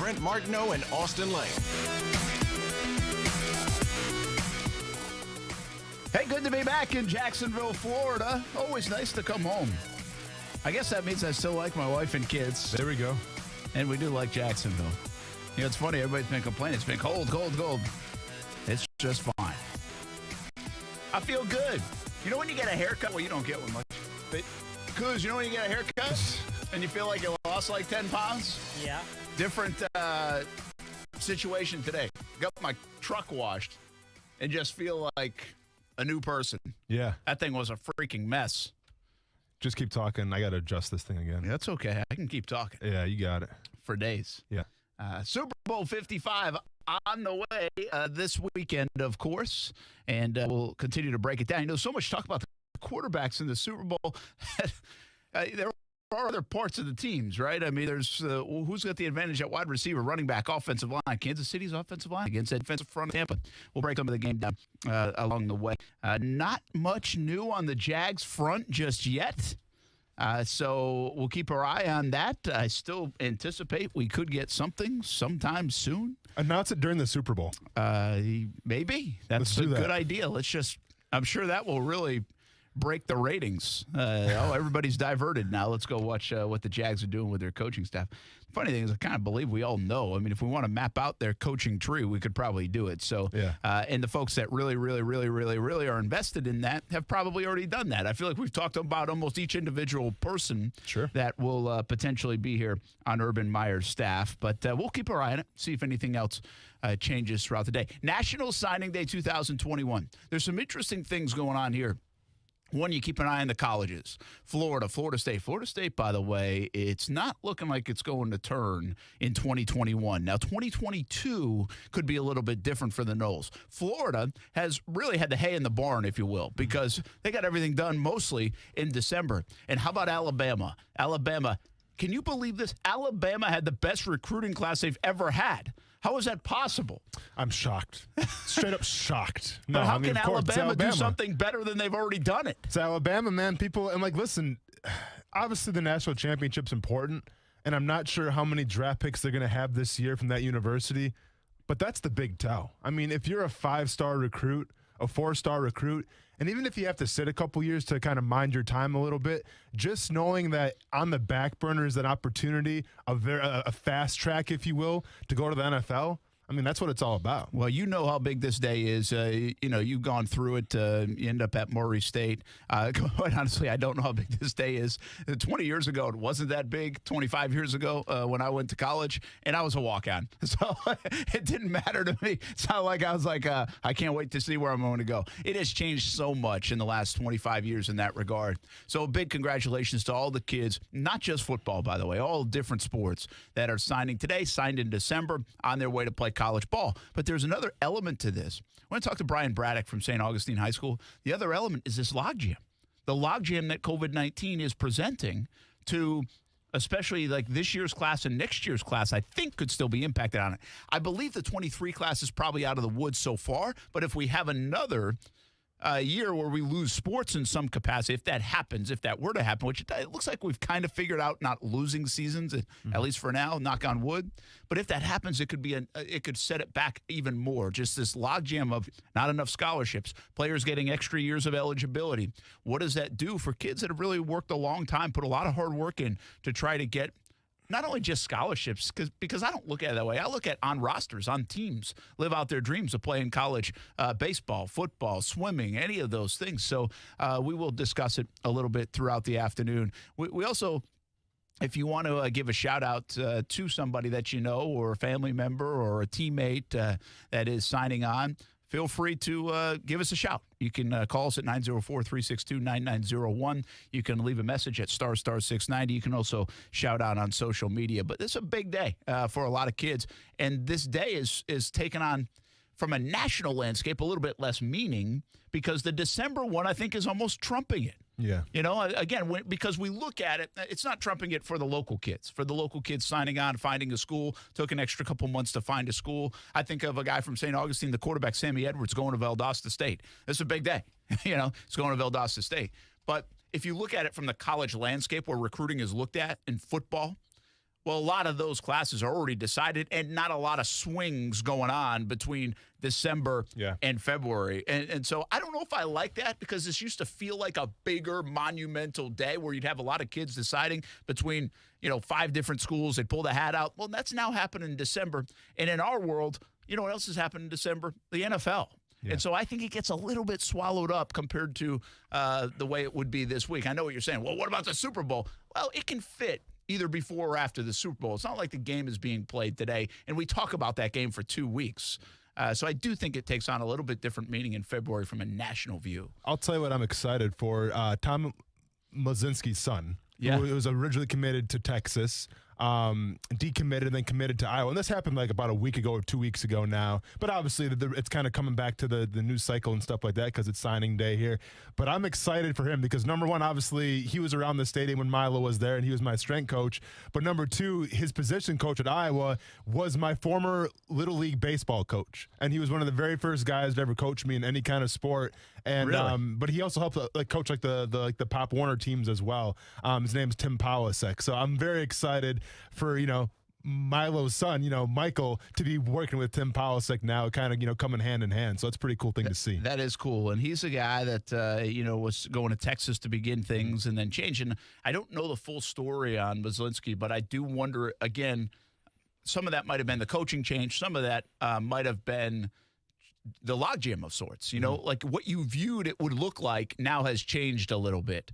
Brent Martineau and Austin Lane. Hey, good to be back in Jacksonville, Florida. Always nice to come home. I guess that means I still like my wife and kids. There we go. And we do like Jacksonville. You know, it's funny. Everybody's been complaining. It's been cold. It's just fine. I feel good. You know when you get a haircut? Well, you don't get one much. But, Kuz, you know when you get a haircut and you feel like you lost like 10 pounds? Yeah. Different situation today. Got my truck washed and just feel like a new person. Yeah. That thing was a freaking mess. Just keep talking. I got to adjust this thing again. That's okay. I can keep talking. Yeah, you got it. For days. Yeah. Super Bowl 55 on the way this weekend, of course, and we'll continue to break it down. You know, so much talk about the quarterbacks in the Super Bowl. There are other parts of the teams, right? I mean, there's who's got the advantage at wide receiver, running back, offensive line. Kansas City's offensive line against the defensive front of Tampa. We'll break some of the game down along the way. Not much new on the Jags front just yet. So we'll keep our eye on that. I still anticipate we could get something sometime soon. Announce it during the Super Bowl. Maybe. That's a good idea. I'm sure that will really break the ratings. Everybody's diverted now. Let's go watch what the Jags are doing with their coaching staff. Funny thing is, I kind of believe we all know. I mean, if we want to map out their coaching tree, we could probably do it. So, yeah. And the folks that really are invested in that have probably already done that. I feel like we've talked about almost each individual person that will potentially be here on Urban Meyer's staff. But we'll keep our eye on it, see if anything else changes throughout the day. National Signing Day 2021. There's some interesting things going on here. One, you keep an eye on the colleges. Florida State. Florida State, by the way, it's not looking like it's going to turn in 2021. Now, 2022 could be a little bit different for the Noles. Florida has really had the hay in the barn, if you will, because they got everything done mostly in December. And how about Alabama? Alabama, can you believe this? Alabama had the best recruiting class they've ever had. How is that possible? I'm shocked. Straight up shocked. No, how can Alabama do something better than they've already done it? It's Alabama, man. People, and listen, obviously the national championship's important, and I'm not sure how many draft picks they're going to have this year from that university, but that's the big tell. I mean, if you're a 5-star recruit, a 4-star recruit, and even if you have to sit a couple years to kind of mind your time a little bit, just knowing that on the back burner is an opportunity, a fast track, if you will, to go to the NFL. I mean, that's what it's all about. Well, you know how big this day is. You've gone through it. You end up at Murray State. Quite honestly, I don't know how big this day is. 20 years ago, it wasn't that big. 25 years ago, when I went to college, and I was a walk-on. So it didn't matter to me. It's not like I was like, I can't wait to see where I'm going to go. It has changed so much in the last 25 years in that regard. So a big congratulations to all the kids, not just football, by the way, all different sports that are signing today, signed in December, on their way to play college ball. But there's another element to this. I want to talk to Brian Braddock from St. Augustine High School. The other element is this logjam. The logjam that COVID-19 is presenting to especially like this year's class and next year's class, I think could still be impacted on it. I believe the 23 class is probably out of the woods so far, but if we have another year where we lose sports in some capacity, if that happens, if that were to happen, which it looks like we've kind of figured out not losing seasons, at least for now, knock on wood. But if that happens, it could set it back even more. Just this logjam of not enough scholarships, players getting extra years of eligibility. What does that do for kids that have really worked a long time, put a lot of hard work in to try to get not only just scholarships, because I don't look at it that way. I look at on rosters, on teams, live out their dreams of playing college baseball, football, swimming, any of those things. So we will discuss it a little bit throughout the afternoon. We also, if you want to give a shout out to somebody that you know or a family member or a teammate that is signing on, feel free to give us a shout. You can call us at 904-362-9901. You can leave a message at *690. You can also shout out on social media. But this is a big day for a lot of kids. And this day is taken on, from a national landscape, a little bit less meaning because the December one, I think, is almost trumping it. Yeah. You know, again, because we look at it, it's not trumping it for the local kids. For the local kids signing on, finding a school, took an extra couple months to find a school. I think of a guy from St. Augustine, the quarterback, Sammy Edwards, going to Valdosta State. It's a big day. You know, it's going to Valdosta State. But if you look at it from the college landscape where recruiting is looked at in football, Well, a lot of those classes are already decided and not a lot of swings going on between December and February. And so I don't know if I like that because this used to feel like a bigger monumental day where you'd have a lot of kids deciding between, 5 different schools. They'd pull the hat out. Well, that's now happening in December. And in our world, you know what else has happened in December? The NFL. Yeah. And so I think it gets a little bit swallowed up compared to the way it would be this week. I know what you're saying. Well, what about the Super Bowl? Well, it can fit either before or after the Super Bowl. It's not like the game is being played today, and we talk about that game for 2 weeks. So I do think it takes on a little bit different meaning in February from a national view. I'll tell you what I'm excited for. Tom Mazinski's son, who was originally committed to Texas, decommitted and then committed to Iowa. And this happened like about a week ago or 2 weeks ago now. But obviously it's kind of coming back to the news cycle and stuff like that because it's signing day here. But I'm excited for him because, number one, obviously he was around the stadium when Milo was there and he was my strength coach. But number two, his position coach at Iowa was my former Little League baseball coach. And he was one of the very first guys to ever coach me in any kind of sport. And really? But he also helped coach the Pop Warner teams as well. His name is Tim Powasek. So I'm very excited for Milo's son, Michael, to be working with Tim Powasek now, kind of coming hand in hand. So it's a pretty cool thing to see. That is cool, and he's a guy that was going to Texas to begin things and then changing. I don't know the full story on Mazinski, but I do wonder again. Some of that might have been the coaching change. Some of that might have been the logjam of sorts, like what you viewed it would look like now has changed a little bit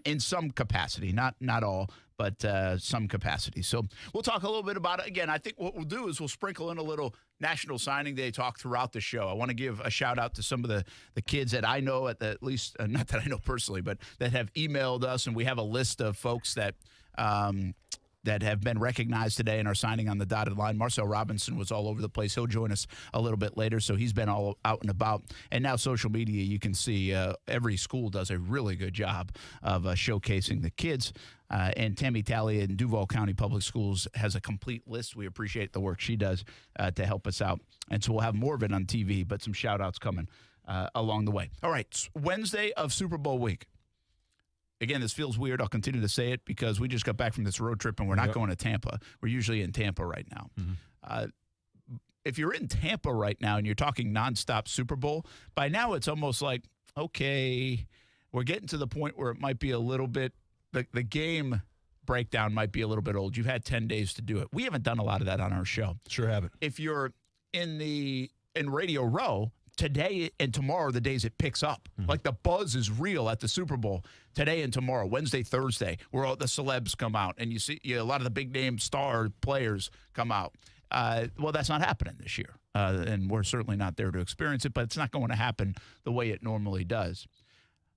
in some capacity, not all, but some capacity. So we'll talk a little bit about it. Again, I think what we'll do is we'll sprinkle in a little National Signing Day talk throughout the show. I want to give a shout out to some of the kids that I know at least, not that I know personally, but that have emailed us, and we have a list of folks that have been recognized today and are signing on the dotted line. Marcel Robinson was all over the place. He'll join us a little bit later, so he's been all out and about. And now social media, you can see every school does a really good job of showcasing the kids. And Tammy Talley in Duval County Public Schools has a complete list. We appreciate the work she does to help us out. And so we'll have more of it on TV, but some shout-outs coming along the way. All right, Wednesday of Super Bowl week. Again, this feels weird. I'll continue to say it because we just got back from this road trip, and we're not going to Tampa. We're usually in Tampa right now. Mm-hmm. If you're in Tampa right now and you're talking nonstop Super Bowl, by now it's almost like, okay, we're getting to the point where it might be a little bit the game breakdown might be a little bit old. You've had 10 days to do it. We haven't done a lot of that on our show. Sure haven't. If you're in Radio Row, today and tomorrow are the days it picks up. Mm-hmm. Like the buzz is real at the Super Bowl today and tomorrow, Wednesday, Thursday, where all the celebs come out and you see a lot of the big name star players come out. Well, that's not happening this year, and we're certainly not there to experience it, but it's not going to happen the way it normally does.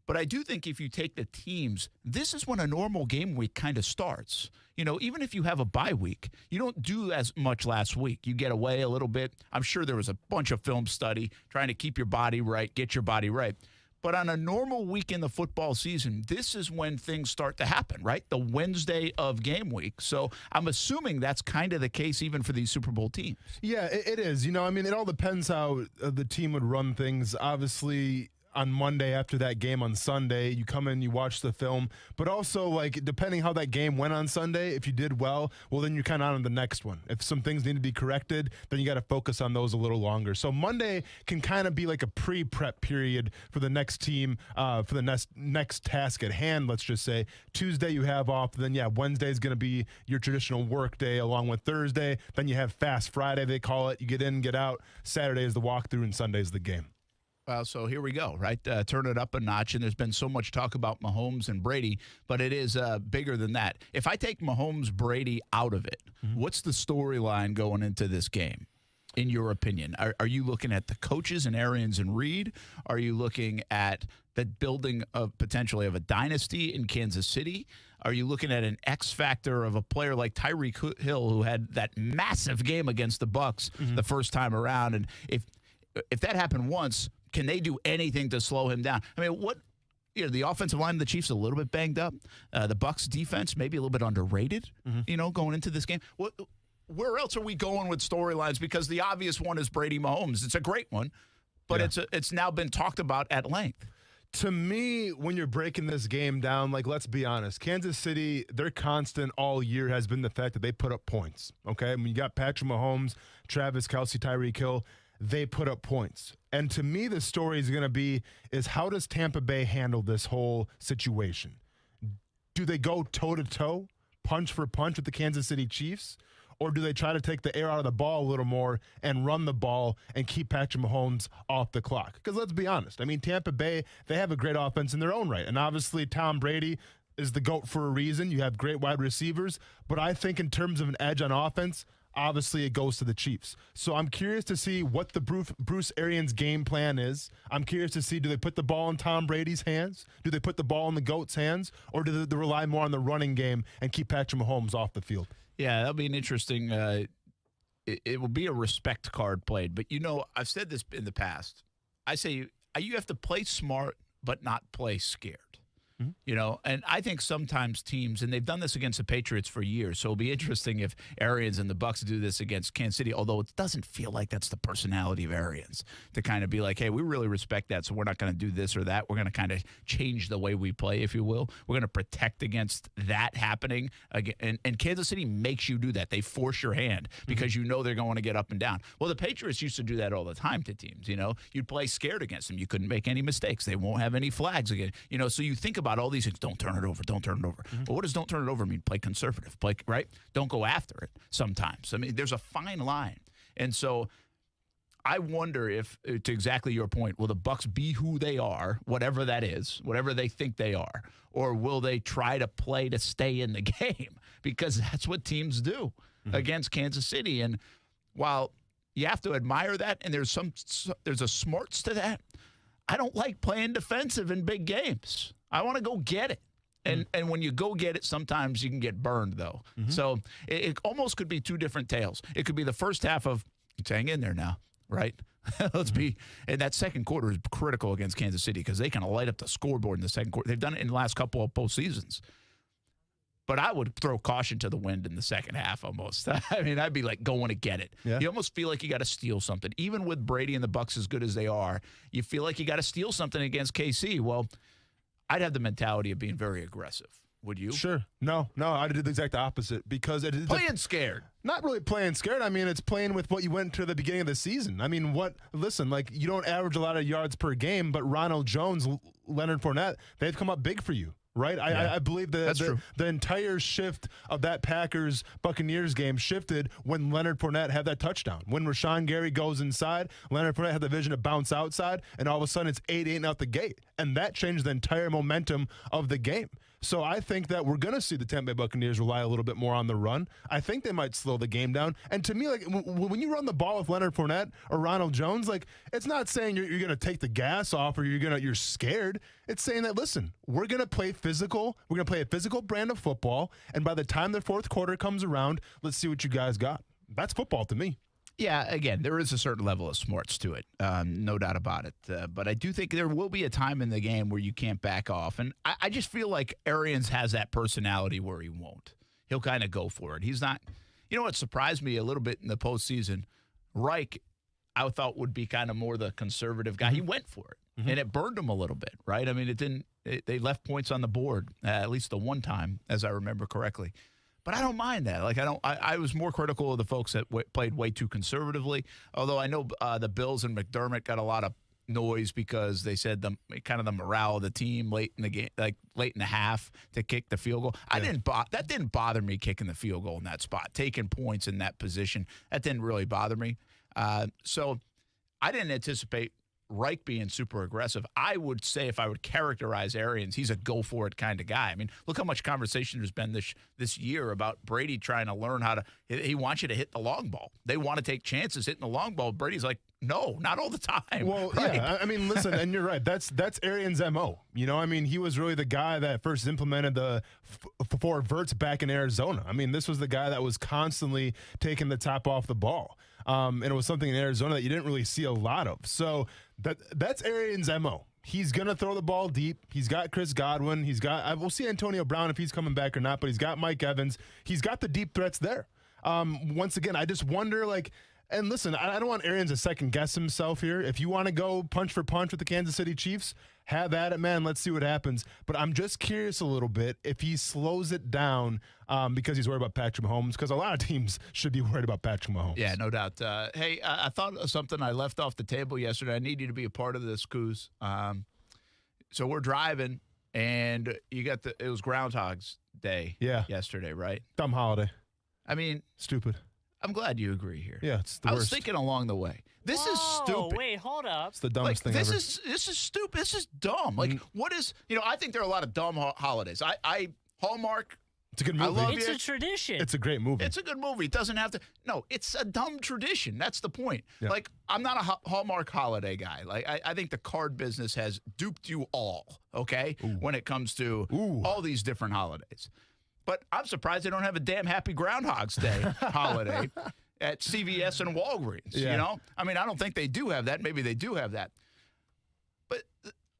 But I do think if you take the teams, this is when a normal game week kind of starts. Even if you have a bye week, you don't do as much last week. You get away a little bit. I'm sure there was a bunch of film study trying to keep your body right, get your body right. But on a normal week in the football season, this is when things start to happen, right? The Wednesday of game week. So I'm assuming that's kind of the case even for these Super Bowl teams. Yeah, it is. It all depends how the team would run things. Obviously, on Monday after that game on Sunday, you come in, you watch the film, but also depending how that game went on Sunday, if you did well, then you're kind of on the next one. If some things need to be corrected, then you got to focus on those a little longer. So Monday can kind of be like a pre-prep period for the next team, for the next task at hand, let's just say. Tuesday you have off, then Wednesday is going to be your traditional work day along with Thursday. Then you have Fast Friday, they call it. You get in, get out. Saturday is the walkthrough and Sunday is the game. So here we go, right? Turn it up a notch, and there's been so much talk about Mahomes and Brady, but it is bigger than that. If I take Mahomes, Brady out of it, what's the storyline going into this game, in your opinion? Are you looking at the coaches and Arians and Reed? Are you looking at the building of potentially of a dynasty in Kansas City? Are you looking at an X factor of a player like Tyreek Hill, who had that massive game against the Bucs the first time around? And if that happened once, can they do anything to slow him down? I mean, the offensive line of the Chiefs a little bit banged up. The Bucs defense maybe a little bit underrated, going into this game. Where else are we going with storylines? Because the obvious one is Brady Mahomes. It's a great one, but it's now been talked about at length. To me, when you're breaking this game down, like, let's be honest, Kansas City, their constant all year has been the fact that they put up points, okay? I mean, you got Patrick Mahomes, Travis Kelce, Tyreek Hill. They put up points. And to me, the story is going to be is how does Tampa Bay handle this whole situation? Do they go toe-to-toe, punch for punch with the Kansas City Chiefs? Or do they try to take the air out of the ball a little more and run the ball and keep Patrick Mahomes off the clock? Because let's be honest. I mean, Tampa Bay, they have a great offense in their own right. And obviously, Tom Brady is the GOAT for a reason. You have great wide receivers. But I think in terms of an edge on offense, obviously it goes to the Chiefs. So I'm curious to see what the Bruce Arians game plan is. I'm curious to see, do they put the ball in Tom Brady's hands? Do they put the ball in the GOAT's hands? Or do they rely more on the running game and keep Patrick Mahomes off the field? Yeah, that'll be an interesting it will be a respect card played. But, I've said this in the past. I say you have to play smart but not play scared. And I think sometimes teams, and they've done this against the Patriots for years, so it'll be interesting if Arians and the Bucs do this against Kansas City, although it doesn't feel like that's the personality of Arians, to kind of be like, hey, we really respect that, so we're not going to do this or that. We're going to kind of change the way we play, if you will. We're going to protect against that happening. And Kansas City makes you do that. They force your hand because you know they're going to get up and down. Well, the Patriots used to do that all the time to teams, You'd play scared against them. You couldn't make any mistakes. They won't have any flags again. So you think about all these things. Don't turn it over. Don't turn it over. But what does don't turn it over mean? Play conservative. Right? Don't go after it sometimes. I mean, there's a fine line. And so I wonder if, to exactly your point, will the Bucs be who they are, whatever that is, whatever they think they are, or will they try to play to stay in the game? Because that's what teams do against Kansas City. And while you have to admire that, and there's a smarts to that, I don't like playing defensive in big games. I want to go get it. And when you go get it, sometimes you can get burned, though. So it almost could be two different tales. It could be the first half of, hang in there now, right? Let's be. And that second quarter is critical against Kansas City because they can light up the scoreboard in the second quarter. They've done it in the last couple of postseasons. But I would throw caution to the wind in the second half almost. I mean, I'd be like going to get it. Yeah. You almost feel like you got to steal something. Even with Brady and the Bucs as good as they are, you feel like you got to steal something against KC. Well, I'd have the mentality of being very aggressive. Would you? Sure. No, I did the exact opposite because it's playing scared. Not really playing scared. I mean, it's playing with what you went to the beginning of the season. I mean, listen, like you don't average a lot of yards per game, but Ronald Jones, Leonard Fournette, they've come up big for you. Right? Yeah. I believe the entire shift of that Packers-Buccaneers game shifted when Leonard Fournette had that touchdown. When Rashawn Gary goes inside, Leonard Fournette had the vision to bounce outside, and all of a sudden it's 8-8 out the gate. And that changed the entire momentum of the game. So I think that we're going to see the Tampa Bay Buccaneers rely a little bit more on the run. I think they might slow the game down. And to me, like when you run the ball with Leonard Fournette or Ronald Jones, like it's not saying you're going to take the gas off or you're scared. It's saying that, listen, we're going to play physical. We're going to play a physical brand of football. And by the time the fourth quarter comes around, let's see what you guys got. That's football to me. Yeah, again, there is a certain level of smarts to it, no doubt about it. But I do think there will be a time in the game where you can't back off. And I just feel like Arians has that personality where he won't. He'll kind of go for it. He's not – what surprised me a little bit in the postseason, Reich, I thought would be kind of more the conservative guy. He went for it, and it burned him a little bit, right? I mean, they left points on the board, at least the one time, as I remember correctly. But I don't mind that. Like I was more critical of the folks that played way too conservatively. Although I know the Bills and McDermott got a lot of noise because they said the morale of the team late in the game, like late in the half, to kick the field goal. Yeah. That didn't bother me kicking the field goal in that spot, taking points in that position. That didn't really bother me. So I didn't anticipate Reich being super aggressive. I would say if I would characterize Arians, he's a go-for-it kind of guy. I mean, look how much conversation there's been this year about Brady trying to learn how to – he wants you to hit the long ball. They want to take chances hitting the long ball. Brady's like, no, not all the time. Well, right? Yeah, I mean, listen, and you're right. That's Arians' MO. I mean, he was really the guy that first implemented the four verts back in Arizona. I mean, this was the guy that was constantly taking the top off the ball. And it was something in Arizona that you didn't really see a lot of. So that's Arians' MO. He's going to throw the ball deep. He's got Chris Godwin. We'll see Antonio Brown if he's coming back or not, but he's got Mike Evans. He's got the deep threats there. Once again, I just wonder, like, And listen, I don't want Arians to second-guess himself here. If you want to go punch for punch with the Kansas City Chiefs, have at it, man. Let's see what happens. But I'm just curious a little bit if he slows it down because he's worried about Patrick Mahomes, because a lot of teams should be worried about Patrick Mahomes. Yeah, no doubt. Hey, I thought of something I left off the table yesterday. I need you to be a part of this, Coos. So we're driving, and it was Groundhog's Day yesterday, right? Dumb holiday. I mean, stupid. I'm glad you agree here. Yeah, it's the I worst. was thinking along the way. This is stupid. Wait, hold up. It's the dumbest thing ever. This is stupid. This is dumb. Like, what is, I think there are a lot of dumb holidays. Hallmark. It's a good movie. I love It's a tradition. It's a great movie. It's a good movie. It doesn't have to. No, it's a dumb tradition. That's the point. Yeah. Like, I'm not a Hallmark holiday guy. Like, I think the card business has duped you all, okay, when it comes to all these different holidays. But I'm surprised they don't have a damn Happy Groundhog's Day holiday at CVS and Walgreens, I mean, I don't think they do have that. Maybe they do have that. But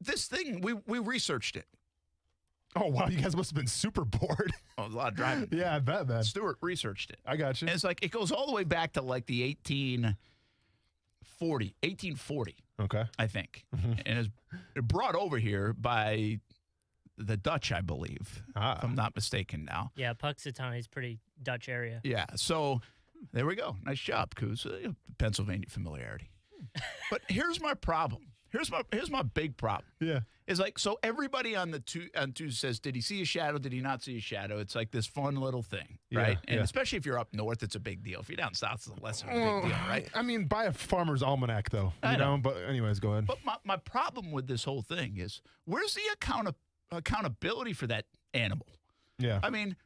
this thing, we researched it. Oh, wow. You guys must have been super bored. Oh, a lot of driving. Yeah, I bet, man. Stuart researched it. I got you. And it's like, it goes all the way back to like the 1840, Okay. I think. And it's brought over here by the Dutch, I believe, if I'm not mistaken now. Yeah, Puxatawny is pretty Dutch area. Yeah, so there we go. Nice job, Coos. Pennsylvania familiarity. But here's my problem. Here's my big problem. Yeah. It's like, so everybody on Tuesday says, did he see a shadow? Did he not see a shadow? It's like this fun little thing, right? And especially if you're up north, it's a big deal. If you're down south, it's less of a big deal, right? I mean, buy a farmer's almanac, though. You know? But anyways, go ahead. But my problem with this whole thing is, where's the accountability for that animal? Yeah. I mean,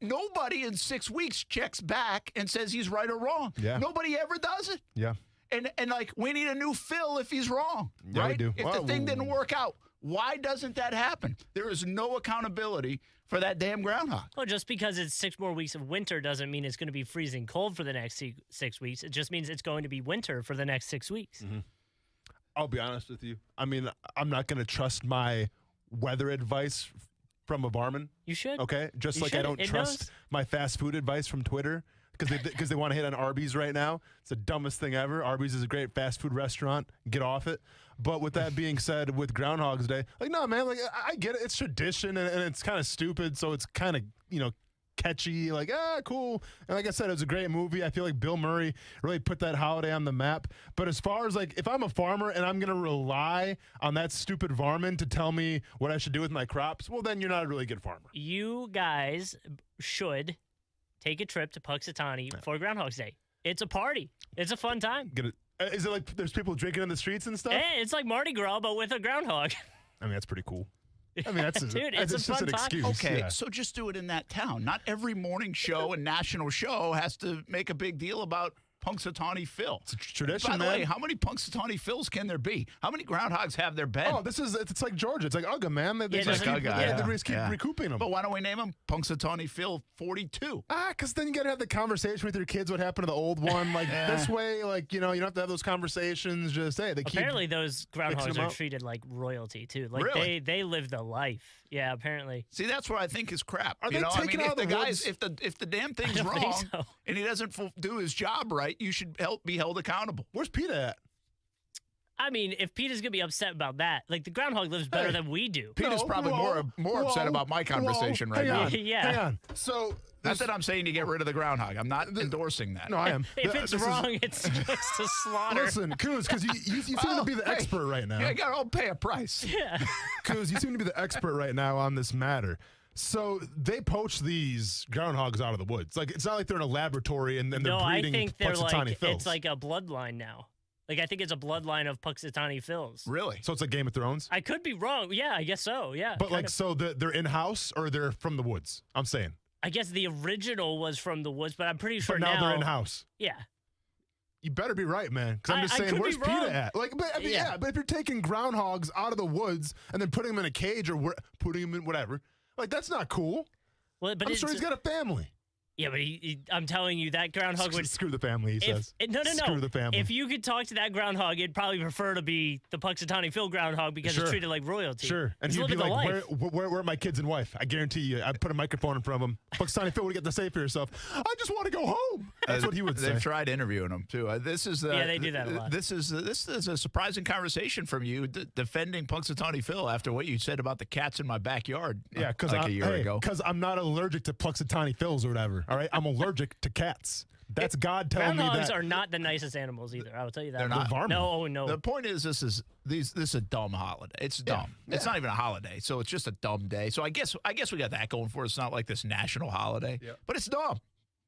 nobody in 6 weeks checks back and says he's right or wrong. Yeah. Nobody ever does it. Yeah. And like, we need a new Phil if he's wrong, Yeah, right? we do. If the thing didn't work out, why doesn't that happen? There is no accountability for that damn groundhog. Well, just because it's 6 more weeks of winter doesn't mean it's going to be freezing cold for the next 6 weeks. It just means it's going to be winter for the next 6 weeks. Mm-hmm. I'll be honest with you. I mean, I'm not going to trust my weather advice from a barman. You should. Okay? Just You like should. I don't It trust knows. my fast food advice from Twitter because they want to hit on Arby's right now. It's the dumbest thing ever. Arby's is a great fast food restaurant. Get off it. But with that being said, with Groundhog's Day, like, no, man, like, I get it. It's tradition and it's kind of stupid. So it's kind of, catchy, like, cool. And like I said, it was a great movie. I feel like Bill Murray really put that holiday on the map. But as far as, like, if I'm a farmer and I'm going to rely on that stupid varmint to tell me what I should do with my crops, well, then you're not a really good farmer. You guys should take a trip to Puxatawny for Groundhog's Day. It's a party. It's a fun time. Is it like there's people drinking in the streets and stuff? It's like Mardi Gras, but with a groundhog. I mean, that's pretty cool. I mean, that's Dude, it's a just fun an time. excuse. Okay, Yeah. so just do it in that town. Not every morning show and national show has to make a big deal about Punxsutawney Phil. It's a tradition, By the man. way, how many Punxsutawney Phils can there be? How many groundhogs have there been? Oh, it's like Georgia. It's like Ugga, man. They Yeah, just it's like keep, Ugga, they yeah. just keep Yeah. recouping them. But why don't we name him Punxsutawney Phil 42? Because then you got to have the conversation with your kids. What happened to the old one? Like this way, like you don't have to have those conversations. Just hey, they keep. Apparently, those mixing groundhogs them are up. treated like royalty too. Like Really? they live the life. Yeah, apparently. See, that's what I think is crap. Are they taking out if the the guys, woods? if the damn thing's don't think wrong so. and he doesn't do his job right, you should be held accountable. Where's PETA at? I mean, if Peter's gonna be upset about that, like the groundhog lives better Hey. than we do. Peter's probably more upset about my conversation right now. Yeah. Hang on. So Not that I'm saying you get rid of the groundhog. I'm not endorsing that. no, I am. If it's This is- wrong, it's just to slaughter. Listen, Coos, because you seem to be the hey. expert right now. Yeah, I'll pay a price. Yeah. Coos, you seem to be the expert right now on this matter. So they poach these groundhogs out of the woods. Like it's not like they're in a laboratory and they're No, I breeding think they're Punxsutawney like Phils. it's like a bloodline now. Like I think it's a bloodline of Puxatawny Phils. Really? So it's like Game of Thrones. I could be wrong. Yeah, I guess so. Yeah. But kind like, of. so they're in house or they're from the woods. I'm saying. I guess the original was from the woods, but I'm pretty sure But now they're in house. Yeah. You better be right, man. Because I'm just I saying, could be where's wrong. PETA at? Like, but I mean, Yeah. but if you're taking groundhogs out of the woods and then putting them in a cage or putting them in whatever, like that's not cool. Well, but I'm it's, sure he's got a family. Yeah, but I'm telling you, that groundhog would... Screw the family, he says. No. Screw the family. If you could talk to that groundhog, he'd probably prefer to be the Punxsutawney Phil groundhog because it's treated like royalty. Sure. And he'd be like, where are my kids and wife? I guarantee you, I'd put a microphone in front of him. Punxsutawney Phil, what do you got to say for yourself? I just want to go home. That's what he would say. They've tried interviewing him, too. Yeah, they do that a lot. This is a surprising conversation from you, defending Punxsutawney Phil after what you said about the cats in my backyard a year ago. Because I'm not allergic to Punxsutawney Phils or whatever, all right? I'm allergic to cats. That's God telling me that. Groundhogs are not the nicest animals either. I will tell you that. They're not. No. The point is, this is a dumb holiday. It's dumb. Yeah. It's not even a holiday, so it's just a dumb day. So I guess we got that going for us. It's not like this national holiday, but it's dumb.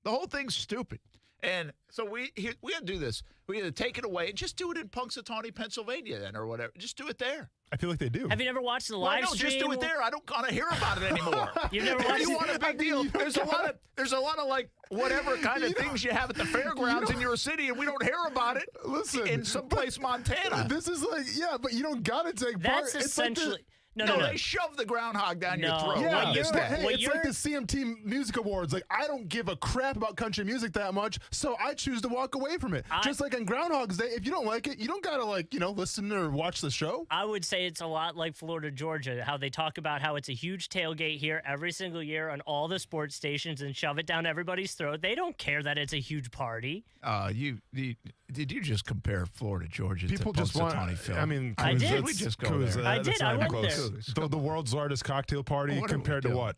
The whole thing's stupid. And so we had to do this. We had to take it away and just do it in Punxsutawney, Pennsylvania, then, or whatever. Just do it there. I feel like they do. Have you never watched the live stream? Just do it there. I don't want to hear about it anymore. You've never watched it? If you want a big deal, there's a lot of like whatever kind of things you have at the fairgrounds in your city, and we don't hear about it. Listen, in someplace Montana. This is like, but you don't got to take part. That's essentially. Like No. They shove the groundhog down your throat. Yeah, it's like the CMT Music Awards. Like, I don't give a crap about country music that much, so I choose to walk away from it. Just like on Groundhog's Day, if you don't like it, you don't got to, listen or watch the show. I would say it's a lot like Florida, Georgia, how they talk about how it's a huge tailgate here every single year on all the sports stations and shove it down everybody's throat. They don't care that it's a huge party. Did you just compare Florida, Georgia People to just want, Punxsutawney Phil? I mean, I did. We just go there. I did. I went there. The world's largest cocktail party compared to what?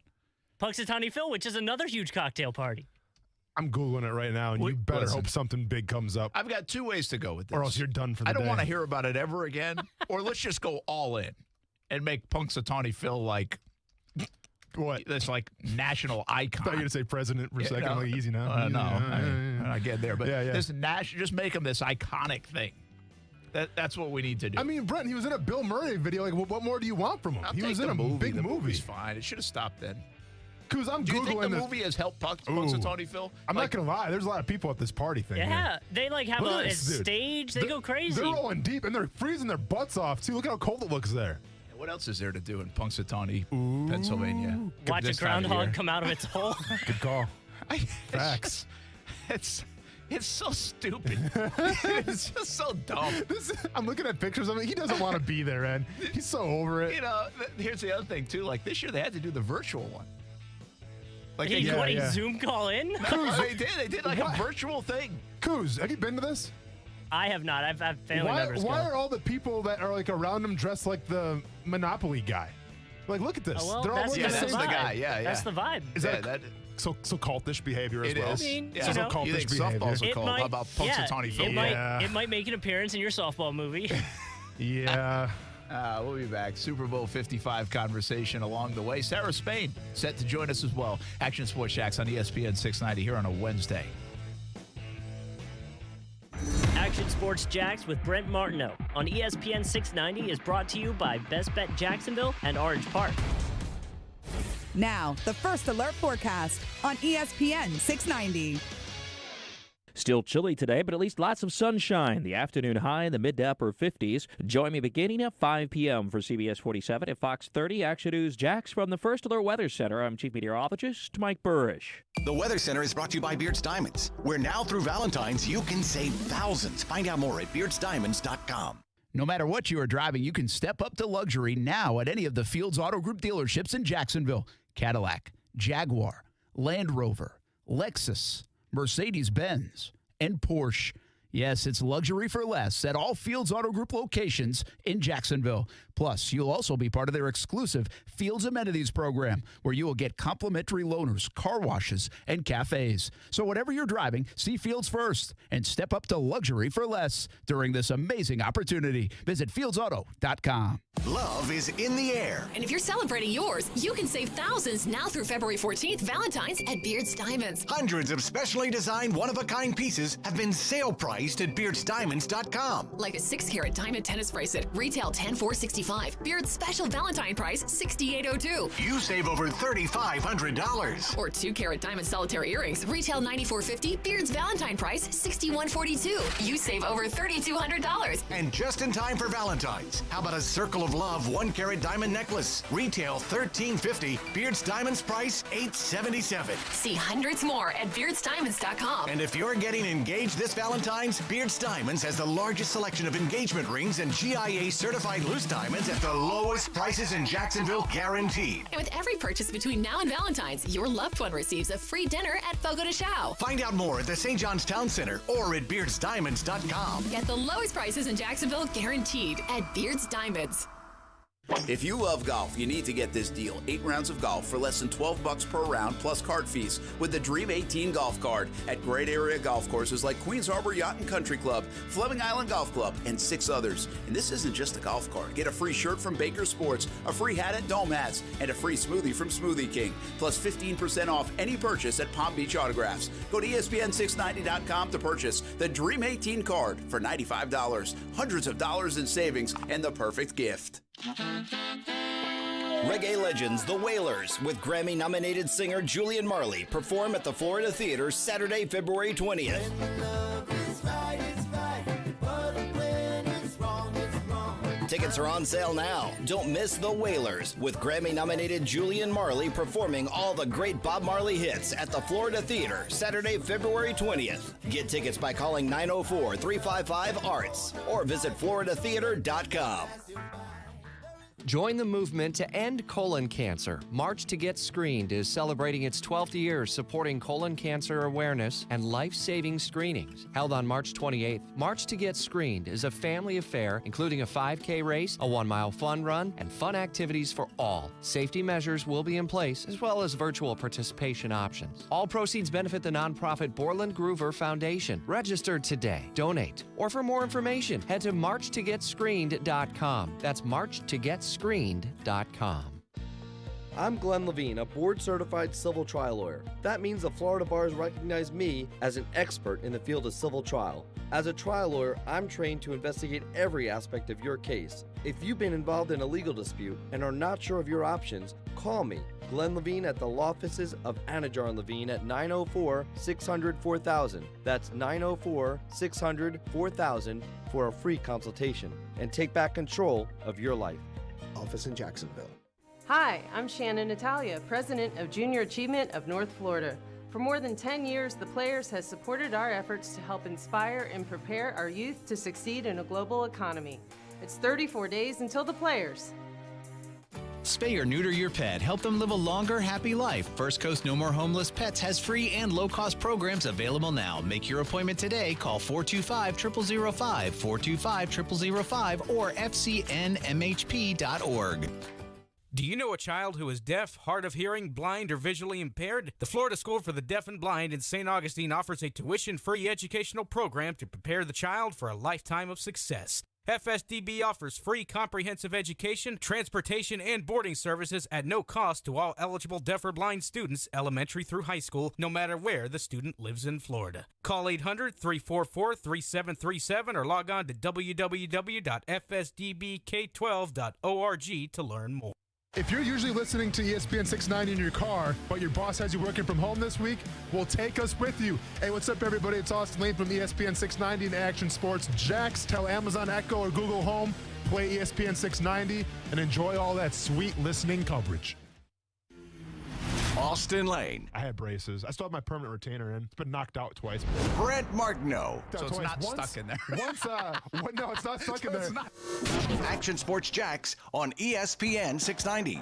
Punxsutawney Phil, which is another huge cocktail party. I'm Googling it right now, and you better hope something big comes up. I've got two ways to go with this. Or else you're done for the day. I don't want to hear about it ever again. Or let's just go all in and make Punxsutawney Phil like what? That's like national icon. I thought you were going to say president for a second. Like, easy now. I get there. But this just make him this iconic thing. That's what we need to do. I mean, Brent, he was in a Bill Murray video. Like, what more do you want from him? He was in a big movie. The movie's fine. It should have stopped then. Because I'm Googling Do you think the movie has helped Punxsutawney Phil? I'm not going to lie. There's a lot of people at this party thing. Yeah. They have a stage. They go crazy. They're rolling deep, and they're freezing their butts off, too. Look how cold it looks there. What else is there to do in Punxsutawney, Pennsylvania? Watch a groundhog come out of its hole. Good call. Facts. It's so stupid. It's just so dumb. I'm looking at pictures of him. He doesn't want to be there, Ed. He's so over it. Here's the other thing, too. Like, this year they had to do the virtual one. Like he Zoom call in? No, they did. They did like a virtual thing. Coos, have you been to this? I have not. I've had family members. Why are all the people that are like around him dressed like the Monopoly guy? Like, look at this. Oh, well, they're all that's the guy. Yeah. That's the vibe. Is that so cultish behavior as well? Is. I mean, so cultish you think behavior. softball's a cult? How about Punxsutawney Phil? It might make an appearance in your softball movie. Yeah. We'll be back. Super Bowl 55 conversation along the way. Sarah Spain set to join us as well. Action Sports Jacks on ESPN 690 here on a Wednesday. Action Sports Jacks with Brent Martineau on ESPN 690 is brought to you by Best Bet Jacksonville and Orange Park. Now, the First Alert forecast on ESPN 690. Still chilly today, but at least lots of sunshine. The afternoon high in the mid to upper 50s. Join me beginning at 5 p.m. for CBS 47 at Fox 30. Action News Jacks from the First Alert Weather Center. I'm Chief Meteorologist Mike Burrish. The Weather Center is brought to you by Beards Diamonds, where now through Valentine's you can save thousands. Find out more at beardsdiamonds.com. No matter what you are driving, you can step up to luxury now at any of the Fields Auto Group dealerships in Jacksonville. Cadillac, Jaguar, Land Rover, Lexus, Mercedes-Benz, and Porsche. Yes, it's luxury for less at all Fields Auto Group locations in Jacksonville. Plus, you'll also be part of their exclusive Fields Amenities program, where you will get complimentary loaners, car washes, and cafes. So whatever you're driving, see Fields first and step up to luxury for less during this amazing opportunity. Visit fieldsauto.com. Love is in the air. And if you're celebrating yours, you can save thousands now through February 14th, Valentine's at Beards Diamonds. Hundreds of specially designed one-of-a-kind pieces have been sale priced priced at beardsdiamonds.com. Like a 6-carat diamond tennis bracelet, retail $10,465. Beard's special Valentine price, $68.02. You save over $3,500. Or 2-carat diamond solitaire earrings, retail $94.50. Beard's Valentine price, $61.42. You save over $3,200. And just in time for Valentine's, how about a Circle of Love 1-carat diamond necklace? Retail $13.50. Beard's Diamonds price $8.77. See hundreds more at beardsdiamonds.com. And if you're getting engaged this Valentine's, Beard's Diamonds has the largest selection of engagement rings and GIA certified loose diamonds at the lowest prices in Jacksonville, guaranteed. And with every purchase between now and Valentine's, your loved one receives a free dinner at Fogo de Chao. Find out more at the St. John's Town Center or at beardsdiamonds.com. Get the lowest prices in Jacksonville guaranteed at Beard's Diamonds. If you love golf, you need to get this deal. 8 rounds of golf for less than $12 per round plus card fees with the Dream 18 Golf Card at great area golf courses like Queens Harbor Yacht and Country Club, Fleming Island Golf Club, and 6 others. And this isn't just a golf card. Get a free shirt from Baker Sports, a free hat at Dome Hats, and a free smoothie from Smoothie King, plus 15% off any purchase at Palm Beach Autographs. Go to ESPN690.com to purchase the Dream 18 card for $95. Hundreds of dollars in savings and the perfect gift. Reggae legends, the Wailers, with Grammy-nominated singer Julian Marley, perform at the Florida Theater Saturday, February 20th. Tickets are on sale now. Don't miss the Wailers, with Grammy-nominated Julian Marley performing all the great Bob Marley hits at the Florida Theater Saturday, February 20th. Get tickets by calling 904-355-ARTS or visit floridatheater.com. Join the movement to end colon cancer. March to Get Screened is celebrating its 12th year supporting colon cancer awareness and life-saving screenings. Held on March 28th, March to Get Screened is a family affair including a 5K race, a 1-mile fun run, and fun activities for all. Safety measures will be in place as well as virtual participation options. All proceeds benefit the nonprofit Borland Groover Foundation. Register today, donate, or for more information, head to marchtogetscreened.com. That's marchtogetscreened.com. I'm Glenn Levine, a board-certified civil trial lawyer. That means the Florida bars recognize me as an expert in the field of civil trial. As a trial lawyer, I'm trained to investigate every aspect of your case. If you've been involved in a legal dispute and are not sure of your options, call me, Glenn Levine, at the law offices of Anajar and Levine at 904-600-4000. That's 904-600-4000 for a free consultation and take back control of your life. Office in Jacksonville. Hi, I'm Shannon Natalia, President of Junior Achievement of North Florida. For more than 10 years, the Players has supported our efforts to help inspire and prepare our youth to succeed in a global economy. It's 34 days until the Players. Spay or neuter your pet. Help them live a longer, happy life. First Coast No More Homeless Pets has free and low-cost programs available now. Make your appointment today. Call 425-0005, 425-0005, or fcnmhp.org. Do you know a child who is deaf, hard of hearing, blind, or visually impaired? The Florida School for the Deaf and Blind in St. Augustine offers a tuition-free educational program to prepare the child for a lifetime of success. FSDB offers free comprehensive education, transportation, and boarding services at no cost to all eligible deaf or blind students, elementary through high school, no matter where the student lives in Florida. Call 800-344-3737 or log on to www.fsdbk12.org to learn more. If you're usually listening to ESPN 690 in your car, but your boss has you working from home this week, well, take us with you. Hey, what's up, everybody? It's Austin Lane from ESPN 690 and Action Sports Jacks. Tell Amazon Echo or Google Home, play ESPN 690, and enjoy all that sweet listening coverage. Austin Lane. I had braces. I still have my permanent retainer in. It's been knocked out twice. Brett Martineau. So it's not stuck in there. No, it's not stuck in there. Action Sports Jacks on ESPN 690.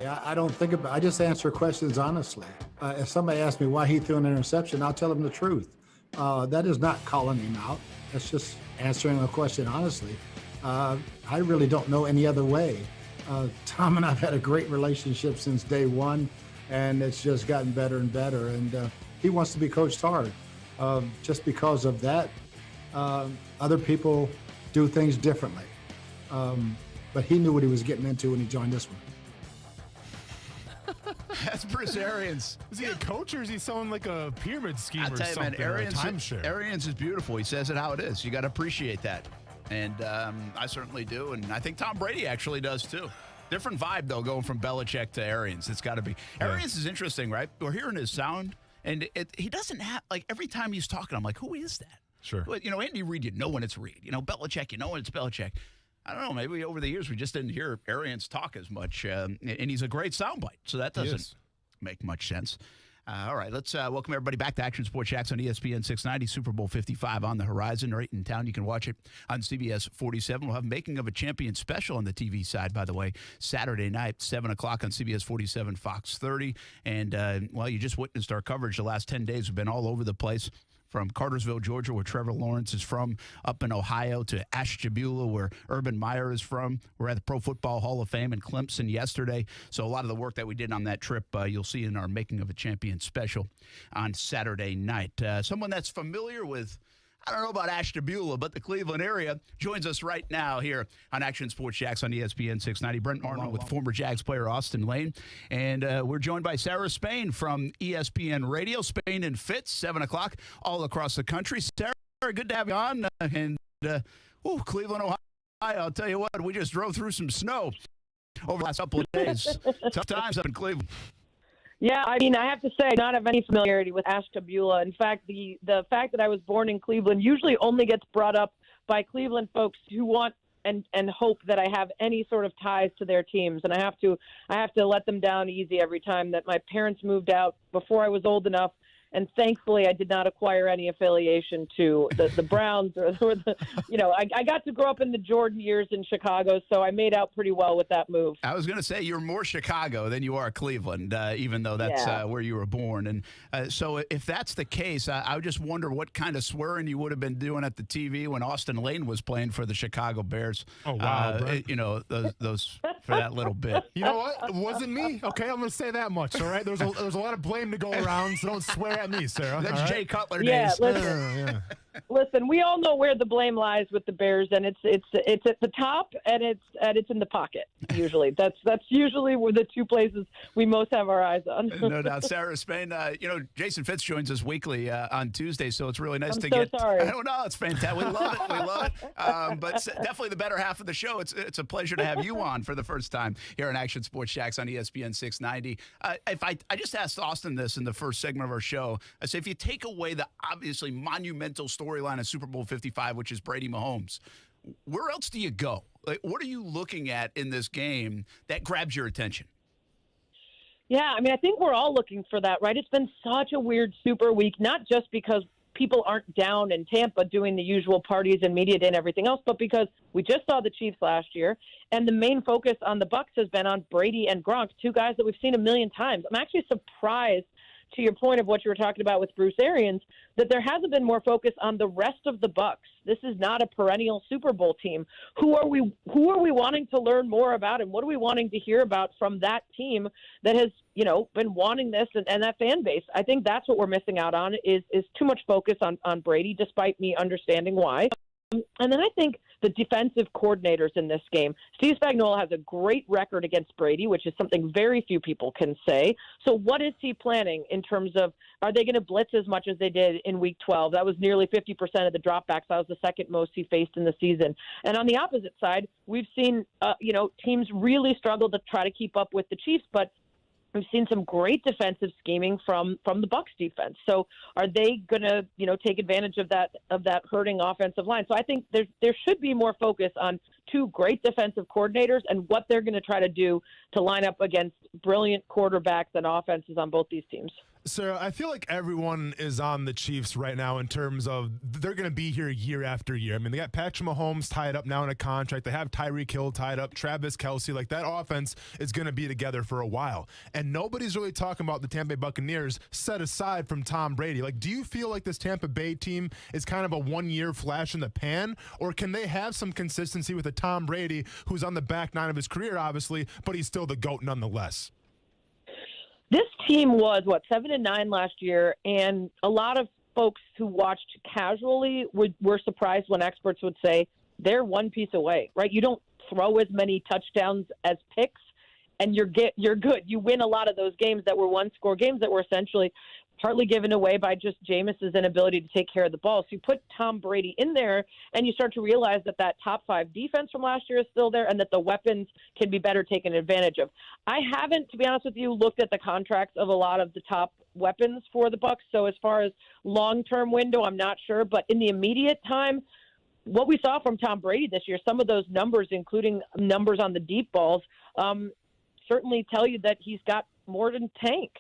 Yeah, I don't think about it. I just answer questions honestly. If somebody asks me why he threw an interception, I'll tell them the truth. That is not calling him out. That's just answering a question honestly. I really don't know any other way. Tom and I've had a great relationship since day one, and it's just gotten better and better. And he wants to be coached hard. Just because of that, other people do things differently. But he knew what he was getting into when he joined this one. That's Bruce Arians. Is he a coach or is he selling like a pyramid scheme I'll or tell you, something? man, or a timeshare? Arians is beautiful. He says it how it is. You got to appreciate that. And I certainly do. And I think Tom Brady actually does too. Different vibe, though, going from Belichick to Arians. It's got to be. Yeah. Arians is interesting, right? We're hearing his sound, and he doesn't have, like, every time he's talking, I'm like, who is that? Sure. But, Andy Reid, you know when it's Reid. Belichick, you know when it's Belichick. I don't know. Maybe over the years we just didn't hear Arians talk as much. And he's a great soundbite, so that doesn't make much sense. All right, let's welcome everybody back to Action Sports Jacks on ESPN690, Super Bowl 55 on the horizon right in town. You can watch it on CBS 47. We'll have Making of a Champion special on the TV side, by the way, Saturday night, 7 o'clock on CBS 47, Fox 30. And, you just witnessed our coverage the last 10 days. We've been all over the place. From Cartersville, Georgia, where Trevor Lawrence is from, up in Ohio, to Ashtabula, where Urban Meyer is from. We're at the Pro Football Hall of Fame in Clemson yesterday. So a lot of the work that we did on that trip, you'll see in our Making of a Champion special on Saturday night. Someone that's familiar with, I don't know about Ashtabula, but the Cleveland area, joins us right now here on Action Sports Jacks on ESPN 690. Brent Martin with former Jags player Austin Lane. And we're joined by Sarah Spain from ESPN Radio. Spain and Fitz, 7 o'clock, all across the country. Sarah, good to have you on. Cleveland, Ohio. I'll tell you what, we just drove through some snow over the last couple of days. Tough times up in Cleveland. Yeah, I mean, I have to say I not have any familiarity with Ashtabula. In fact, the fact that I was born in Cleveland usually only gets brought up by Cleveland folks who want and hope that I have any sort of ties to their teams. And I have to let them down easy every time. That my parents moved out before I was old enough. And thankfully, I did not acquire any affiliation to the Browns or the, I got to grow up in the Jordan years in Chicago, so I made out pretty well with that move. I was going to say you're more Chicago than you are Cleveland, even though that's where you were born. And so if that's the case, I would just wonder what kind of swearing you would have been doing at the TV when Austin Lane was playing for the Chicago Bears. Oh, wow. Those for that little bit. You know what? It wasn't me. Okay, I'm going to say that much, all right? There's a lot of blame to go around, so don't swear at me, Sarah. That's Jay Cutler days. Listen, we all know where the blame lies with the Bears, and it's at the top and it's in the pocket. Usually, that's usually where the two places we most have our eyes on. No doubt, Sarah Spain. Jason Fitz joins us weekly on Tuesday, so it's really nice to get. Sorry. I don't know. It's fantastic. We love it. We love it. But it's definitely the better half of the show. It's a pleasure to have you on for the first time here on Action Sports Jacks on ESPN 690. If I just asked Austin this in the first segment of our show, I say if you take away the obviously monumental storyline of Super Bowl 55, which is Brady Mahomes, where else do you go? Like, what are you looking at in this game that grabs your attention? Yeah, I mean, I think we're all looking for that, right? It's been such a weird Super Week, not just because people aren't down in Tampa doing the usual parties and media day and everything else, but because we just saw the Chiefs last year, and the main focus on the Bucs has been on Brady and Gronk, two guys that we've seen a million times. I'm actually surprised, to your point of what you were talking about with Bruce Arians, that there hasn't been more focus on the rest of the Bucs. This is not a perennial Super Bowl team. Who are we wanting to learn more about, and what are we wanting to hear about from that team that has, been wanting this and that fan base? I think that's what we're missing out on is too much focus on Brady, despite me understanding why. And then I think the defensive coordinators in this game, Steve Spagnuolo has a great record against Brady, which is something very few people can say. So what is he planning in terms of, are they going to blitz as much as they did in Week 12? That was nearly 50% of the dropbacks. That was the second most he faced in the season. And on the opposite side, we've seen, teams really struggle to try to keep up with the Chiefs, but we've seen some great defensive scheming from the Bucs defense. So are they going to, take advantage of that hurting offensive line? So I think there should be more focus on two great defensive coordinators and what they're going to try to do to line up against brilliant quarterbacks and offenses on both these teams. Sarah, I feel like everyone is on the Chiefs right now in terms of they're going to be here year after year. I mean, they got Patrick Mahomes tied up now in a contract. They have Tyreek Hill tied up, Travis Kelce. Like, that offense is going to be together for a while. And nobody's really talking about the Tampa Bay Buccaneers set aside from Tom Brady. Like, do you feel like this Tampa Bay team is kind of a one-year flash in the pan? Or can they have some consistency with a Tom Brady who's on the back nine of his career, obviously, but he's still the GOAT nonetheless? This team was, 7-9 last year, and a lot of folks who watched casually were surprised when experts would say they're one piece away, right? You don't throw as many touchdowns as picks and you're good. You win a lot of those games that were one-score games that were essentially partly given away by just Jameis's inability to take care of the ball. So you put Tom Brady in there, and you start to realize that top 5 defense from last year is still there, and that the weapons can be better taken advantage of. I haven't, to be honest with you, looked at the contracts of a lot of the top weapons for the Bucs. So as far as long-term window, I'm not sure. But in the immediate time, what we saw from Tom Brady this year, some of those numbers, including numbers on the deep balls, certainly tell you that he's got more than tank.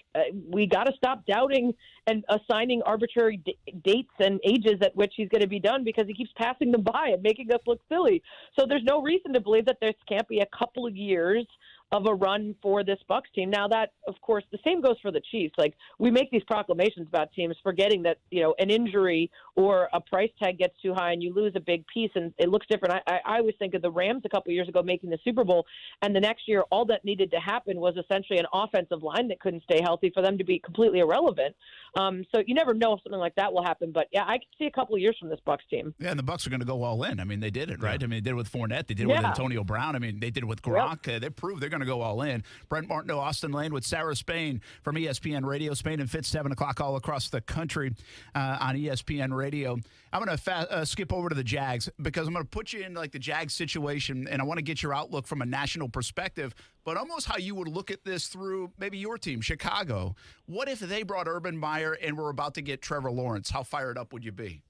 We got to stop doubting and assigning arbitrary dates and ages at which he's going to be done, because he keeps passing them by and making us look silly. So there's no reason to believe that this can't be a couple of years of a run for this Bucs team. Now that, of course, the same goes for the Chiefs. Like, we make these proclamations about teams forgetting that, an injury or a price tag gets too high and you lose a big piece and it looks different. I always think of the Rams a couple of years ago making the Super Bowl, and the next year all that needed to happen was essentially an offensive line that couldn't stay healthy for them to be completely irrelevant. So you never know if something like that will happen. But, yeah, I could see a couple of years from this Bucs team. Yeah, and the Bucs are going to go all in. I mean, they did it, right? I mean, they did it with Fournette. They did it with Antonio Brown. I mean, they did it with Gronk. Yep. They proved they're going to go all in. Brent Martineau, Austin Lane with Sarah Spain from ESPN Radio. Spain and Fitz, 7 o'clock all across the country on ESPN Radio. I'm going to skip over to the Jags, because I'm going to put you in like the Jags situation, and I want to get your outlook from a national perspective, but almost how you would look at this through maybe your team, Chicago. What if they brought Urban Meyer and were about to get Trevor Lawrence? How fired up would you be?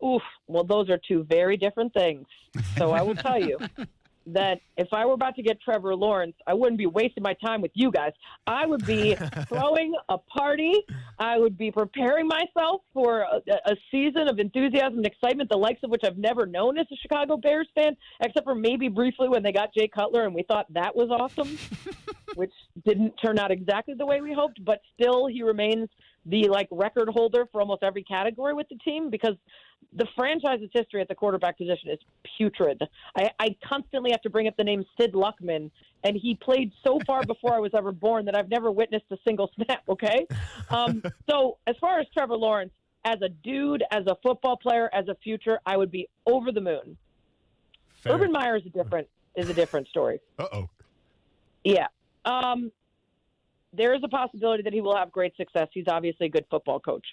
Oof. Well, those are two very different things. So I will tell you that if I were about to get Trevor Lawrence, I wouldn't be wasting my time with you guys. I would be throwing a party. I would be preparing myself for a season of enthusiasm and excitement, the likes of which I've never known as a Chicago Bears fan, except for maybe briefly when they got Jay Cutler and we thought that was awesome, which didn't turn out exactly the way we hoped, but still he remains the record holder for almost every category with the team, because the franchise's history at the quarterback position is putrid. I constantly have to bring up the name Sid Luckman, and he played so far before I was ever born that I've never witnessed a single snap, okay? So as far as Trevor Lawrence, as a dude, as a football player, as a future, I would be over the moon. Fair. Urban Meyer is a different story. Uh-oh. Yeah. There is a possibility that he will have great success. He's obviously a good football coach.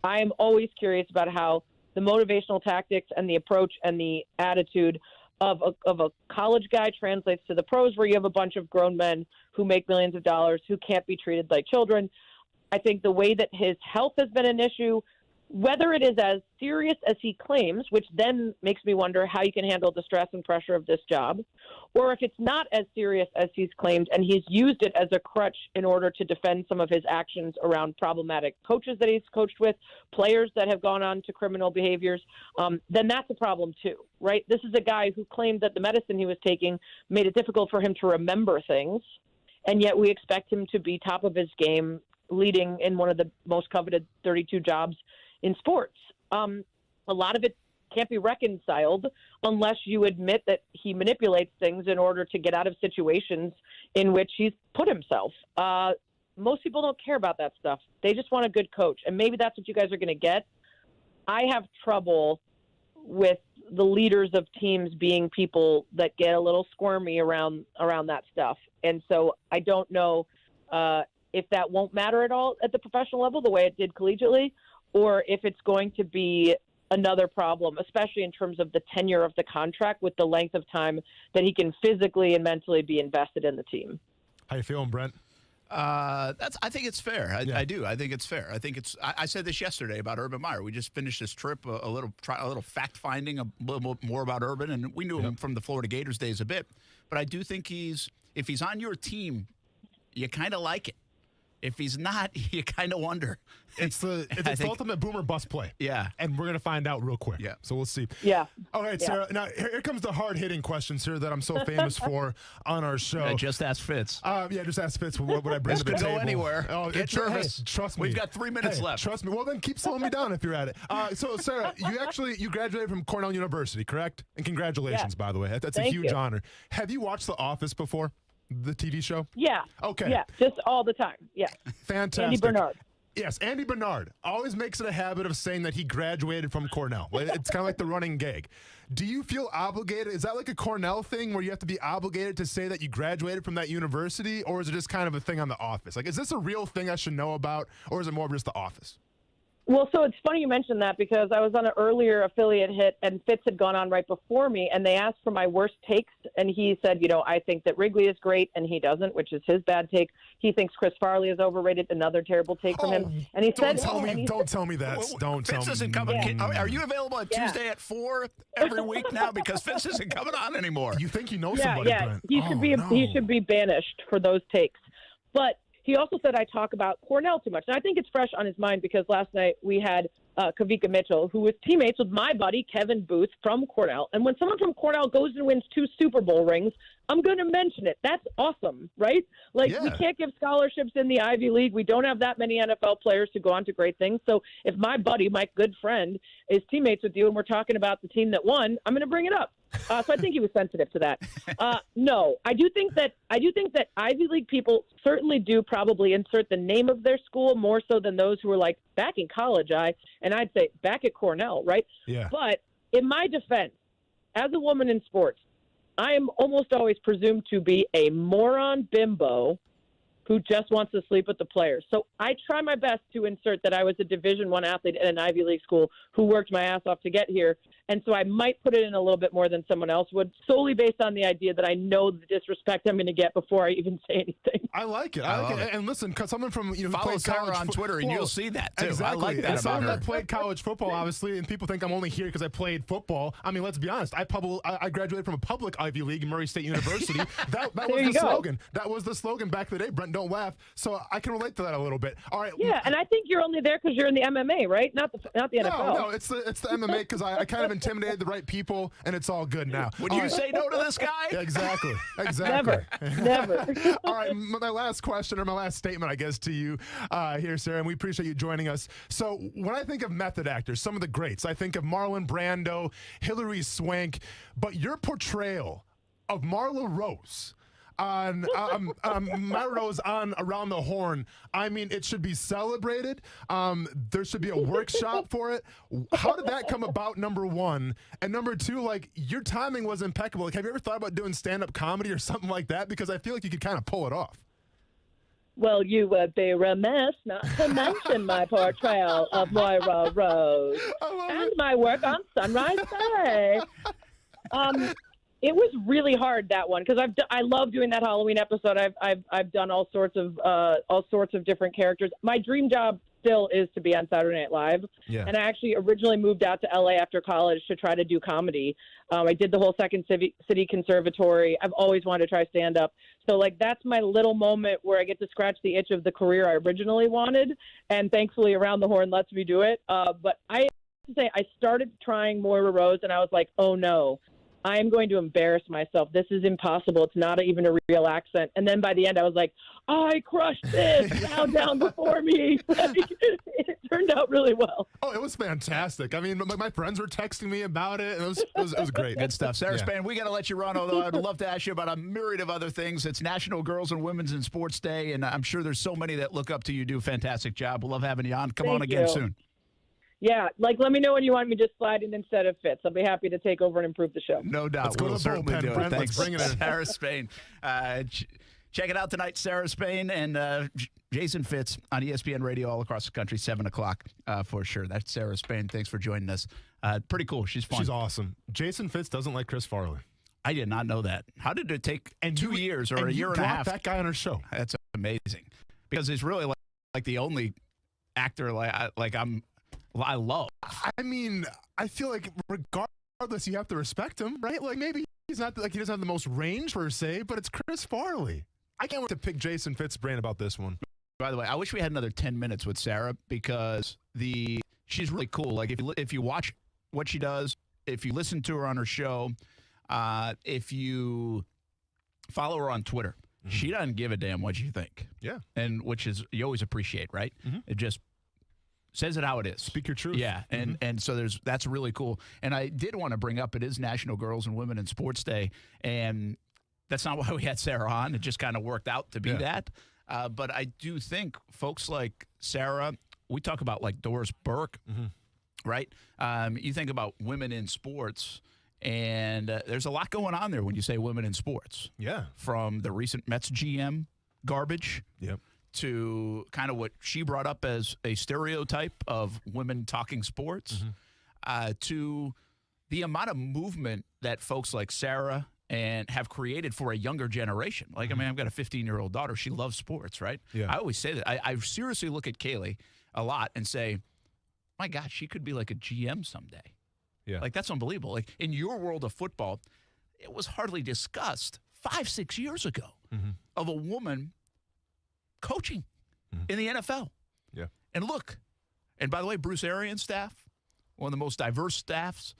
I am always curious about how the motivational tactics and the approach and the attitude of a college guy translates to the pros, where you have a bunch of grown men who make millions of dollars who can't be treated like children. I think the way that his health has been an issue, whether it is as serious as he claims, which then makes me wonder how you can handle the stress and pressure of this job, or if it's not as serious as he's claimed and he's used it as a crutch in order to defend some of his actions around problematic coaches that he's coached with, players that have gone on to criminal behaviors, then that's a problem too, right? This is a guy who claimed that the medicine he was taking made it difficult for him to remember things, and yet we expect him to be top of his game, leading in one of the most coveted 32 jobs in sports. A lot of it can't be reconciled unless you admit that he manipulates things in order to get out of situations in which he's put himself. Most people don't care about that stuff. They just want a good coach, and maybe that's what you guys are going to get. I have trouble with the leaders of teams being people that get a little squirmy around that stuff, and so I don't know if that won't matter at all at the professional level the way it did collegiately, or if it's going to be another problem, especially in terms of the tenure of the contract with the length of time that he can physically and mentally be invested in the team. How you feeling, Brent? I think it's fair. I do. I think it's fair. I said this yesterday about Urban Meyer. We just finished this trip, a little fact finding, a little more about Urban, and we knew him from the Florida Gators days a bit. But I do think if he's on your team, you kind of like it. If he's not, you kind of wonder. It's the ultimate boomer bust play. Yeah. And we're going to find out real quick. Yeah. So we'll see. Yeah. All right, Sarah. Now, here comes the hard-hitting questions here that I'm so famous for on our show. Yeah, just ask Fitz. Just ask Fitz. What would I bring to the table? Go anywhere. Get nervous. Hey, trust me. We've got 3 minutes left. Trust me. Well, then keep slowing me down if you're at it. So, Sarah, you graduated from Cornell University, correct? And congratulations, by the way. That's a huge honor. Have you watched The Office before? The TV show? Yeah. Okay. Yeah, just all the time. Yeah. Fantastic. Andy Bernard. Yes, Andy Bernard always makes it a habit of saying that he graduated from Cornell. It's kind of like the running gag. Do you feel obligated? Is that like a Cornell thing where you have to be obligated to say that you graduated from that university, or is it just kind of a thing on The Office? Like, is this a real thing I should know about, or is it more of just The Office? Well, so it's funny you mentioned that because I was on an earlier affiliate hit and Fitz had gone on right before me and they asked for my worst takes. And he said, I think that Wrigley is great and he doesn't, which is his bad take. He thinks Chris Farley is overrated, another terrible take from him. And he said, don't tell me that. Don't tell me. Fitz isn't coming. Yeah. Are you available on Tuesday at 4 every week now? Because Fitz isn't coming on anymore. You think you know somebody, Brent? He should be banished for those takes. But he also said I talk about Cornell too much. And I think it's fresh on his mind because last night we had Kavika Mitchell, who was teammates with my buddy Kevin Booth from Cornell. And when someone from Cornell goes and wins 2 Super Bowl rings, I'm going to mention it. That's awesome, right? We can't give scholarships in the Ivy League. We don't have that many NFL players to go on to great things. So if my buddy, my good friend, is teammates with you and we're talking about the team that won, I'm going to bring it up. So I think he was sensitive to that. No, I do think that Ivy League people certainly do probably insert the name of their school more so than those who are like back in college. I'd say back at Cornell, right? Yeah. But in my defense, as a woman in sports, I am almost always presumed to be a moron bimbo who just wants to sleep with the players. So I try my best to insert that I was a Division I athlete at an Ivy League school who worked my ass off to get here. And so I might put it in a little bit more than someone else would, solely based on the idea that I know the disrespect I'm going to get before I even say anything. I like it. I like it. And listen, because someone from follow Sarah on Twitter and you'll see that too. Exactly. I like that and about her. That played college football, obviously, and people think I'm only here because I played football. I mean, let's be honest. I graduated from a public Ivy League, Murray State University. That was the slogan. That was the slogan back in the day. Brent, don't laugh. So I can relate to that a little bit. All right. Yeah, and I think you're only there because you're in the MMA, right? Not the NFL. No, it's the MMA because I kind of intimidated the right people, and it's all good now. Would you say no to this guy? Yeah, exactly. Never. All right, my last question, or my last statement, I guess, to you here, Sarah, and we appreciate you joining us. So when I think of method actors, some of the greats, I think of Marlon Brando, Hilary Swank, but your portrayal of Marla Rose on Myra Rose on Around the Horn, I mean, it should be celebrated. There should be a workshop for it. How did that come about, number one? And number two, like, your timing was impeccable. Like, have you ever thought about doing stand-up comedy or something like that? Because I feel like you could kind of pull it off. Well, you would be remiss not to mention my portrayal of Moira Rose and my work on Sunrise Bay. It was really hard, that one, because I love doing that Halloween episode. I've done all sorts of different characters. My dream job still is to be on Saturday Night Live. Yeah. And I actually originally moved out to LA after college to try to do comedy. I did the whole Second City Conservatory. I've always wanted to try stand up. So like that's my little moment where I get to scratch the itch of the career I originally wanted. And thankfully Around the Horn lets me do it. But I have to say I started trying Moira Rose and I was like, oh no. I am going to embarrass myself. This is impossible. It's not even a real accent. And then by the end, I was like, I crushed this. Bow down before me. It turned out really well. Oh, it was fantastic. I mean, my friends were texting me about it. And it was great. Good stuff. Sarah Span, we got to let you run, although I'd love to ask you about a myriad of other things. It's National Girls and Women's in Sports Day, and I'm sure there's so many that look up to you. Do a fantastic job. We'll love having you on. Come on again soon. Yeah, like let me know when you want me to slide in instead of Fitz. I'll be happy to take over and improve the show. No doubt. Let's go we'll to the certainly bullpen, do it. Brent. Thanks. Let's bring it in. Sarah Spain. Check it out tonight, Sarah Spain and Jason Fitz on ESPN Radio all across the country, 7 o'clock for sure. That's Sarah Spain. Thanks for joining us. Pretty cool. She's fun. She's awesome. Jason Fitz doesn't like Chris Farley. I did not know that. How did it take 2 years or a year and a half? That guy on her show. That's amazing. Because he's really like the only actor I love. I mean, I feel like regardless, you have to respect him, right? Like maybe he's not like he doesn't have the most range per se, but it's Chris Farley. I can't wait to pick Jason Fitz's brain about this one. By the way, I wish we had another 10 minutes with Sarah because she's really cool. Like if you watch what she does, if you listen to her on her show, if you follow her on Twitter, she doesn't give a damn what you think. Yeah, and which is you always appreciate, right? It just says it how it is. Speak your truth. Yeah, and so that's really cool. And I did want to bring up it is National Girls and Women in Sports Day, and that's not why we had Sarah on. It just kind of worked out to be that. But I do think folks like Sarah, we talk about like Doris Burke, right? You think about women in sports, and there's a lot going on there when you say women in sports. Yeah. From the recent Mets GM garbage to kind of what she brought up as a stereotype of women talking sports to the amount of movement that folks like Sarah and have created for a younger generation. Like, I mean, I've got a 15-year-old daughter. She loves sports, right? Yeah. I always say that. I seriously look at Kaylee a lot and say, my God, she could be like a GM someday. Yeah. Like, that's unbelievable. Like, in your world of football, it was hardly discussed 5-6 years ago of a woman coaching in the NFL. Yeah. And look, and by the way, Bruce Arians' staff, one of the most diverse staffs,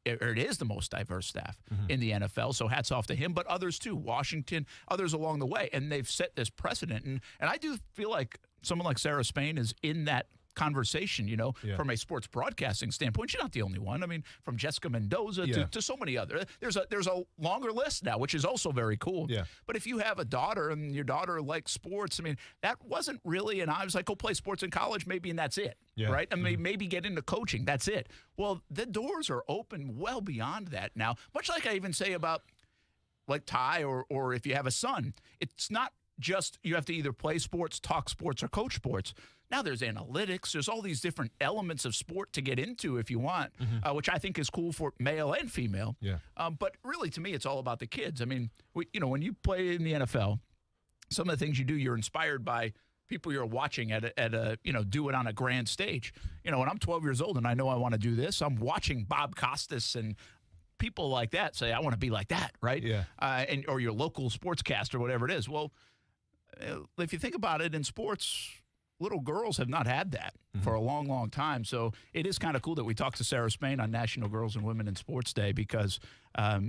or it is the most diverse staff in the NFL, so hats off to him, but others too, Washington, others along the way, and they've set this precedent. And I do feel like someone like Sarah Spain is in that conversation, you know, from a sports broadcasting standpoint. She's not the only one. I mean, from Jessica Mendoza to so many others. There's a longer list now, which is also very cool. Yeah. But if you have a daughter and your daughter likes sports, I mean, that wasn't really, and I was like, go play sports in college maybe, and that's it. Yeah. Right? I mean, maybe get into coaching. That's it. Well, the doors are open well beyond that now, much like I even say about like Ty or if you have a son. It's not just you have to either play sports, talk sports, or coach sports. Now there's analytics. There's all these different elements of sport to get into if you want, which I think is cool for male and female. Yeah. But really, to me, it's all about the kids. I mean, when you play in the NFL, some of the things you do, you're inspired by people you're watching at a do it on a grand stage. You know, when I'm 12 years old and I know I want to do this, I'm watching Bob Costas and people like that say, I want to be like that, right? Yeah. Or your local sportscaster, whatever it is. Well, if you think about it in sports, little girls have not had that for a long, long time. So it is kind of cool that we talked to Sarah Spain on National Girls and Women in Sports Day because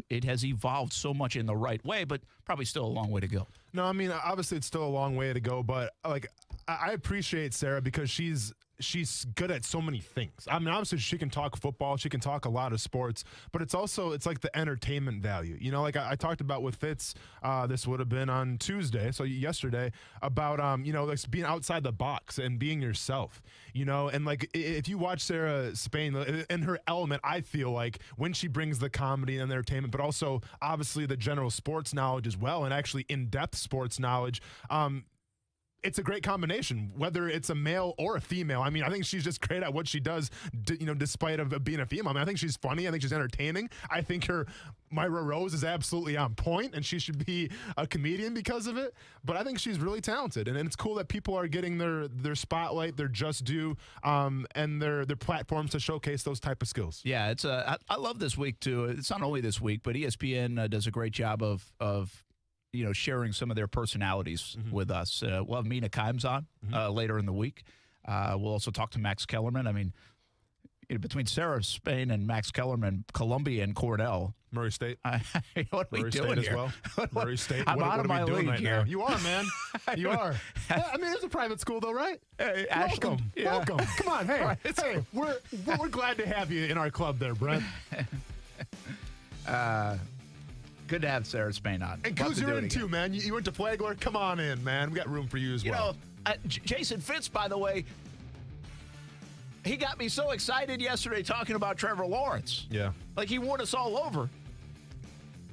it has evolved so much in the right way, but probably still a long way to go. No, I mean, obviously it's still a long way to go, but like I appreciate Sarah because she's good at so many things. I mean, obviously she can talk football, she can talk a lot of sports, but it's like the entertainment value. You know, like I talked about with Fitz, this would have been on Tuesday, so yesterday, about like being outside the box and being yourself. You know, and like if you watch Sarah Spain in her element, I feel like when she brings the comedy and the entertainment, but also obviously the general sports knowledge as well, and actually in-depth sports knowledge, it's a great combination, whether it's a male or a female. I mean, I think she's just great at what she does, despite of being a female. I mean, I think she's funny. I think she's entertaining. I think her Myra Rose is absolutely on point, and she should be a comedian because of it. But I think she's really talented, and it's cool that people are getting their spotlight, their just due, and their platforms to showcase those type of skills. Yeah, it's I love this week too. It's not only this week, but ESPN does a great job of sharing some of their personalities with us. We'll have Mina Kimes on later in the week. We'll also talk to Max Kellerman. I mean, between Sarah Spain and Max Kellerman, Columbia and Cornell. Murray State. What are we Murray doing State here? as well. Murray State. I'm out of my league right here. Now? You are, man. You are. Yeah, I mean, it's a private school, though, right? Hey, welcome. Yeah. Welcome. Come on. Hey, hey, we're glad to have you in our club there, Brent. Good to have Sarah Spain on. And Coos, you're in too, man. You went to Flagler. Come on in, man. We got room for you as well. Jason Fitz, by the way, he got me so excited yesterday talking about Trevor Lawrence. Yeah. Like he won us all over.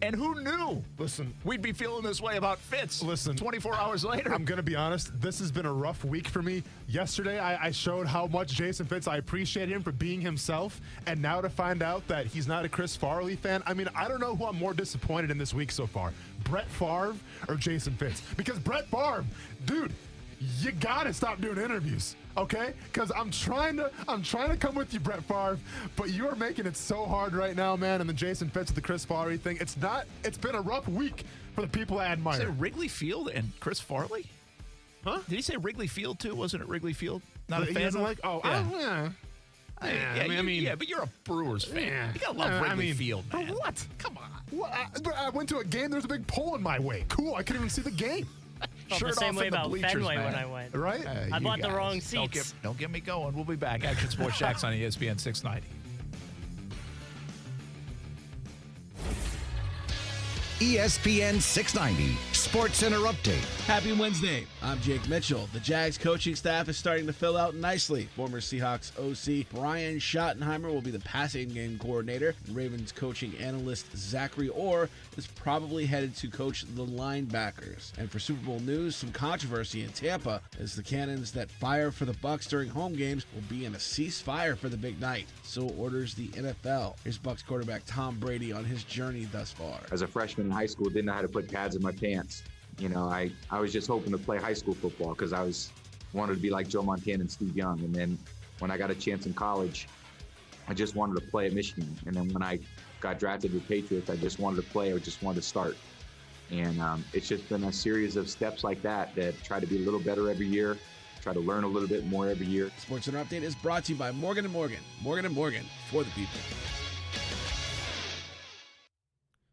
And who knew? Listen, we'd be feeling this way about Fitz. Listen, 24 hours later. I'm going to be honest. This has been a rough week for me. Yesterday, I showed how much Jason Fitz, I appreciate him for being himself. And now to find out that he's not a Chris Farley fan, I mean, I don't know who I'm more disappointed in this week so far. Brett Favre or Jason Fitz? Because Brett Favre, dude, you got to stop doing interviews. Okay, because I'm trying to come with you, Brett Favre, but you are making it so hard right now, man. And the Jason Fitz, the Chris Farley thing, it's been a rough week for the people I admire. Is it Wrigley Field and Chris Farley? Huh? Did he say Wrigley Field too? Wasn't it Wrigley Field? Not a fan. He doesn't like. Oh, yeah. I mean, yeah, but you're a Brewers fan. Yeah. You gotta love Wrigley Field, man. What? Come on. What? I went to a game. There's a big pole in my way. Cool. I couldn't even see the game. Felt the same way about Fenway when I went. Right? I bought the wrong seats. Don't get me going. We'll be back. Action Sports Jacks on ESPN 690. ESPN 690 Sportscenter update. Happy Wednesday. I'm Jake Mitchell. The Jags coaching staff is starting to fill out nicely. Former Seahawks OC Brian Schottenheimer will be the passing game coordinator. Ravens coaching analyst Zachary Orr is probably headed to coach the linebackers. And for Super Bowl news, some controversy in Tampa as the cannons that fire for the Bucs during home games will be in a ceasefire for the big night. So orders the NFL. Here's Bucs quarterback Tom Brady on his journey thus far. As a freshman in high school, didn't know how to put pads in my pants. You know, I was just hoping to play high school football because I wanted to be like Joe Montana and Steve Young. And then when I got a chance in college, I just wanted to play at Michigan. And then when I got drafted with Patriots, I just wanted to play. I just wanted to start. And it's just been a series of steps like that try to be a little better every year, try to learn a little bit more every year. SportsCenter Update is brought to you by Morgan & Morgan. Morgan & Morgan, for the people.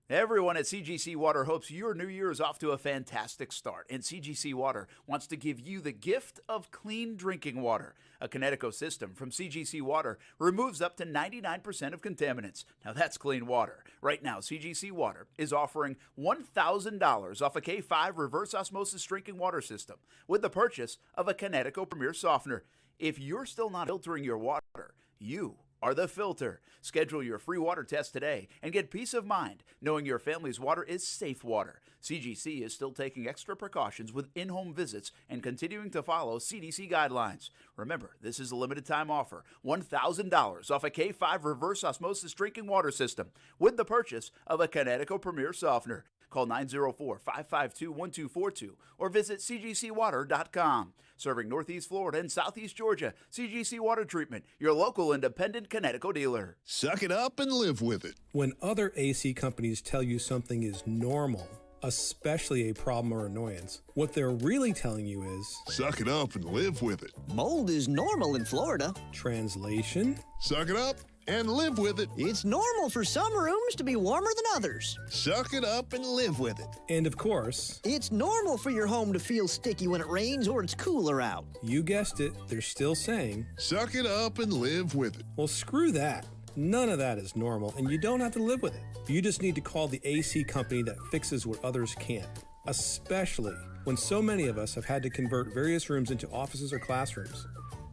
Everyone at CGC Water hopes your new year is off to a fantastic start, and CGC Water wants to give you the gift of clean drinking water. A Connecticut system from CGC Water removes up to 99% of contaminants. Now that's clean water. Right now, CGC Water is offering $1,000 off a K5 reverse osmosis drinking water system with the purchase of a Connecticut Premier Softener. If you're still not filtering your water, you are the filter. Schedule your free water test today and get peace of mind knowing your family's water is safe water. CGC is still taking extra precautions with in-home visits and continuing to follow CDC guidelines. Remember, this is a limited time offer. $1,000 off a K5 reverse osmosis drinking water system with the purchase of a Connecticut Premier Softener. Call 904-552-1242 or visit cgcwater.com. Serving Northeast Florida and Southeast Georgia, CGC Water Treatment, your local independent Connecticut dealer. Suck it up and live with it. When other AC companies tell you something is normal, especially a problem or annoyance, what they're really telling you is, suck it up and live with it. Mold is normal in Florida. Translation? Suck it up and live with it. It's normal for some rooms to be warmer than others. Suck it up and live with it. And of course, it's normal for your home to feel sticky when it rains or it's cooler out. You guessed it, they're still saying, suck it up and live with it. Well, screw that. None of that is normal, and you don't have to live with it. You just need to call the AC company that fixes what others can't, especially when so many of us have had to convert various rooms into offices or classrooms.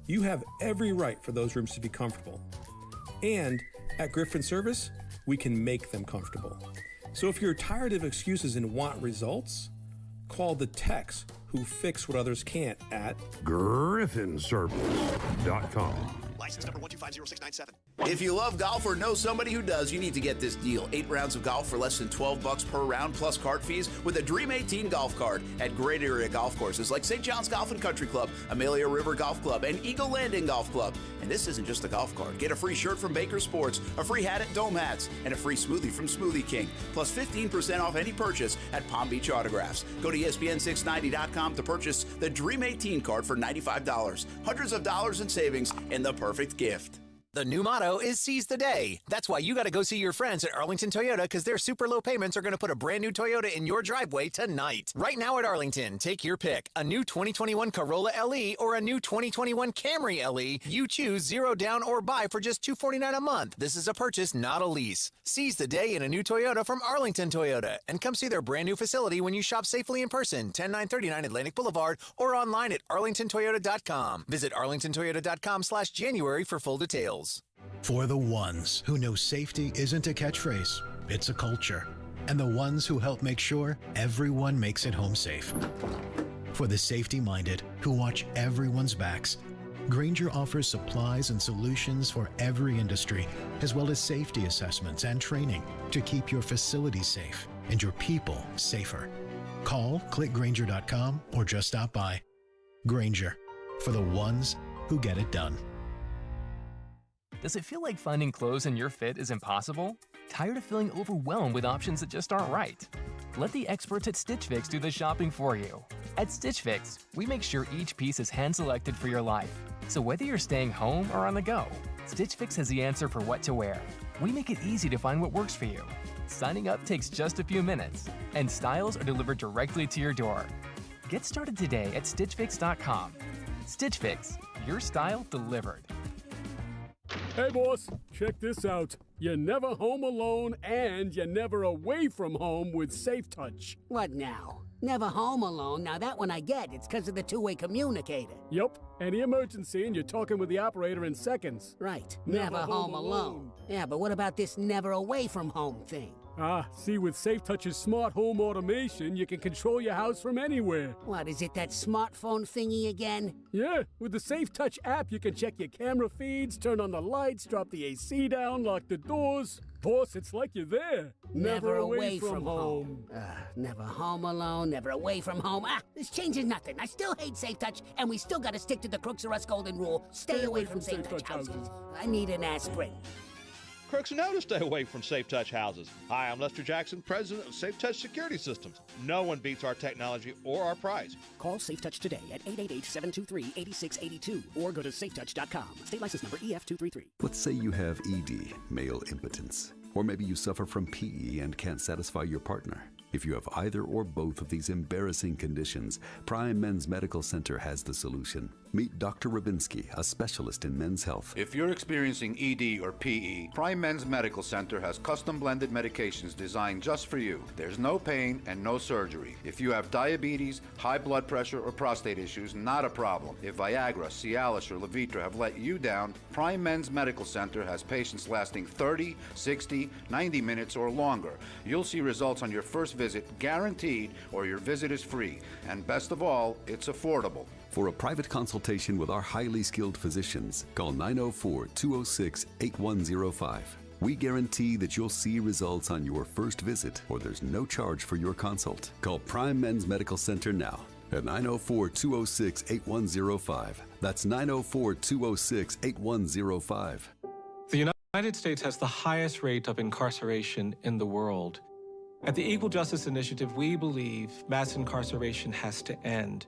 You have every right for those rooms to be comfortable. And at Griffin Service, we can make them comfortable. So if you're tired of excuses and want results, call the techs who fix what others can't at griffinservice.com. License number 1250697. If you love golf or know somebody who does, you need to get this deal. 8 rounds of golf for less than $12 per round plus card fees with a Dream 18 golf card at great area golf courses like St. John's Golf and Country Club, Amelia River Golf Club, and Eagle Landing Golf Club. And this isn't just a golf card. Get a free shirt from Baker Sports, a free hat at Dome Hats, and a free smoothie from Smoothie King, plus 15% off any purchase at Palm Beach Autographs. Go to ESPN690.com to purchase the Dream 18 card for $95. Hundreds of dollars in savings and the perfect gift. The new motto is seize the day. That's why you got to go see your friends at Arlington Toyota because their super low payments are going to put a brand new Toyota in your driveway tonight. Right now at Arlington, take your pick. A new 2021 Corolla LE or a new 2021 Camry LE. You choose 0 down or buy for just $249 a month. This is a purchase, not a lease. Seize the day in a new Toyota from Arlington Toyota and come see their brand new facility when you shop safely in person, 10939 Atlantic Boulevard or online at arlingtontoyota.com. Visit arlingtontoyota.com/January for full details. For the ones who know safety isn't a catchphrase, it's a culture. And the ones who help make sure everyone makes it home safe. For the safety-minded who watch everyone's backs, Grainger offers supplies and solutions for every industry, as well as safety assessments and training to keep your facilities safe and your people safer. Call, click Grainger.com, or just stop by. Grainger, for the ones who get it done. Does it feel like finding clothes in your fit is impossible? Tired of feeling overwhelmed with options that just aren't right? Let the experts at Stitch Fix do the shopping for you. At Stitch Fix, we make sure each piece is hand-selected for your life. So whether you're staying home or on the go, Stitch Fix has the answer for what to wear. We make it easy to find what works for you. Signing up takes just a few minutes, and styles are delivered directly to your door. Get started today at StitchFix.com. Stitch Fix, your style delivered. Hey boss, check this out. You're never home alone and you're never away from home with Safe Touch. What now? Never home alone. Now that one I get. It's because of the two-way communicator. Yup. Any emergency and you're talking with the operator in seconds. Right. Never home alone. Yeah, but what about this never away from home thing? See, with Safe Touch's smart home automation, you can control your house from anywhere. What, is it that smartphone thingy again? Yeah, with the Safe Touch app, you can check your camera feeds, turn on the lights, drop the AC down, lock the doors. Boss, it's like you're there. Never away from home. Never home alone, never away from home. This changes nothing. I still hate Safe Touch, and we still gotta stick to the Crooks or Us golden rule. Stay away from Safe Touch houses. I need an aspirin. Crooks know to stay away from Safe Touch houses. Hi, I'm Lester Jackson, president of Safe Touch Security Systems. No one beats our technology or our price. Call Safe Touch today at 888-723-8682 or go to safetouch.com. State license number EF233. Let's say you have ED, male impotence. Or maybe you suffer from PE and can't satisfy your partner. If you have either or both of these embarrassing conditions, Prime Men's Medical Center has the solution. Meet Dr. Rabinski, a specialist in men's health. If you're experiencing ED or PE, Prime Men's Medical Center has custom blended medications designed just for you. There's no pain and no surgery. If you have diabetes, high blood pressure, or prostate issues, not a problem. If Viagra, Cialis, or Levitra have let you down, Prime Men's Medical Center has patients lasting 30, 60, 90 minutes or longer. You'll see results on your first visit, guaranteed, or your visit is free. And best of all, it's affordable. For a private consultation with our highly skilled physicians, call 904-206-8105. We guarantee that you'll see results on your first visit, or there's no charge for your consult. Call Prime Men's Medical Center now at 904-206-8105. That's 904-206-8105. The United States has the highest rate of incarceration in the world. At the Equal Justice Initiative, we believe mass incarceration has to end.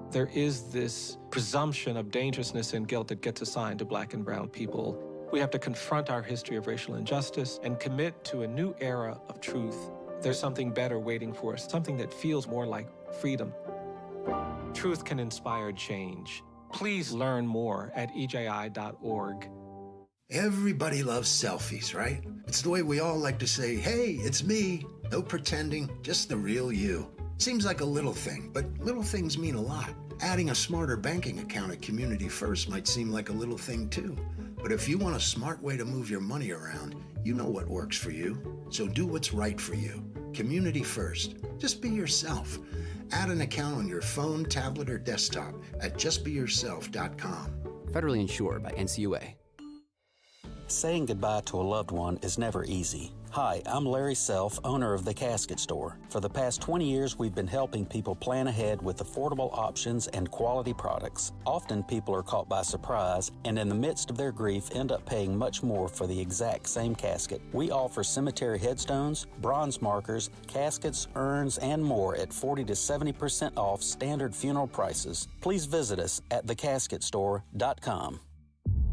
There is this presumption of dangerousness and guilt that gets assigned to Black and brown people. We have to confront our history of racial injustice and commit to a new era of truth. There's something better waiting for us, something that feels more like freedom. Truth can inspire change. Please learn more at EJI.org. Everybody loves selfies, right? It's the way we all like to say, hey, it's me. No pretending, just the real you. Seems like a little thing, but little things mean a lot. Adding a smarter banking account at Community First might seem like a little thing too. But if you want a smart way to move your money around, you know what works for you. So do what's right for you. Community First. Just be yourself. Add an account on your phone, tablet, or desktop at justbeyourself.com. Federally insured by NCUA. Saying goodbye to a loved one is never easy. Hi, I'm Larry Self, owner of The Casket Store. For the past 20 years, we've been helping people plan ahead with affordable options and quality products. Often people are caught by surprise and in the midst of their grief end up paying much more for the exact same casket. We offer cemetery headstones, bronze markers, caskets, urns, and more at 40 to 70% off standard funeral prices. Please visit us at thecasketstore.com.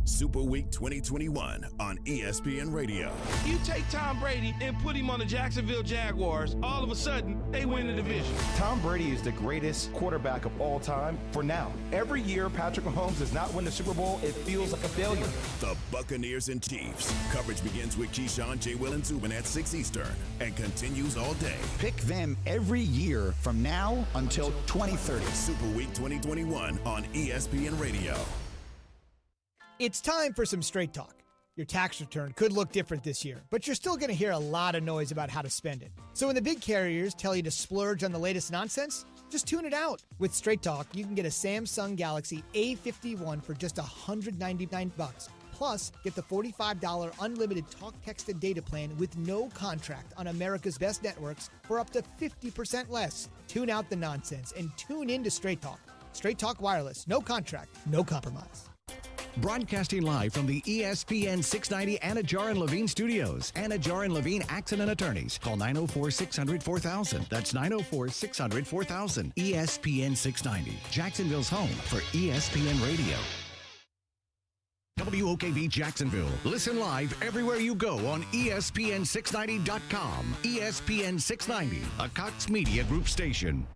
Super Week 2021 on ESPN Radio. You take Tom Brady and put him on the Jacksonville Jaguars, all of a sudden, they win the division. Tom Brady is the greatest quarterback of all time for now. Every year Patrick Mahomes does not win the Super Bowl, it feels like a failure. The Buccaneers and Chiefs. Coverage begins with Keyshawn, J. Will, and Zubin at 6 Eastern and continues all day. Pick them every year from now until 2030. Super Week 2021 on ESPN Radio. It's time for some straight talk. Your tax return could look different this year, but you're still going to hear a lot of noise about how to spend it. So when the big carriers tell you to splurge on the latest nonsense, just tune it out. With Straight Talk, you can get a Samsung Galaxy A51 for just $199. Plus, get the $45 unlimited talk, text, and data plan with no contract on America's best networks for up to 50% less. Tune out the nonsense and tune in to Straight Talk. Straight Talk Wireless. No contract, no compromise. Broadcasting live from the ESPN690 Anajar and Levine studios. Anajar and Levine Accident Attorneys. Call 904-600-4000. That's 904-600-4000. ESPN690. Jacksonville's home for ESPN Radio. WOKV Jacksonville. Listen live everywhere you go on ESPN690.com. ESPN690, a Cox Media Group station.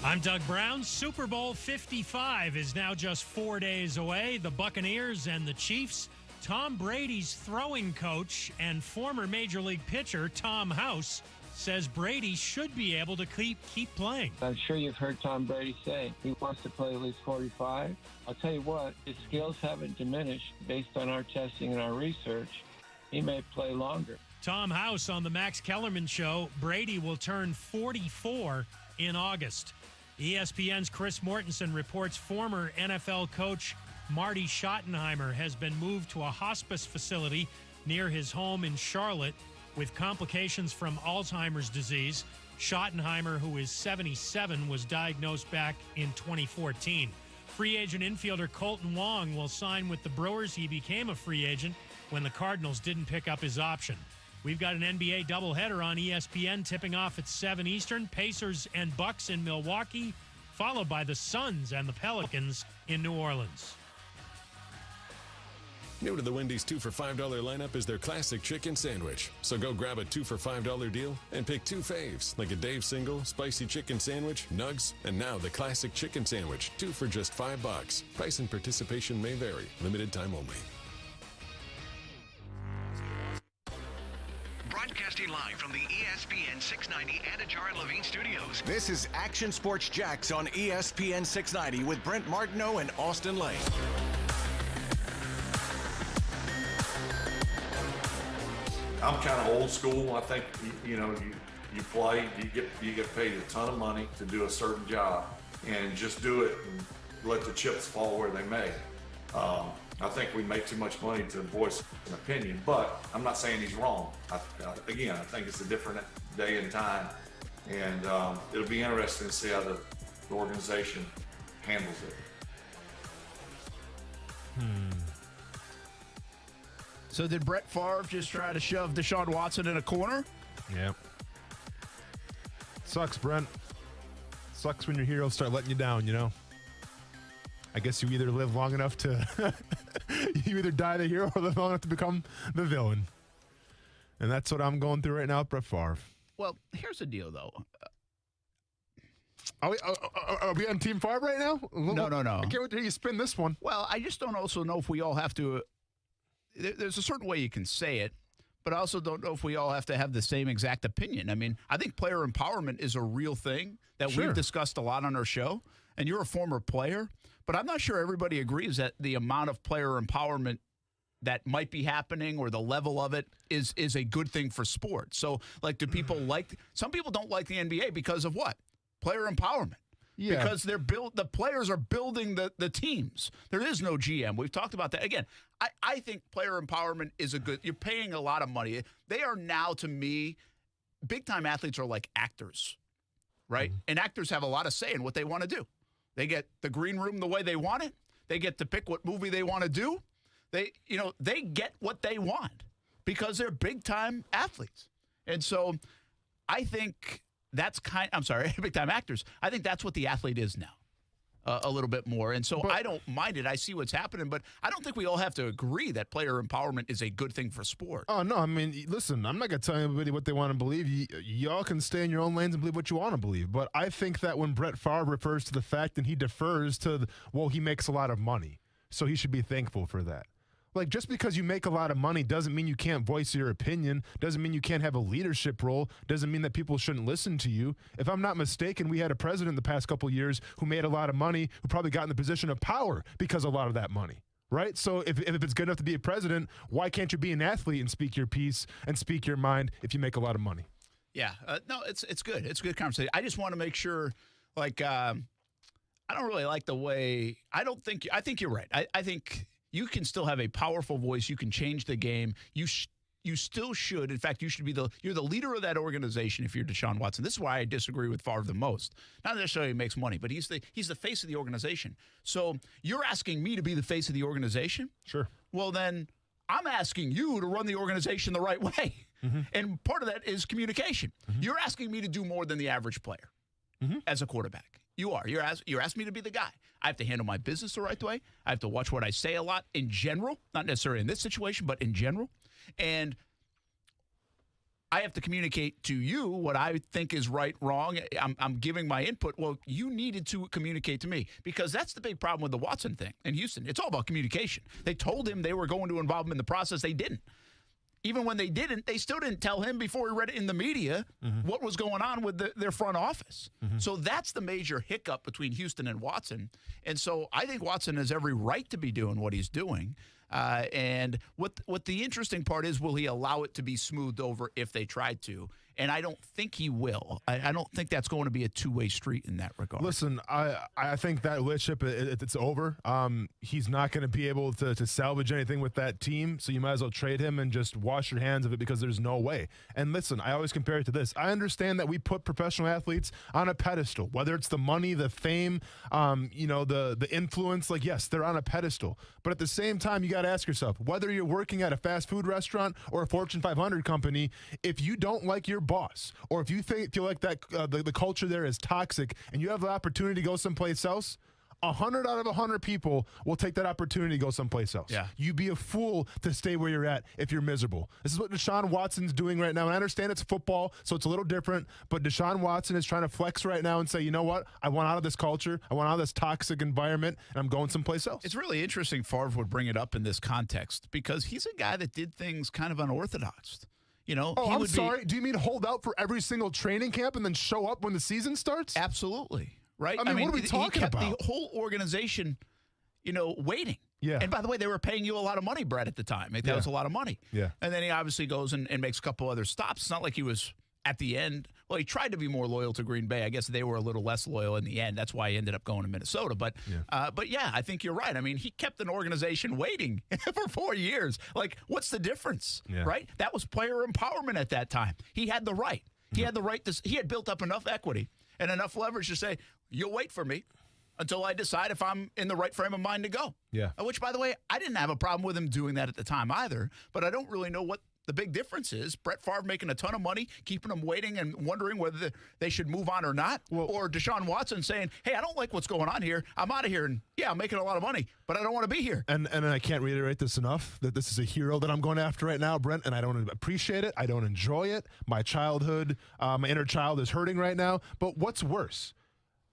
I'm Doug Brown. Super Bowl 55 is now just 4 days away. The Buccaneers and the Chiefs. Tom Brady's throwing coach and former Major League pitcher Tom House says Brady should be able to keep playing. I'm sure you've heard Tom Brady say he wants to play at least 45. I'll tell you what, his skills haven't diminished based on our testing and our research. He may play longer. Tom House on the Max Kellerman Show. Brady will turn 44 in August. ESPN's Chris Mortensen reports former NFL coach Marty Schottenheimer has been moved to a hospice facility near his home in Charlotte with complications from Alzheimer's disease. Schottenheimer, who is 77, was diagnosed back in 2014. Free agent infielder Colton Wong will sign with the Brewers. He became a free agent when the Cardinals didn't pick up his option. We've got an NBA doubleheader on ESPN tipping off at 7 Eastern. Pacers and Bucs in Milwaukee, followed by the Suns and the Pelicans in New Orleans. New to the Wendy's 2 for $5 lineup is their classic chicken sandwich. So go grab a 2 for $5 deal and pick 2 faves, like a Dave single, spicy chicken sandwich, nugs, and now the classic chicken sandwich, 2 for just $5. Price and participation may vary. Limited time only. Broadcasting live from the ESPN690 Anajar and Levine studios. This is Action Sports Jacks on ESPN690 with Brent Martineau and Austin Lane. I'm kind of old school. I think you play, you get paid a ton of money to do a certain job, and just do it and let the chips fall where they may. I think we make too much money to voice an opinion, but I'm not saying he's wrong. I think it's a different day and time, and it'll be interesting to see how the organization handles it. So did Brett Favre just try to shove Deshaun Watson in a corner? Yeah. Sucks, Brent. Sucks when your heroes start letting you down, you know? I guess you either live long enough to you either die the hero or live long enough to become the villain. And that's what I'm going through right now, Brett Favre. Well, here's the deal, though. Are we on Team Favre right now? No. I can't wait to hear you spin this one. Well, I just don't also know if we all have to. There's a certain way you can say it, but I also don't know if we all have to have the same exact opinion. I mean, I think player empowerment is a real thing that we've discussed a lot on our show, and you're a former player. But I'm not sure everybody agrees that the amount of player empowerment that might be happening or the level of it is a good thing for sports. So, like, do people some people don't like the NBA because of what? Player empowerment. Yeah. Because the players are building the teams. There is no GM. We've talked about that. Again, I think player empowerment is you're paying a lot of money. They are now, to me, big-time athletes are like actors, right? Mm-hmm. And actors have a lot of say in what they want to do. They get the green room the way they want it. They get to pick what movie they want to do. They get what they want because they're big-time athletes. And so I think that's big-time actors. I think that's what the athlete is now, a little bit more. And so I don't mind it. I see what's happening, but I don't think we all have to agree that player empowerment is a good thing for sport. Oh, no. I mean, listen, I'm not going to tell anybody what they want to believe. Y'all can stay in your own lanes and believe what you want to believe. But I think that when Brett Favre refers to the fact and he defers to, he makes a lot of money, so he should be thankful for that. Like, just because you make a lot of money doesn't mean you can't voice your opinion, doesn't mean you can't have a leadership role, doesn't mean that people shouldn't listen to you. If I'm not mistaken, we had a president the past couple of years who made a lot of money, who probably got in the position of power because of a lot of that money, right? So if it's good enough to be a president, why can't you be an athlete and speak your piece and speak your mind if you make a lot of money? Yeah, no, it's good. It's a good conversation. I just want to make sure, I don't really like the way – I think you're right. I think – you can still have a powerful voice. You can change the game. You still should. In fact, you're the leader of that organization if you're Deshaun Watson. This is why I disagree with Favre the most. Not necessarily he makes money, but he's the face of the organization. So you're asking me to be the face of the organization? Sure. Well, then I'm asking you to run the organization the right way. Mm-hmm. And part of that is communication. Mm-hmm. You're asking me to do more than the average player as a quarterback. You are. You're asking me to be the guy. I have to handle my business the right way. I have to watch what I say a lot in general, not necessarily in this situation, but in general. And I have to communicate to you what I think is right, wrong. I'm giving my input. Well, you needed to communicate to me, because that's the big problem with the Watson thing in Houston. It's all about communication. They told him they were going to involve him in the process. They didn't. Even when they didn't, they still didn't tell him before he read it in the media what was going on with their front office. So that's the major hiccup between Houston and Watson. And so I think Watson has every right to be doing what he's doing. And what the interesting part is, will he allow it to be smoothed over if they tried to? And I don't think he will. I don't think that's going to be a two-way street in that regard. Listen, I think that relationship, it's over. He's not going to be able to salvage anything with that team, so you might as well trade him and just wash your hands of it, because there's no way. And listen, I always compare it to this. I understand that we put professional athletes on a pedestal, whether it's the money, the fame, the influence. Like, yes, they're on a pedestal. But at the same time, you got to ask yourself, whether you're working at a fast food restaurant or a Fortune 500 company, if you don't like your boss, or if you feel like that the culture there is toxic and you have the opportunity to go someplace else, 100 out of 100 people will take that opportunity to go someplace else. Yeah. You'd be a fool to stay where you're at if you're miserable. This is what Deshaun Watson's doing right now. And I understand it's football, so it's a little different, but Deshaun Watson is trying to flex right now and say, you know what? I want out of this culture. I want out of this toxic environment, and I'm going someplace else. It's really interesting Favre would bring it up in this context, because he's a guy that did things kind of unorthodox. I'm sorry. Do you mean hold out for every single training camp and then show up when the season starts? Absolutely. Right? I mean, what are we talking about? He kept the whole organization, waiting. Yeah. And by the way, they were paying you a lot of money, Brett, at the time. That was a lot of money. Yeah. And then he obviously goes and makes a couple other stops. It's not like he was at the end. Well, he tried to be more loyal to Green Bay. I guess they were a little less loyal in the end. That's why he ended up going to Minnesota. But I think you're right. I mean, he kept an organization waiting for 4 years. Like, what's the difference, right? That was player empowerment at that time. He had the right. He had the right to. He had built up enough equity and enough leverage to say, you'll wait for me until I decide if I'm in the right frame of mind to go. Yeah. Which, by the way, I didn't have a problem with him doing that at the time either, but I don't really know what the big difference is. Brett Favre making a ton of money, keeping them waiting and wondering whether they should move on or not, or Deshaun Watson saying, hey, I don't like what's going on here. I'm out of here, and I'm making a lot of money, but I don't want to be here. And I can't reiterate this enough, that this is a hero that I'm going after right now, Brent, and I don't appreciate it. I don't enjoy it. My childhood, my inner child is hurting right now. But what's worse?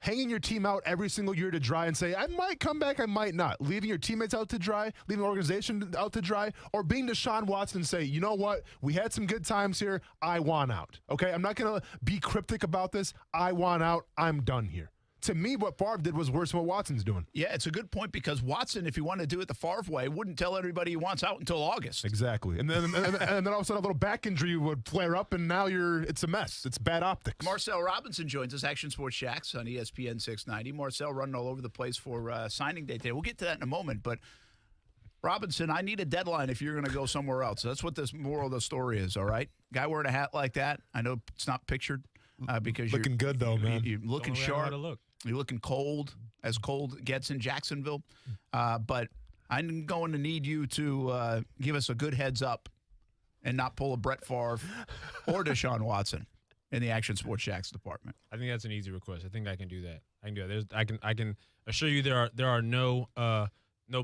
Hanging your team out every single year to dry and say, I might come back, I might not. Leaving your teammates out to dry, leaving the organization out to dry, or being Deshaun Watson and say, you know what? We had some good times here. I want out. Okay? I'm not going to be cryptic about this. I want out. I'm done here. To me, what Favre did was worse than what Watson's doing. Yeah, it's a good point, because Watson, if he wanted to do it the Favre way, wouldn't tell everybody he wants out until August. Exactly. And then and then all of a sudden a little back injury would flare up, and now it's a mess. It's bad optics. Marcel Robinson joins us, Action Sports Shacks on ESPN 690. Marcel running all over the place for signing day today. We'll get to that in a moment, but Robinson, I need a deadline if you're going to go somewhere else. That's what this moral of the story is, all right? Guy wearing a hat like that, I know it's not pictured because looking good, though, man. You're looking sharp. You're looking cold gets in Jacksonville. But I'm going to need you to give us a good heads up and not pull a Brett Favre or Deshaun Watson in the Action Sports Shacks department. I think that's an easy request. I think I can do that. I can assure you there are no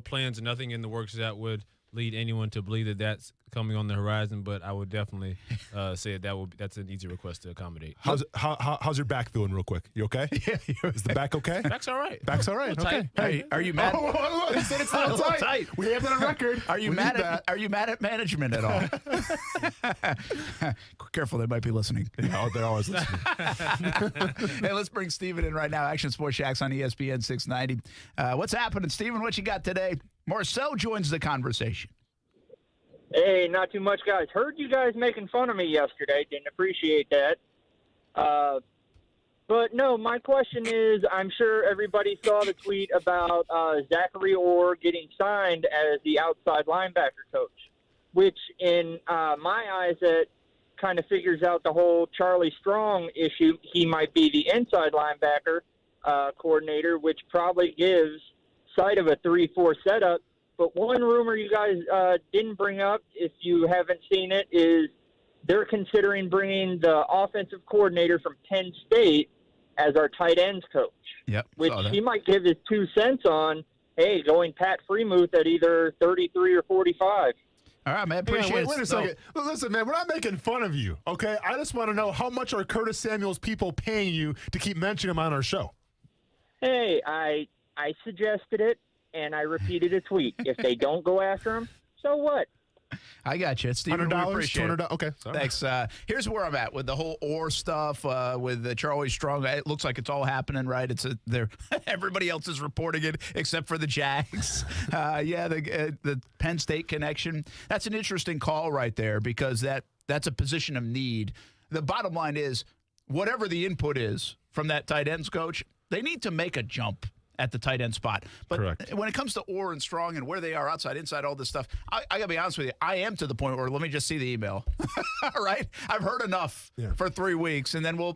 plans and nothing in the works that would lead anyone to believe that that's coming on the horizon, but I would definitely say that's an easy request to accommodate. How's your back feeling real quick? You okay? Yeah. Is the back okay? Back's all right. Back's all right. Okay. Hey, are you mad? He said it's a little tight. We have that on record. Are you mad at management at all? Careful, they might be listening. Yeah, they're always listening. Hey, let's bring Steven in right now. Action Sports Shacks on ESPN 690. What's happening, Steven? What you got today? Marcel joins the conversation. Hey, not too much, guys. Heard you guys making fun of me yesterday. Didn't appreciate that. But, no, my question is, I'm sure everybody saw the tweet about Zachary Orr getting signed as the outside linebacker coach, which in my eyes, that kind of figures out the whole Charlie Strong issue. He might be the inside linebacker coordinator, which probably gives sight of a 3-4 setup. But one rumor you guys didn't bring up, if you haven't seen it, is they're considering bringing the offensive coordinator from Penn State as our tight ends coach. Yep. Which he might give his 2 cents on, hey, going Pat Freemuth at either 33 or 45. All right, man. Appreciate it. Wait a second. Listen, man, we're not making fun of you, okay? I just want to know how much are Curtis Samuel's people paying you to keep mentioning him on our show? Hey, I suggested it, and I repeated a tweet. If they don't go after him, so what? I got you. Steven, $100, appreciate it. $200. Okay, sorry. Thanks. Here's where I'm at with the whole Orr stuff with Charlie Strong. It looks like it's all happening, right? Everybody else is reporting it except for the Jags. The Penn State connection. That's an interesting call right there because that's a position of need. The bottom line is whatever the input is from that tight ends coach, they need to make a jump at the tight end spot. But Correct. When it comes to Orr and Strong and where they are outside, inside, all this stuff, I got to be honest with you, I am to the point where let me just see the email. All right? I've heard enough for 3 weeks, and then we'll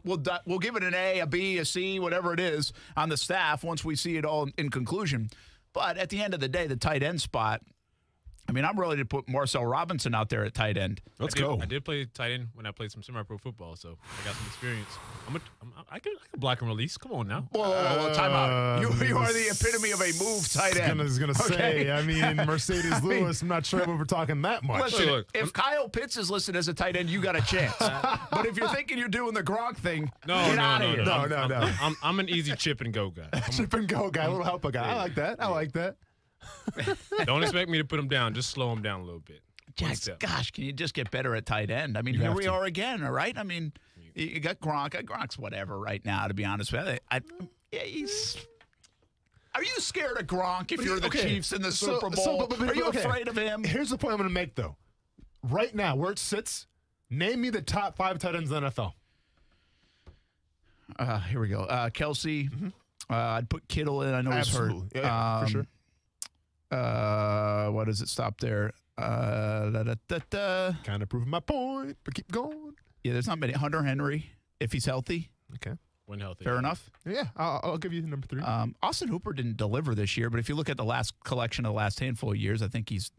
give it an A, a B, a C, whatever it is on the staff once we see it all in conclusion. But at the end of the day, the tight end spot, I mean, I'm ready to put Marcel Robinson out there at tight end. Let's go. I did play tight end when I played some semi-pro football, so I got some experience. I can block and release. Come on now. Whoa, time out. You are the epitome of a move tight end. I was going to say, I mean, Mercedes Lewis, I'm not sure we're talking that much. Listen, if Kyle Pitts is listed as a tight end, you got a chance. But if you're thinking you're doing the Gronk thing, get out of here. No. I'm an easy chip and go guy. Chip and go guy, a little helper guy. I like that. Don't expect me to put him down. Just slow him down a little bit. Gosh, can you just get better at tight end? I mean, here we are again, all right? I mean, you got Gronk. Gronk's whatever right now, to be honest with you. Are you scared of Gronk if you're the Chiefs in the Super Bowl? Are you afraid of him? Here's the point I'm going to make, though. Right now, where it sits, name me the top 5 tight ends in the NFL. Here we go. Kelsey. Mm-hmm. I'd put Kittle in. I know he's hurt. Yeah, for sure. What does it stop there? Kind of proving my point, but keep going. Yeah, there's not many. Hunter Henry, if he's healthy. Okay. When healthy. Fair enough. Yeah, I'll give you number 3. Austin Hooper didn't deliver this year, but if you look at the last collection of the last handful of years, I think he's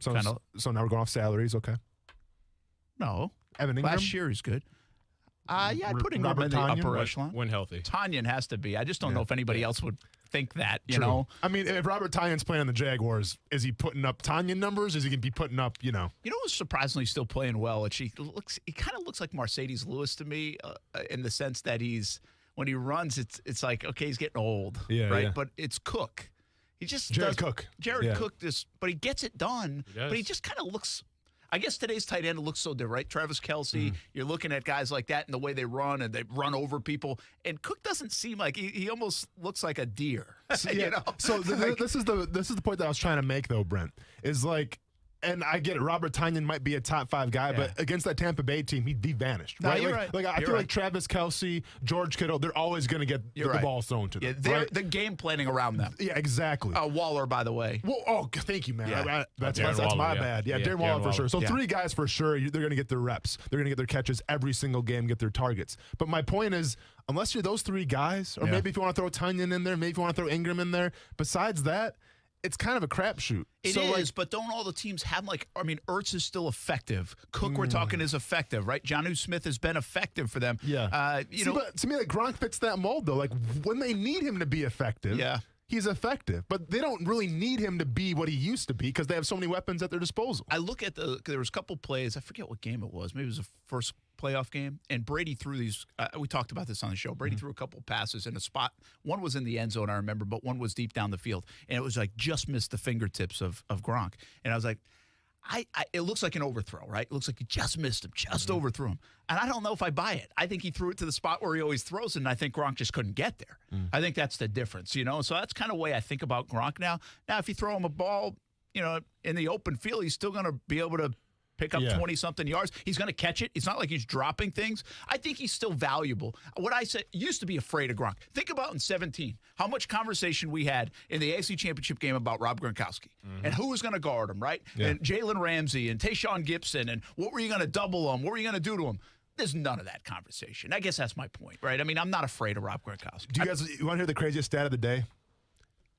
so now we're going off salaries, okay. No. Evan Ingram? Last year he's good. I'd put Ingram in the upper echelon. When healthy. Tanyan has to be. I just don't know if anybody else would think that, you know. I mean, if Robert Tanyan's playing on the Jaguars, is he putting up Tanyan numbers? Is he going to be putting up, You know who's surprisingly still playing well? He kind of looks like Mercedes Lewis to me in the sense that when he runs, it's like, okay, he's getting old, right? Yeah. But it's Cook. He just Jared Cook. Cook, but he gets it done. But he just kind of looks. I guess today's tight end looks so different, right? Travis Kelce, you're looking at guys like that and the way they run and they run over people. And Cook doesn't seem like he almost looks like a deer. So, this is the point that I was trying to make, though, Brent, is like, and I get it, Robert Tanyan might be a top 5 guy, but against that Tampa Bay team, he vanished. Right? You're right. I feel like Travis Kelce, George Kittle, they're always going to get the ball thrown to them. Yeah, they're game planning around them. Yeah, exactly. Waller, by the way. Well, thank you, man. Yeah. That's my bad. Yeah, Darren Waller for sure. So 3 guys for sure, they're going to get their reps. They're going to get their catches every single game, get their targets. But my point is, unless you're those 3 guys, or maybe if you want to throw Tanyan in there, maybe if you want to throw Ingram in there, besides that, it's kind of a crapshoot. It is, but don't all the teams have Ertz is still effective. Cook, we're talking, is effective, right? Jonnu Smith has been effective for them. Yeah. But to me, like Gronk fits that mold, though. Like when they need him to be effective, he's effective. But they don't really need him to be what he used to be because they have so many weapons at their disposal. I look at there was a couple plays. I forget what game it was. Maybe it was the first playoff game, and Brady threw these. We talked about this on the show. Brady threw a couple passes in a spot. One was in the end zone, I remember, but one was deep down the field, and it was like just missed the fingertips of Gronk. And I was like, it looks like an overthrow, right? It looks like he just missed him, just overthrew him. And I don't know if I buy it. I think he threw it to the spot where he always throws it, and I think Gronk just couldn't get there. I think that's the difference, So that's kind of the way I think about Gronk now. Now, if you throw him a ball, in the open field, he's still going to be able to pick up 20-something yards. He's going to catch it. It's not like he's dropping things. I think he's still valuable. What I said, used to be afraid of Gronk. Think about in 2017, how much conversation we had in the AFC Championship game about Rob Gronkowski and who was going to guard him, right? Yeah. And Jalen Ramsey and Tayshaun Gibson and what were you going to double him? What were you going to do to him? There's none of that conversation. I guess that's my point, right? I mean, I'm not afraid of Rob Gronkowski. Do you guys want to hear the craziest stat of the day?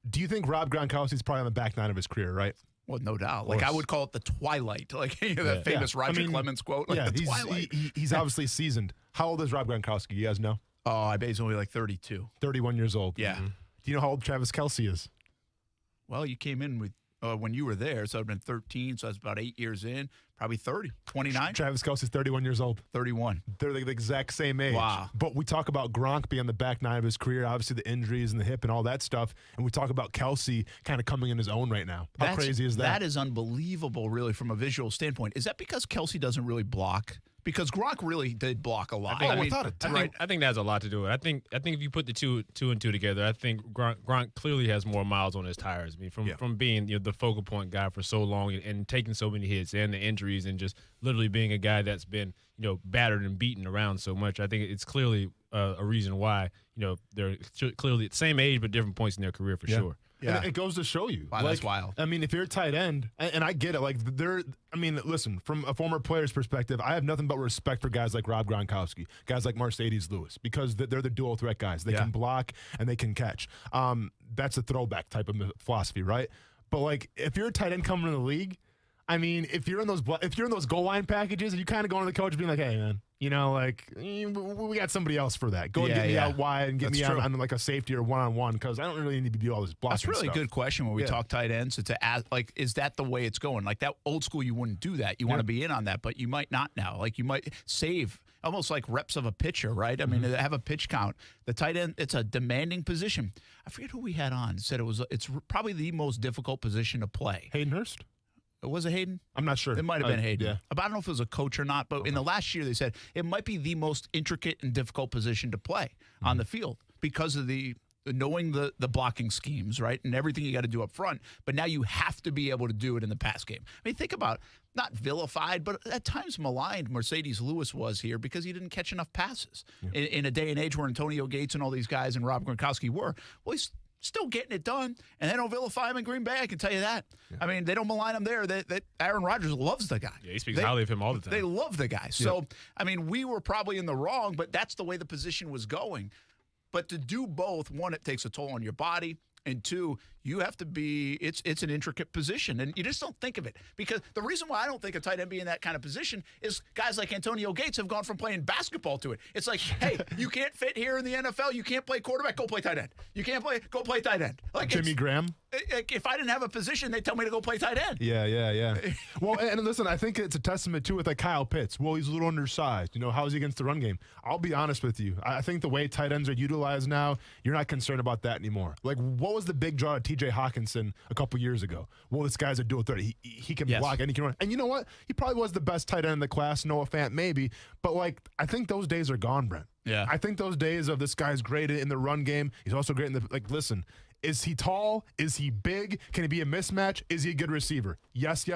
Do you think Rob Gronkowski's probably on the back 9 of his career, right? Well, no doubt. Like, I would call it the twilight, like that famous Roger Clemens quote. Like the twilight. He's obviously seasoned. How old is Rob Gronkowski? You guys know? Oh, I bet he's only like 32. 31 years old. Yeah. Do you know how old Travis Kelce is? Well, you came in with when you were there. So I've been 13, so that's about 8 years in. Probably 30, 29. Travis Kelce's 31 years old. 31. They're the exact same age. Wow. But we talk about Gronk being on the back nine of his career, obviously the injuries and the hip and all that stuff. And we talk about Kelce kind of coming in his own right now. How crazy is that? That is unbelievable, really, from a visual standpoint. Is that because Kelce doesn't really block? Because Gronk really did block a lot. I think that has a lot to do with it. I think if you put the two and two together, I think Gronk clearly has more miles on his tires. I mean, from being the focal point guy for so long and taking so many hits and the injuries and just literally being a guy that's been battered and beaten around so much. I think it's clearly a reason why they're clearly at the same age but different points in their career for sure. Yeah, and it goes to show you. Wow, that's wild. I mean, if you're a tight end, and I get it, listen, from a former player's perspective, I have nothing but respect for guys like Rob Gronkowski, guys like Mercedes Lewis, because they're the dual threat guys. They can block and they can catch. That's a throwback type of philosophy, right? But if you're a tight end coming in the league, I mean, if you're in those goal line packages, and you kind of go to the coach being like, hey, man, we got somebody else for that. Go and get me out wide and get me out on a safety or one-on-one because I don't really need to do all this blocking. That's really a good question when we talk tight ends. To ask, is that the way it's going? Like that old school, you wouldn't do that. You want to be in on that, but you might not now. Like you might save almost like reps of a pitcher, right? I mean, have a pitch count. The tight end, it's a demanding position. I forget who we had on. Said it's probably the most difficult position to play. Hayden Hurst? Was it Hayden? I'm not sure. It might have been Hayden. Yeah. But I don't know if it was a coach or not, but in the last year they said it might be the most intricate and difficult position to play on the field because of knowing the blocking schemes, right, and everything you got to do up front. But now you have to be able to do it in the pass game. I mean, think about not vilified, but at times maligned Mercedes Lewis was here because he didn't catch enough passes in a day and age where Antonio Gates and all these guys and Rob Gronkowski were. Well, he's still getting it done, and they don't vilify him in Green Bay, I can tell you that. Yeah. I mean, they don't malign him there. That Aaron Rodgers loves the guy. Yeah, he speaks highly of him all the time. They love the guy. So, I mean, we were probably in the wrong, but that's the way the position was going. But to do both, one, it takes a toll on your body, and two, you have to be it's an intricate position, and you just don't think of it. Because the reason why I don't think a tight end be in that kind of position is guys like Antonio Gates have gone from playing basketball to it. It's like, hey, you can't fit here in the NFL. You can't play quarterback. Go play tight end. You can't play. Go play tight end. Like Jimmy Graham. If I didn't have a position, they'd tell me to go play tight end. Yeah. Well, and listen, I think it's a testament too with Kyle Pitts. Well, he's a little undersized. How is he against the run game? I'll be honest with you. I think the way tight ends are utilized now, you're not concerned about that anymore. Like, what was the big draw of T.J. Hawkinson a couple years ago? Well, this guy's a dual threat. He can block and he can run. And you know what? He probably was the best tight end in the class. Noah Fant, maybe. But I think those days are gone, Brent. Yeah. I think those days of this guy's great in the run game. He's also great in the listen. Is he tall? Is he big? Can he be a mismatch? Is he a good receiver? Yes.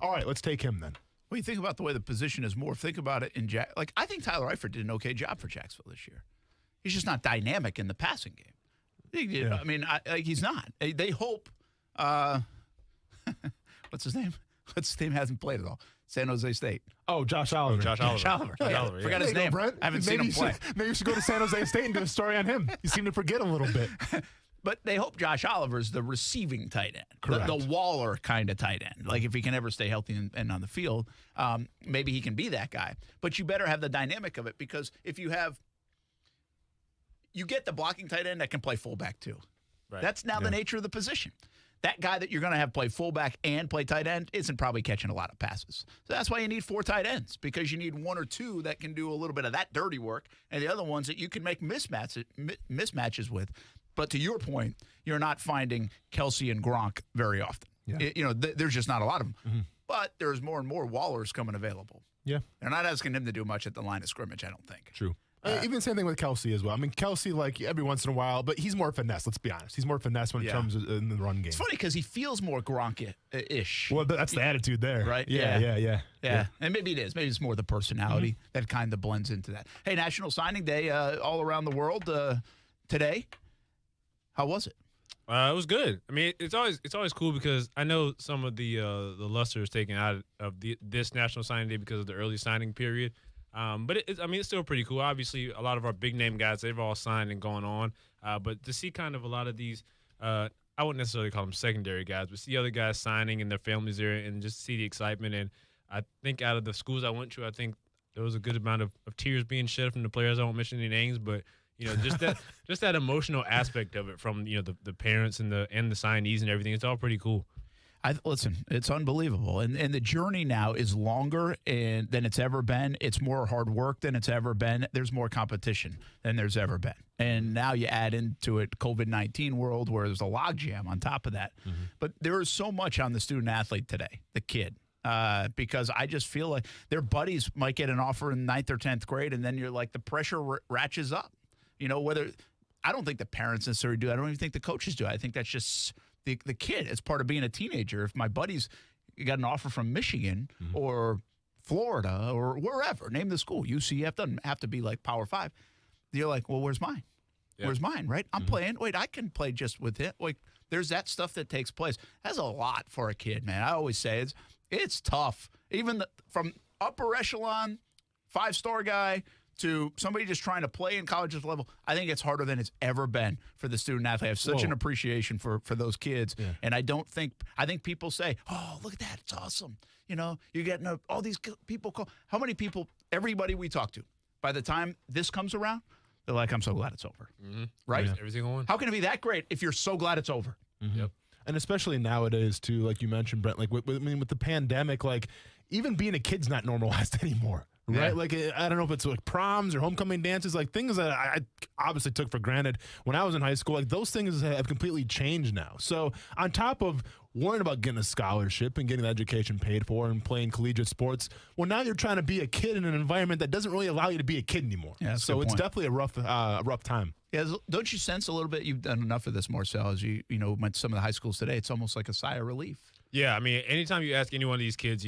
All right, let's take him then. Well, you think about the way the position is more. Think about it in I think Tyler Eifert did an okay job for Jacksonville this year. He's just not dynamic in the passing game. I mean, he's not. They hope. What's his name? What's his name? Hasn't played at all. San Jose State. Oh, Josh Oliver. Josh Oliver. Forgot his name. Brent. I haven't seen him play. Maybe you should go to San Jose State and do a story on him. You seem to forget a little bit. But they hope Josh Oliver's the receiving tight end, Correct. The Waller kind of tight end. Like if he can ever stay healthy and on the field, maybe he can be that guy. But you better have the dynamic of it because if you get the blocking tight end that can play fullback too. Right. That's now the nature of the position. That guy that you're going to have play fullback and play tight end isn't probably catching a lot of passes. So that's why you need 4 tight ends because you need 1 or 2 that can do a little bit of that dirty work and the other ones that you can make mismatches with. But to your point, you're not finding Kelce and Gronk very often. Yeah. There's just not a lot of them. Mm-hmm. But there's more and more Wallers coming available. Yeah. They're not asking him to do much at the line of scrimmage, I don't think. True. Even the same thing with Kelce as well. I mean, Kelce, every once in a while, but he's more finesse, let's be honest. He's more finesse when it comes in the run game. It's funny because he feels more Gronk-ish. Well, that's the attitude there. Right? Yeah. And maybe it is. Maybe it's more the personality that kind of blends into that. Hey, National Signing Day all around the world today. How was it? It was good. I mean, it's always cool because I know some of the luster is taken out of this National Signing Day because of the early signing period. But it's still pretty cool. Obviously, a lot of our big name guys, they've all signed and gone on. But to see kind of a lot of these, I wouldn't necessarily call them secondary guys, but see other guys signing and their families there and just see the excitement. And I think out of the schools I went to, I think there was a good amount of tears being shed from the players. I won't mention any names, but just that emotional aspect of it from the parents and the signees and everything. It's all pretty cool. Listen, it's unbelievable. And the journey now is longer than it's ever been. It's more hard work than it's ever been. There's more competition than there's ever been. And now you add into it COVID-19 world where there's a logjam on top of that. Mm-hmm. But there is so much on the student athlete today, the kid. Because I just feel like their buddies might get an offer in 9th or 10th grade, and then you're like the pressure ratchets up. I don't think the parents necessarily do. I don't even think the coaches do. I think that's just the kid. It's part of being a teenager. If my buddies got an offer from Michigan or Florida or wherever, name the school, UCF, doesn't have to be like Power 5. You're like, well, where's mine? Yeah. Where's mine, right? I'm playing. Wait, I can play just with it. Like, there's that stuff that takes place. That's a lot for a kid, man. I always say it's tough. Even from upper echelon, 5-star guy to somebody just trying to play in college's level, I think it's harder than it's ever been for the student athlete. I have such an appreciation for those kids. Yeah. And I think people say, oh, look at that. It's awesome. You're getting all these people call. How many people, everybody we talk to, by the time this comes around, they're like, I'm so glad it's over. Mm-hmm. Right? Yeah. Every single one. How can it be that great if you're so glad it's over? Mm-hmm. Yep. And especially nowadays, too, like you mentioned, Brent, like with the pandemic, like even being a kid's not normalized anymore, right? Yeah. Like, I don't know if it's like proms or homecoming dances, like things that I obviously took for granted when I was in high school. Like those things have completely changed now. So on top of worrying about getting a scholarship and getting the education paid for and playing collegiate sports, well, now you're trying to be a kid in an environment that doesn't really allow you to be a kid anymore. Yeah, so it's definitely a rough time. Yeah, don't you sense a little bit? You've done enough of this, Marcel, as you went to some of the high schools today. It's almost like a sigh of relief. Yeah, I mean, anytime you ask any one of these kids,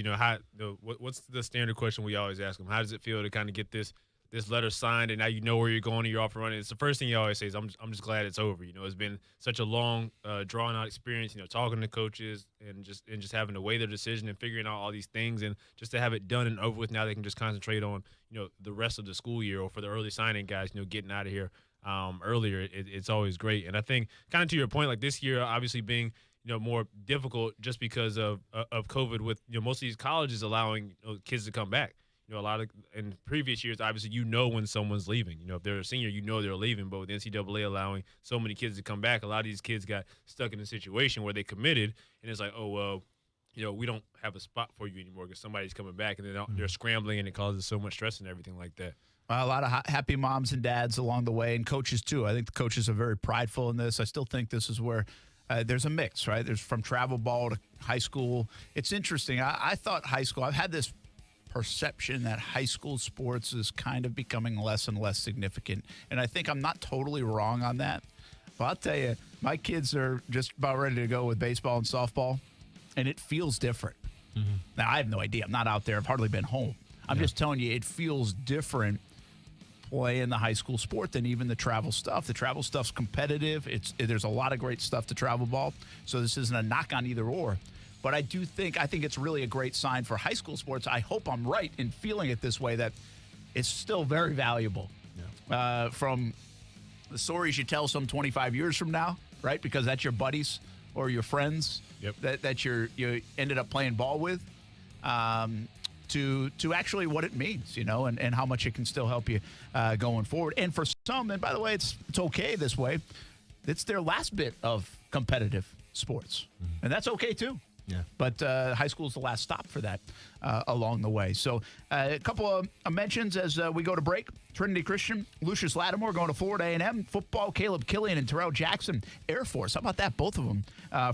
what's the standard question we always ask them? How does it feel to kind of get this letter signed and now you know where you're going and you're off and running? It's the first thing you always say is, I'm just glad it's over. It's been such a long, drawn out experience. Talking to coaches and just having to weigh their decision and figuring out all these things, and just to have it done and over with. Now they can just concentrate on the rest of the school year, or for the early signing guys, getting out of here earlier. It's always great. And I think kind of to your point, like this year obviously being more difficult just because of COVID, with most of these colleges allowing kids to come back. A lot of in previous years, obviously when someone's leaving. If they're a senior, they're leaving. But with the NCAA allowing so many kids to come back, a lot of these kids got stuck in a situation where they committed, and it's like, oh well, we don't have a spot for you anymore because somebody's coming back, and they're scrambling, and it causes so much stress and everything like that. A lot of happy moms and dads along the way, and coaches too. I think the coaches are very prideful in this. I still think this is where there's a mix, right? There's from travel ball to high school. It's interesting. I thought high school, I've had this perception that high school sports is kind of becoming less and less significant. And I think I'm not totally wrong on that. But I'll tell you, my kids are just about ready to go with baseball and softball, and it feels different. Mm-hmm. Now, I have no idea. I'm not out there. I've hardly been home. I'm just telling you, it feels different playing the high school sport than even the travel stuff. The travel stuff's competitive. There's a lot of great stuff to travel ball. So this isn't a knock on either or. But I think it's really a great sign for high school sports. I hope I'm right in feeling it this way, that it's still very valuable. Yeah. From the stories you tell some 25 years from now, right? Because that's your buddies or your friends that you ended up playing ball with, to actually what it means, and how much it can still help you going forward. And for some, and by the way, it's okay this way, it's their last bit of competitive sports. Mm-hmm. And that's okay too. Yeah. But high school is the last stop for that along the way. So a couple of mentions as we go to break. Trinity Christian, Lucius Lattimore going to Florida A&M. Football, Caleb Killian and Terrell Jackson. Air Force, how about that? Both of them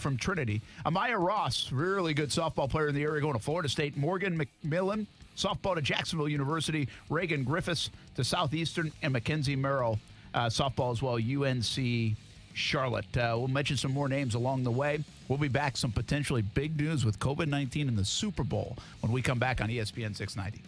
from Trinity. Amaya Ross, really good softball player in the area, going to Florida State. Morgan McMillan, softball to Jacksonville University. Reagan Griffiths to Southeastern. And Mackenzie Merrill, softball as well, UNC Charlotte. We'll mention some more names along the way. We'll be back. Some potentially big news with COVID-19 and the Super Bowl when we come back on ESPN 690.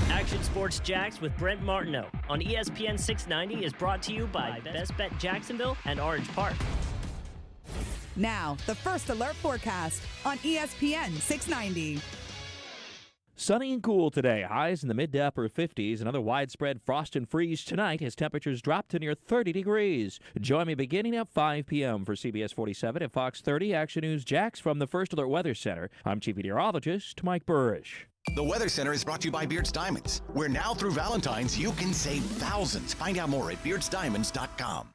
Action Sports Jacks with Brent Martineau on ESPN 690 is brought to you by Best Bet Jacksonville and Orange Park. Now, the First Alert forecast on ESPN 690. Sunny and cool today. Highs in the mid to upper 50s. Another widespread frost and freeze tonight as temperatures drop to near 30 degrees. Join me beginning at 5 p.m. for CBS 47 and Fox 30 Action News Jacks from the First Alert Weather Center. I'm Chief Meteorologist Mike Burrish. The Weather Center is brought to you by Beards Diamonds, where now through Valentine's you can save thousands. Find out more at beardsdiamonds.com.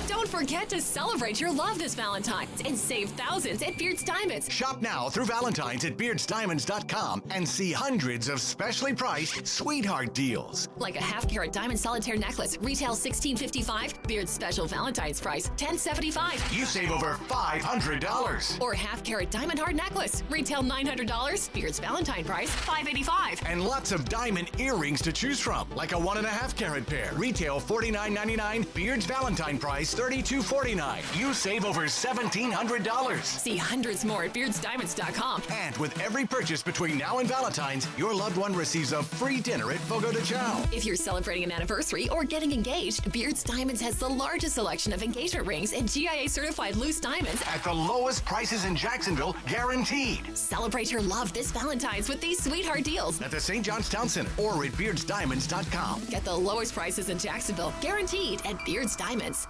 Don't forget to celebrate your love this Valentine's and save thousands at Beard's Diamonds. Shop now through Valentine's at beardsdiamonds.com and see hundreds of specially priced sweetheart deals. Like a half-carat diamond solitaire necklace, retail $16.55. Beard's special Valentine's price, $10.75. You save over $500. Or half-carat diamond hard necklace, retail $900. Beard's Valentine price, $585. And lots of diamond earrings to choose from, like a 1.5 carat pair, retail $49.99. Beard's Valentine price, $32.49. You save over $1,700. See hundreds more at beardsdiamonds.com. And with every purchase between now and Valentine's, your loved one receives a free dinner at Fogo de Chao. If you're celebrating an anniversary or getting engaged, Beard's Diamonds has the largest selection of engagement rings and GIA-certified loose diamonds at the lowest prices in Jacksonville, guaranteed. Celebrate your love this Valentine's with these sweetheart deals at the St. John's Town Center or at beardsdiamonds.com. Get the lowest prices in Jacksonville, guaranteed at Beard's Diamonds.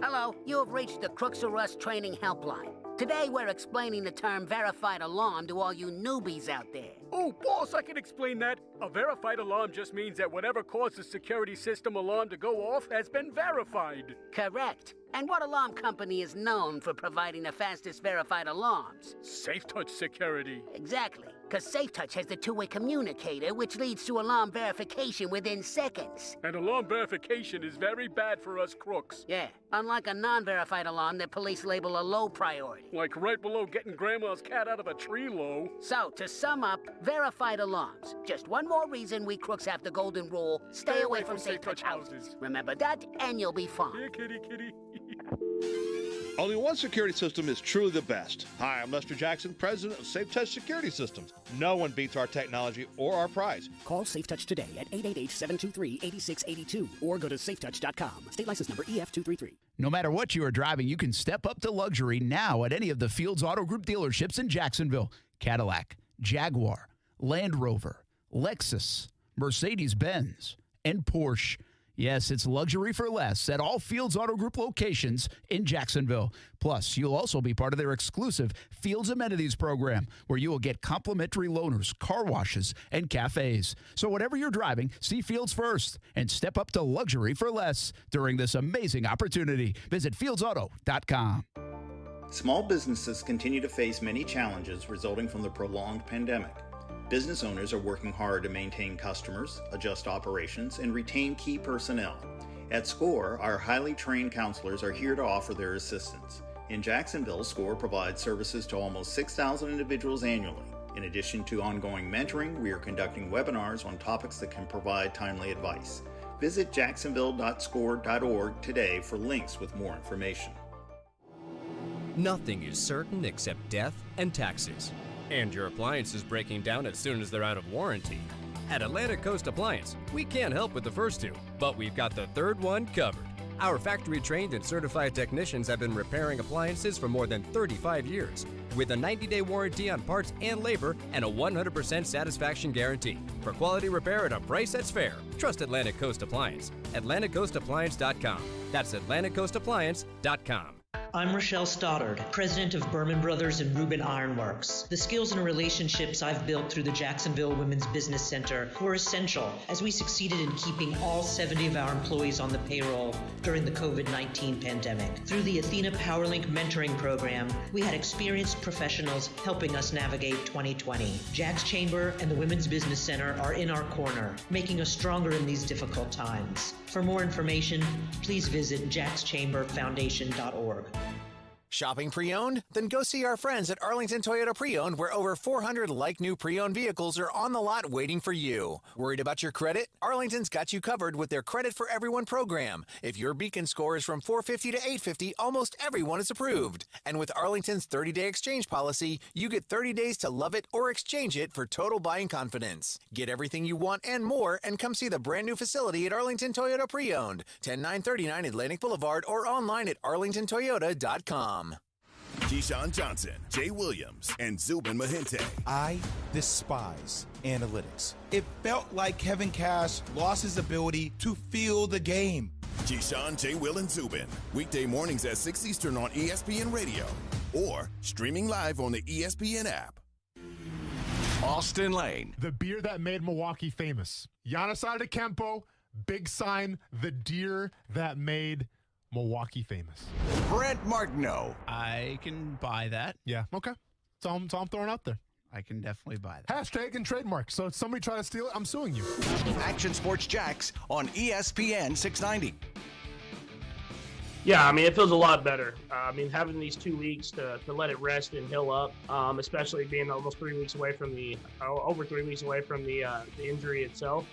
Hello, you have reached the Crooks or Us Training Helpline. Today we're explaining the term verified alarm to all you newbies out there. Oh, boss, I can explain that. A verified alarm just means that whatever caused the security system alarm to go off has been verified. Correct. And what alarm company is known for providing the fastest verified alarms? Safe Touch Security. Exactly, because Safe Touch has the two-way communicator, which leads to alarm verification within seconds. And alarm verification is very bad for us crooks. Yeah, unlike a non-verified alarm that police label a low priority. Like right below getting grandma's cat out of a tree low. So, to sum up, verified alarms. Just one more reason we crooks have the golden rule, stay away from Safe Touch houses. Remember that, and you'll be fine. Here, kitty, kitty. Only one security system is truly the best. Hi, I'm Lester Jackson, president of Safe Touch Security Systems. No one beats our technology or our price. Call Safe Touch today at 888-723-8682 or go to safetouch.com. State license number EF233. No matter what you are driving, you can step up to luxury now at any of the Fields Auto Group dealerships in Jacksonville. Cadillac, Jaguar, Land Rover, Lexus, Mercedes-Benz, and Porsche. Yes, it's luxury for less at all Fields Auto Group locations in Jacksonville. Plus, you'll also be part of their exclusive Fields Amenities program, where you will get complimentary loaners, car washes, and cafes. So whatever you're driving, see Fields first and step up to luxury for less during this amazing opportunity. Visit fieldsauto.com. Small businesses continue to face many challenges resulting from the prolonged pandemic. Business owners are working hard to maintain customers, adjust operations, and retain key personnel. At SCORE, our highly trained counselors are here to offer their assistance. In Jacksonville, SCORE provides services to almost 6,000 individuals annually. In addition to ongoing mentoring, we are conducting webinars on topics that can provide timely advice. Visit jacksonville.score.org today for links with more information. Nothing is certain except death and taxes. And your appliance is breaking down as soon as they're out of warranty. At Atlantic Coast Appliance, we can't help with the first two, but we've got the third one covered. Our factory-trained and certified technicians have been repairing appliances for more than 35 years, with a 90-day warranty on parts and labor and a 100% satisfaction guarantee. For quality repair at a price that's fair, trust Atlantic Coast Appliance. AtlanticCoastAppliance.com. That's AtlanticCoastAppliance.com. I'm Rochelle Stoddard, president of Berman Brothers and Rubin Ironworks. The skills and relationships I've built through the Jacksonville Women's Business Center were essential as we succeeded in keeping all 70 of our employees on the payroll during the COVID-19 pandemic. Through the Athena PowerLink mentoring program, we had experienced professionals helping us navigate 2020. Jack's Chamber and the Women's Business Center are in our corner, making us stronger in these difficult times. For more information, please visit jackschamberfoundation.org. Shopping pre-owned? Then go see our friends at Arlington Toyota Pre-Owned, where over 400 like-new pre-owned vehicles are on the lot waiting for you. Worried about your credit? Arlington's got you covered with their Credit for Everyone program. If your Beacon score is from 450 to 850, almost everyone is approved. And with Arlington's 30-day exchange policy, you get 30 days to love it or exchange it for total buying confidence. Get everything you want and more, and come see the brand new facility at Arlington Toyota Pre-Owned, 10939 Atlantic Boulevard, or online at arlingtontoyota.com. Keyshawn Johnson, Jay Williams, and Zubin Mahente. I despise analytics. It felt like Kevin Cash lost his ability to feel the game. Keyshawn, Jay, Will, and Zubin. Weekday mornings at 6 Eastern on ESPN Radio or streaming live on the ESPN app. Austin Lane. The beer that made Milwaukee famous. Giannis Antetokounmpo, big sign, the deer that made Milwaukee famous. Brent Martineau. I can buy that. Yeah, okay. That's all I'm throwing out there. I can definitely buy that. Hashtag and trademark. So if somebody try to steal it, I'm suing you. Action Sports Jax on ESPN 690. Yeah, I mean, it feels a lot better. I mean, having these 2 weeks to let it rest and heal up, especially being almost 3 weeks away from over 3 weeks away from the injury itself.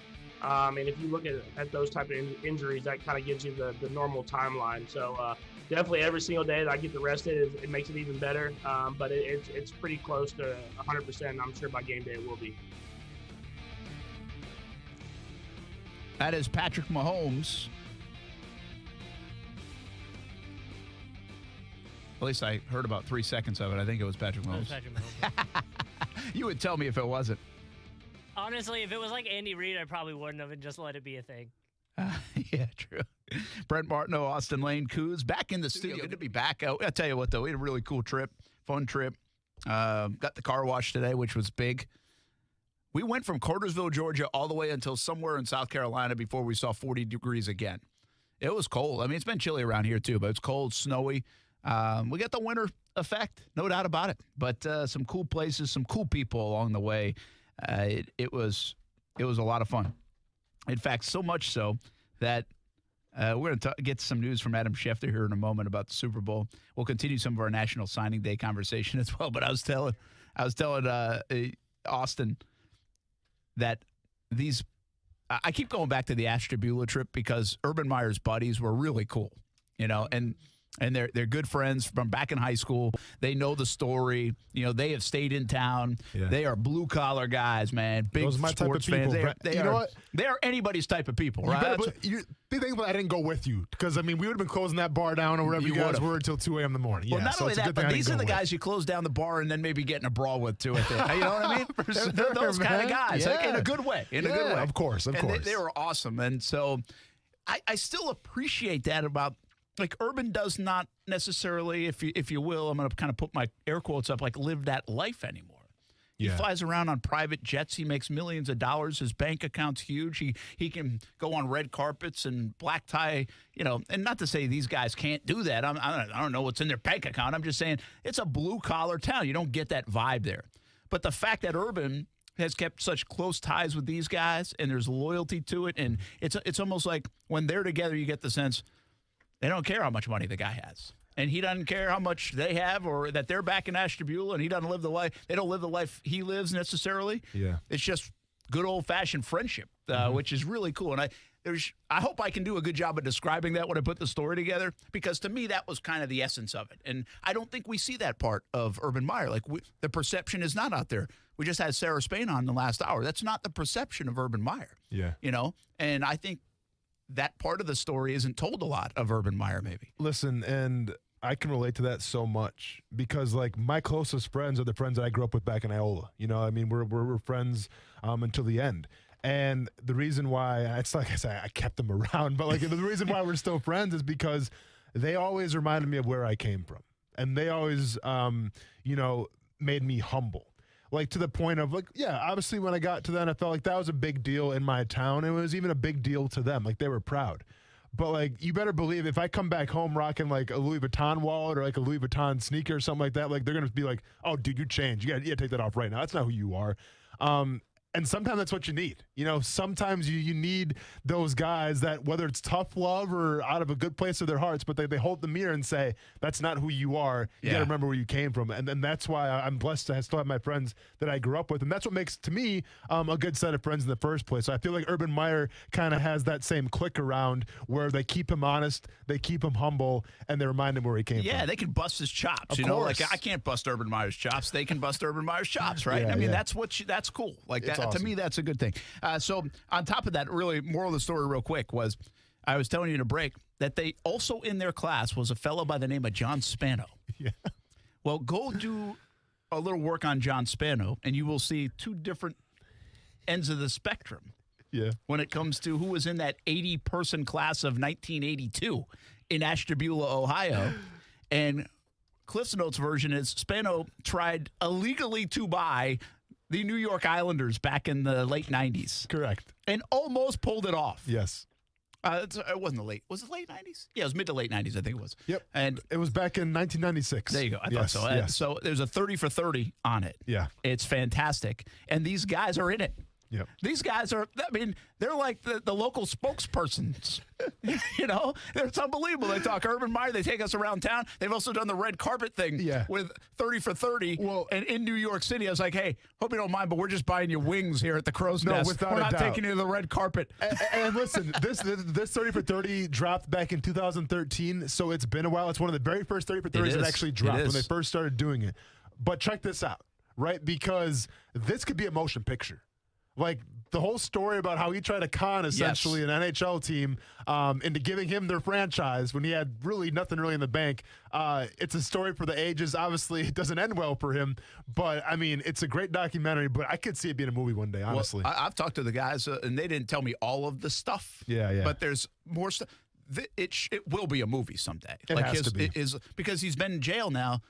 And if you look at those type of injuries, that kind of gives you the normal timeline. So definitely every single day that I get to rest it makes it even better. But it's pretty close to 100%. I'm sure by game day it will be. That is Patrick Mahomes. At least I heard about 3 seconds of it. I think it was Patrick Mahomes. You would tell me if it wasn't. Honestly, if it was like Andy Reid, I probably wouldn't have and just let it be a thing. Yeah, true. Brent Martineau, Austin Lane, Coos, back in the studio. Good to be back. I'll tell you what, though, we had a really cool trip, fun trip. Got the car wash today, which was big. We went from Cartersville, Georgia, all the way until somewhere in South Carolina before we saw 40 degrees again. It was cold. I mean, it's been chilly around here, too, but it's cold, snowy. We got the winter effect, no doubt about it. But some cool places, some cool people along the way. It was a lot of fun. In fact, so much so that we're going to get some news from Adam Schefter here in a moment about the Super Bowl. We'll continue some of our National Signing Day conversation as well. But I was telling Austin that I keep going back to the Ashtabula trip because Urban Meyer's buddies were really cool, and they're good friends from back in high school. They know the story. They have stayed in town. Yeah. They are blue-collar guys, man. Big Those are my sports type of people. fans. You know what? They are anybody's type of people, right? Big thing, but I didn't go with you because, we would have been closing that bar down or wherever you guys were until 2 a.m. in the morning. Well, yeah, not only that, but these are the guys you close down the bar and then maybe get in a brawl with, too. You know what I mean? They're those kind of guys, in a good way. In a good way. Of course. They were awesome. And so I still appreciate that about – Urban does not necessarily, if you will, I'm going to kind of put my air quotes up, live that life anymore. He flies around on private jets. He makes millions of dollars. His bank account's huge. He can go on red carpets and black tie, and not to say these guys can't do that. I don't know what's in their bank account. I'm just saying it's a blue-collar town. You don't get that vibe there. But the fact that Urban has kept such close ties with these guys and there's loyalty to it, and it's almost like when they're together, you get the sense – they don't care how much money the guy has. And he doesn't care how much they have or that they're back in Ashtabula and he doesn't live the life. They don't live the life he lives necessarily. Yeah. It's just good old-fashioned friendship, which is really cool. And I hope I can do a good job of describing that when I put the story together because to me that was kind of the essence of it. And I don't think we see that part of Urban Meyer. The perception is not out there. We just had Sarah Spain on the last hour. That's not the perception of Urban Meyer. Yeah. And I think that part of the story isn't told a lot of Urban Meyer, maybe. Listen, and I can relate to that so much because, my closest friends are the friends that I grew up with back in Iola. We're friends until the end. And the reason why, it's like I say, I kept them around, but the reason why we're still friends is because they always reminded me of where I came from. And they always, made me humble. To the point of, obviously when I got to the NFL, that was a big deal in my town. It was even a big deal to them. They were proud. But, you better believe if I come back home rocking, a Louis Vuitton wallet or, a Louis Vuitton sneaker or something like that, they're going to be like, oh, dude, you changed. You got to take that off right now. That's not who you are. And sometimes that's what you need. Sometimes you need those guys that, whether it's tough love or out of a good place of their hearts, but they hold the mirror and say, that's not who you are. You got to remember where you came from. And that's why I'm blessed to still have my friends that I grew up with. And that's what makes, to me, a good set of friends in the first place. So I feel like Urban Meyer kind of has that same click around where they keep him honest, they keep him humble, and they remind him where he came from. Yeah, they can bust his chops. Of course. I can't bust Urban Meyer's chops. They can bust Urban Meyer's chops, right? That's cool. That, awesome. To me, that's a good thing. So on top of that, really, moral of the story real quick was, I was telling you in a break that they also in their class was a fellow by the name of John Spano. Yeah. Well, go do a little work on John Spano, and you will see two different ends of the spectrum. Yeah. When it comes to who was in that 80-person class of 1982 in Ashtabula, Ohio. And Cliff's Notes version is Spano tried illegally to buy the New York Islanders back in the late 90s. Correct. And almost pulled it off. Yes. It wasn't the late. Was it late 90s? Yeah, it was mid to late 90s, I think it was. Yep. And it was back in 1996. There you go. I thought so. Yes. So there's a 30 for 30 on it. Yeah. It's fantastic. And these guys are in it. Yep. These guys are, I mean, they're like the local spokespersons. It's unbelievable. They talk Urban Meyer. They take us around town. They've also done the red carpet thing with 30 for 30. Well, and in New York City, I was like, hey, hope you don't mind, but we're just buying you wings here at the Crow's Nest. We're not taking you to the red carpet. And listen, this 30 for 30 dropped back in 2013, so it's been a while. It's one of the very first 30 for 30s that actually dropped when they first started doing it. But check this out, right? Because this could be a motion picture. Like the whole story about how he tried to con essentially an NHL team into giving him their franchise when he had really nothing in the bank. It's a story for the ages. Obviously, it doesn't end well for him, but I mean, it's a great documentary. But I could see it being a movie one day. Honestly, I've talked to the guys, and they didn't tell me all of the stuff. Yeah. But there's more stuff. It will be a movie someday. It has to be. Because he's been in jail now.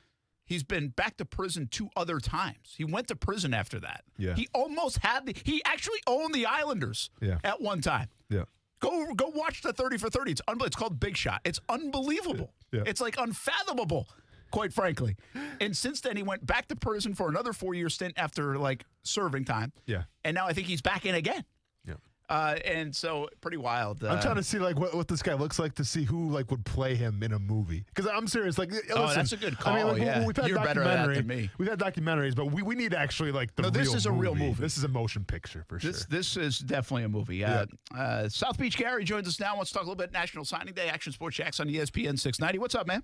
He's been back to prison 2 other times. He went to prison after that. Yeah. He almost had he actually owned the Islanders at one time. Yeah. Go watch the 30 for 30. It's called Big Shot. It's unbelievable. Yeah. It's like unfathomable, quite frankly. And since then, he went back to prison for another 4-year stint after serving time. Yeah. And now I think he's back in again. Yeah. And so pretty wild. I'm trying to see what this guy looks like to see who would play him in a movie. Because I'm serious. Listen, that's a good call. I mean, we've had You're better at that than me. We've had documentaries, but we need actually the real this is a real movie. This is a motion picture for sure. This is definitely a movie. South Beach Gary joins us now. Wants to talk a little bit National Signing Day. Action Sports Jacks on ESPN 690. What's up, man?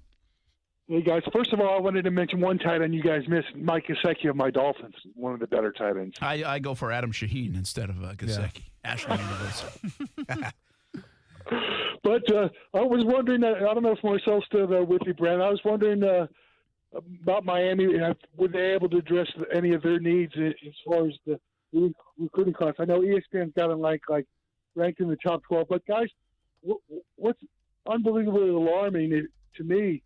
Hey, guys. First of all, I wanted to mention one tight end you guys missed, Mike Gesicki of my Dolphins, one of the better tight ends. I go for Adam Shaheen instead of Gesicki. Ashland University. But I was wondering, I don't know if Marcel's still with you, Brent. I was wondering about Miami. Were they able to address any of their needs as far as the recruiting class? I know ESPN's got them ranked in the top 12. But, guys, what's unbelievably alarming to me,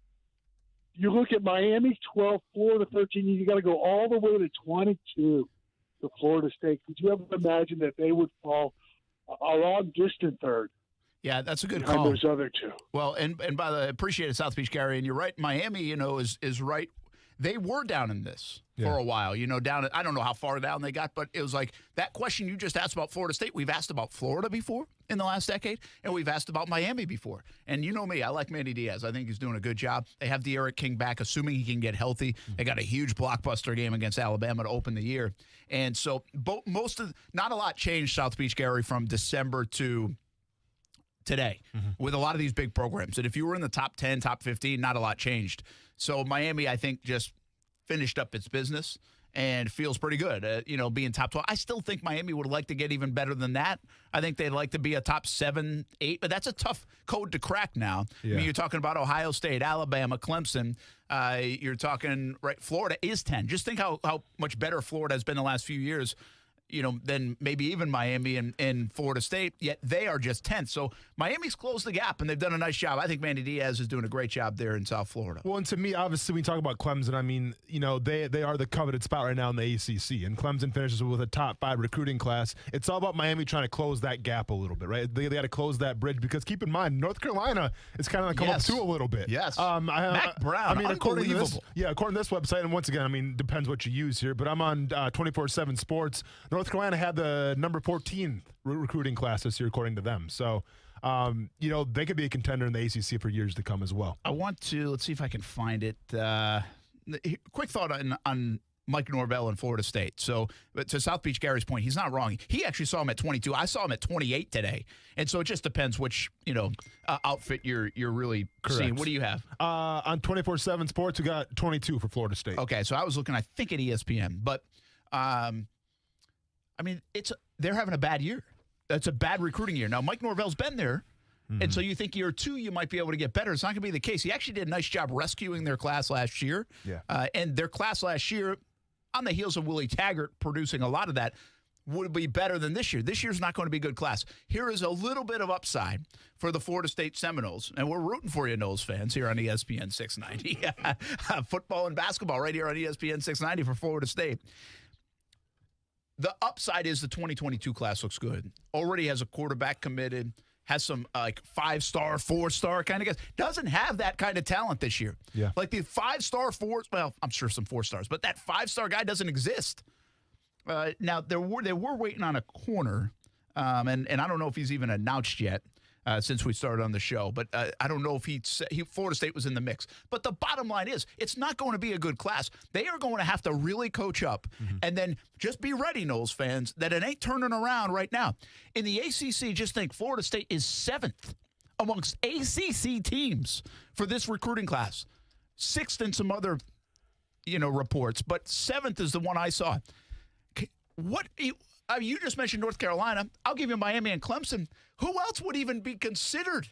you look at Miami, 12, Florida, 13. You got to go all the way to 22 to Florida State. Could you ever imagine that they would fall a long distant third? Yeah, that's a good call. call. Those other two. Well, and by the way, appreciate it, South Beach Gary, and you're right. Miami, is right. They were down in this for a while. Down at, I don't know how far down they got, but it was like that question you just asked about Florida State. We've asked about Florida before in the last decade, and we've asked about Miami before. And you know me, I like Manny Diaz. I think he's doing a good job. They have De'Aaron King back, assuming he can get healthy. They got a huge blockbuster game against Alabama to open the year, and so not a lot changed, South Beach Gary, from December to today with a lot of these big programs. And if you were in the top 10, top 15, not a lot changed. So Miami, I think, just finished up its business and feels pretty good, being top 12. I still think Miami would like to get even better than that. I think they'd like to be a top 7, 8, but that's a tough code to crack now. Yeah. I mean, you're talking about Ohio State, Alabama, Clemson. You're talking, Florida is 10. Just think how much better Florida has been the last few years. Than maybe even Miami and Florida State, yet they are just 10th. So Miami's closed the gap, and they've done a nice job. I think Manny Diaz is doing a great job there in South Florida. Well, and to me, obviously, when you talk about Clemson, I mean, they are the coveted spot right now in the ACC, and Clemson finishes with a top 5 recruiting class. It's all about Miami trying to close that gap a little bit, right? They got to close that bridge because keep in mind, North Carolina is kind of come up too a little bit. Yes. Mac Brown, I mean, according to unbelievable. this website, and once again, I mean, depends what you use here, but I'm on 24/7 Sports. North Carolina had the number 14 recruiting class this year, according to them. So, they could be a contender in the ACC for years to come as well. Let's see if I can find it. Quick thought on Mike Norvell in Florida State. So, but to South Beach Gary's point, he's not wrong. He actually saw him at 22. I saw him at 28 today. And so it just depends which, outfit you're really seeing. What do you have? On 24/7 Sports, we got 22 for Florida State. Okay, so I was looking, I think, at ESPN. But, I mean, they're having a bad year. It's a bad recruiting year. Now, Mike Norvell's been there, and so you think year 2 you might be able to get better. It's not going to be the case. He actually did a nice job rescuing their class last year. Yeah. And their class last year, on the heels of Willie Taggart producing a lot of that, would be better than this year. This year's not going to be a good class. Here is a little bit of upside for the Florida State Seminoles, and we're rooting for you, Noles fans, here on ESPN 690. Football and basketball right here on ESPN 690 for Florida State. The upside is the 2022 class looks good. Already has a quarterback committed, has some like 5-star, 4-star kind of guys. Doesn't have that kind of talent this year. Yeah. Like the 5-star, well, I'm sure some 4-stars, but that 5-star guy doesn't exist. Now, they were waiting on a corner, and I don't know if he's even announced yet since we started on the show, but I don't know if Florida State was in the mix. But the bottom line is, it's not going to be a good class. They are going to have to really coach up, and then just be ready, Noles fans, that it ain't turning around right now. In the ACC, just think Florida State is 7th amongst ACC teams for this recruiting class. 6th in some other, reports, but 7th is the one I saw. You just mentioned North Carolina. I'll give you Miami and Clemson. Who else would even be considered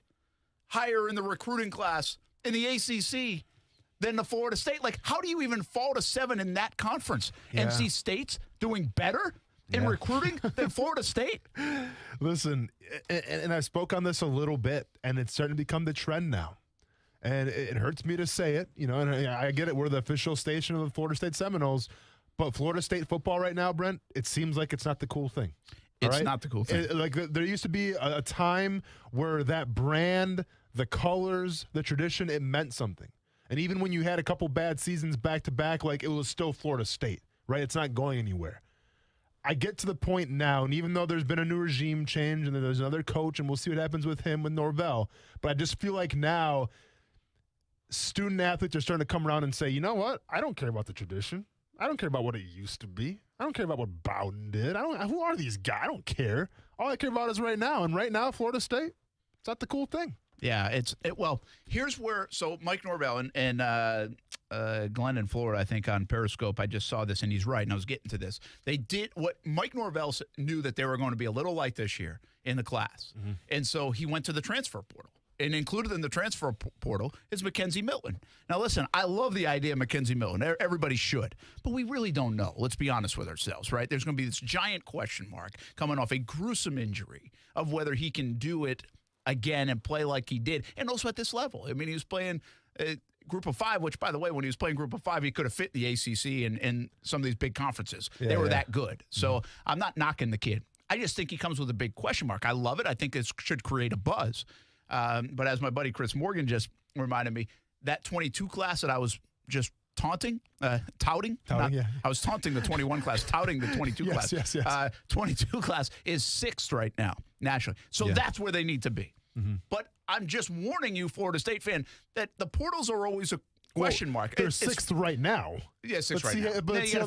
higher in the recruiting class in the ACC than the Florida State? Like, how do you even fall to 7 in that conference? Yeah. NC State's doing better in recruiting than Florida State? Listen, and I spoke on this a little bit, and it's starting to become the trend now. And it hurts me to say it, and I get it. We're the official station of the Florida State Seminoles. But Florida State football right now, Brent, it seems like it's not the cool thing. It's not the cool thing. There used to be a time where that brand, the colors, the tradition, it meant something. And even when you had a couple bad seasons back to back, like, it was still Florida State, right? It's not going anywhere. I get to the point now, and even though there's been a new regime change and there's another coach, and we'll see what happens with him with Norvell, but I just feel like now student athletes are starting to come around and say, you know what? I don't care about the tradition. I don't care about what it used to be. I don't care about what Bowden did. Who are these guys? I don't care. All I care about is right now. And right now, Florida State, it's not the cool thing. Yeah, well, here's where, so Mike Norvell and Glenn in Florida, I think on Periscope, I just saw this, and he's right, and I was getting to this. They did what Mike Norvell knew that they were going to be a little light this year in the class. Mm-hmm. And so he went to the transfer portal. And included in the transfer portal is Mackenzie Milton. Now, listen, I love the idea of Mackenzie Milton. Everybody should. But we really don't know. Let's be honest with ourselves, right? There's going to be this giant question mark coming off a gruesome injury of whether he can do it again and play like he did. And also at this level. I mean, he was playing Group of 5, which, by the way, when he was playing Group of 5, he could have fit the ACC and some of these big conferences. They were that good. So I'm not knocking the kid. I just think he comes with a big question mark. I love it. I think it should create a buzz. But as my buddy Chris Morgan just reminded me, that 22 class that I was just touting. I was taunting the 21 class, touting the 22 class. Yes. 22 class is 6th right now, nationally. So that's where they need to be. Mm-hmm. But I'm just warning you, Florida State fan, that the portals are always a question mark. They're 6th right now. Yeah, 6th right now. But let's see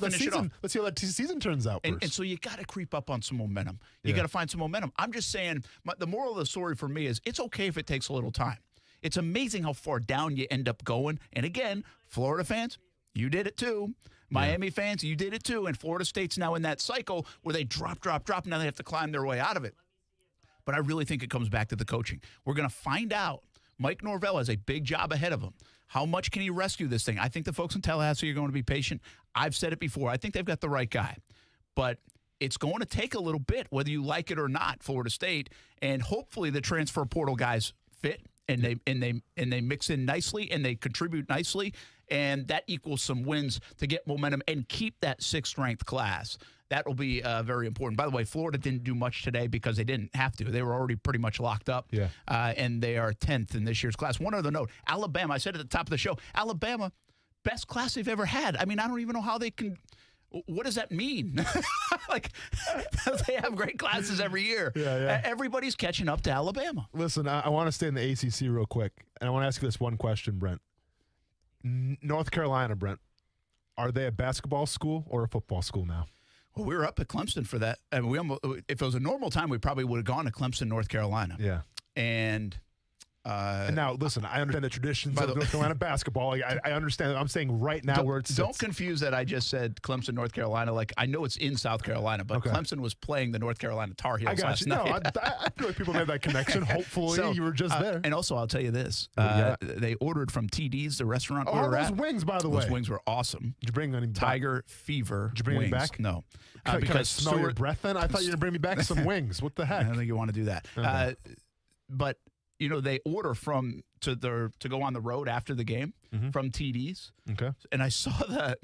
how that season turns out first. And so you got to creep up on some momentum. You got to find some momentum. I'm just saying, the moral of the story for me is it's okay if it takes a little time. It's amazing how far down you end up going. And again, Florida fans, you did it too. Miami fans, you did it too. And Florida State's now in that cycle where they drop. Now they have to climb their way out of it. But I really think it comes back to the coaching. We're going to find out. Mike Norvell has a big job ahead of him. How much can he rescue this thing? I think the folks in Tallahassee are going to be patient. I've said it before. I think they've got the right guy. But it's going to take a little bit, whether you like it or not, Florida State. And hopefully the transfer portal guys fit and they mix in nicely and they contribute nicely. And that equals some wins to get momentum and keep that 6th-ranked class. That will be very important. By the way, Florida didn't do much today because they didn't have to. They were already pretty much locked up. Yeah. And they are 10th in this year's class. One other note, Alabama, I said at the top of the show, Alabama, best class they've ever had. I mean, I don't even know how they can – what does that mean? Like, they have great classes every year. Yeah. Everybody's catching up to Alabama. Listen, I want to stay in the ACC real quick, and I want to ask you this one question, Brent. North Carolina, Brent, are they a basketball school or a football school now? Well, we were up at Clemson for that. I mean, if it was a normal time, we probably would have gone to Clemson, North Carolina. Yeah. And now, listen, I understand the traditions of North Carolina basketball. I understand. I'm saying right now where it's. Don't confuse that I just said Clemson, North Carolina. Like, I know it's in South Carolina, but Clemson was playing the North Carolina Tar Heels last night. No, I feel like people made that connection. Hopefully, you were just there. And also, I'll tell you this. They ordered from TD's, the restaurant we were at. Those wings, by the way. Those wings were awesome. Did you bring any Tiger Fever Did you bring wings. Them back? No. Can I smell your breath then? I thought you were going to bring me back some wings. What the heck? I don't think you want to do that. Okay. But you know, they order to go on the road after the game from TD's. Okay. And I saw the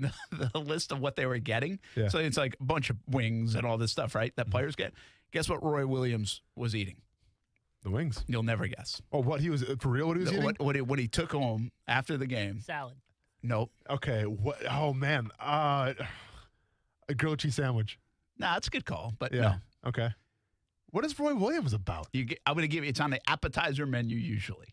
list of what they were getting. Yeah. So it's like a bunch of wings and all this stuff, right, that players get. Guess what Roy Williams was eating? The wings. You'll never guess. Oh, what he was for real? What he was eating? What he took home after the game? Salad. Nope. Okay. What? Oh man. A grilled cheese sandwich. Nah, that's a good call, but Yeah. no. Okay. What is Roy Williams about? I'm going to give you. It's on the appetizer menu usually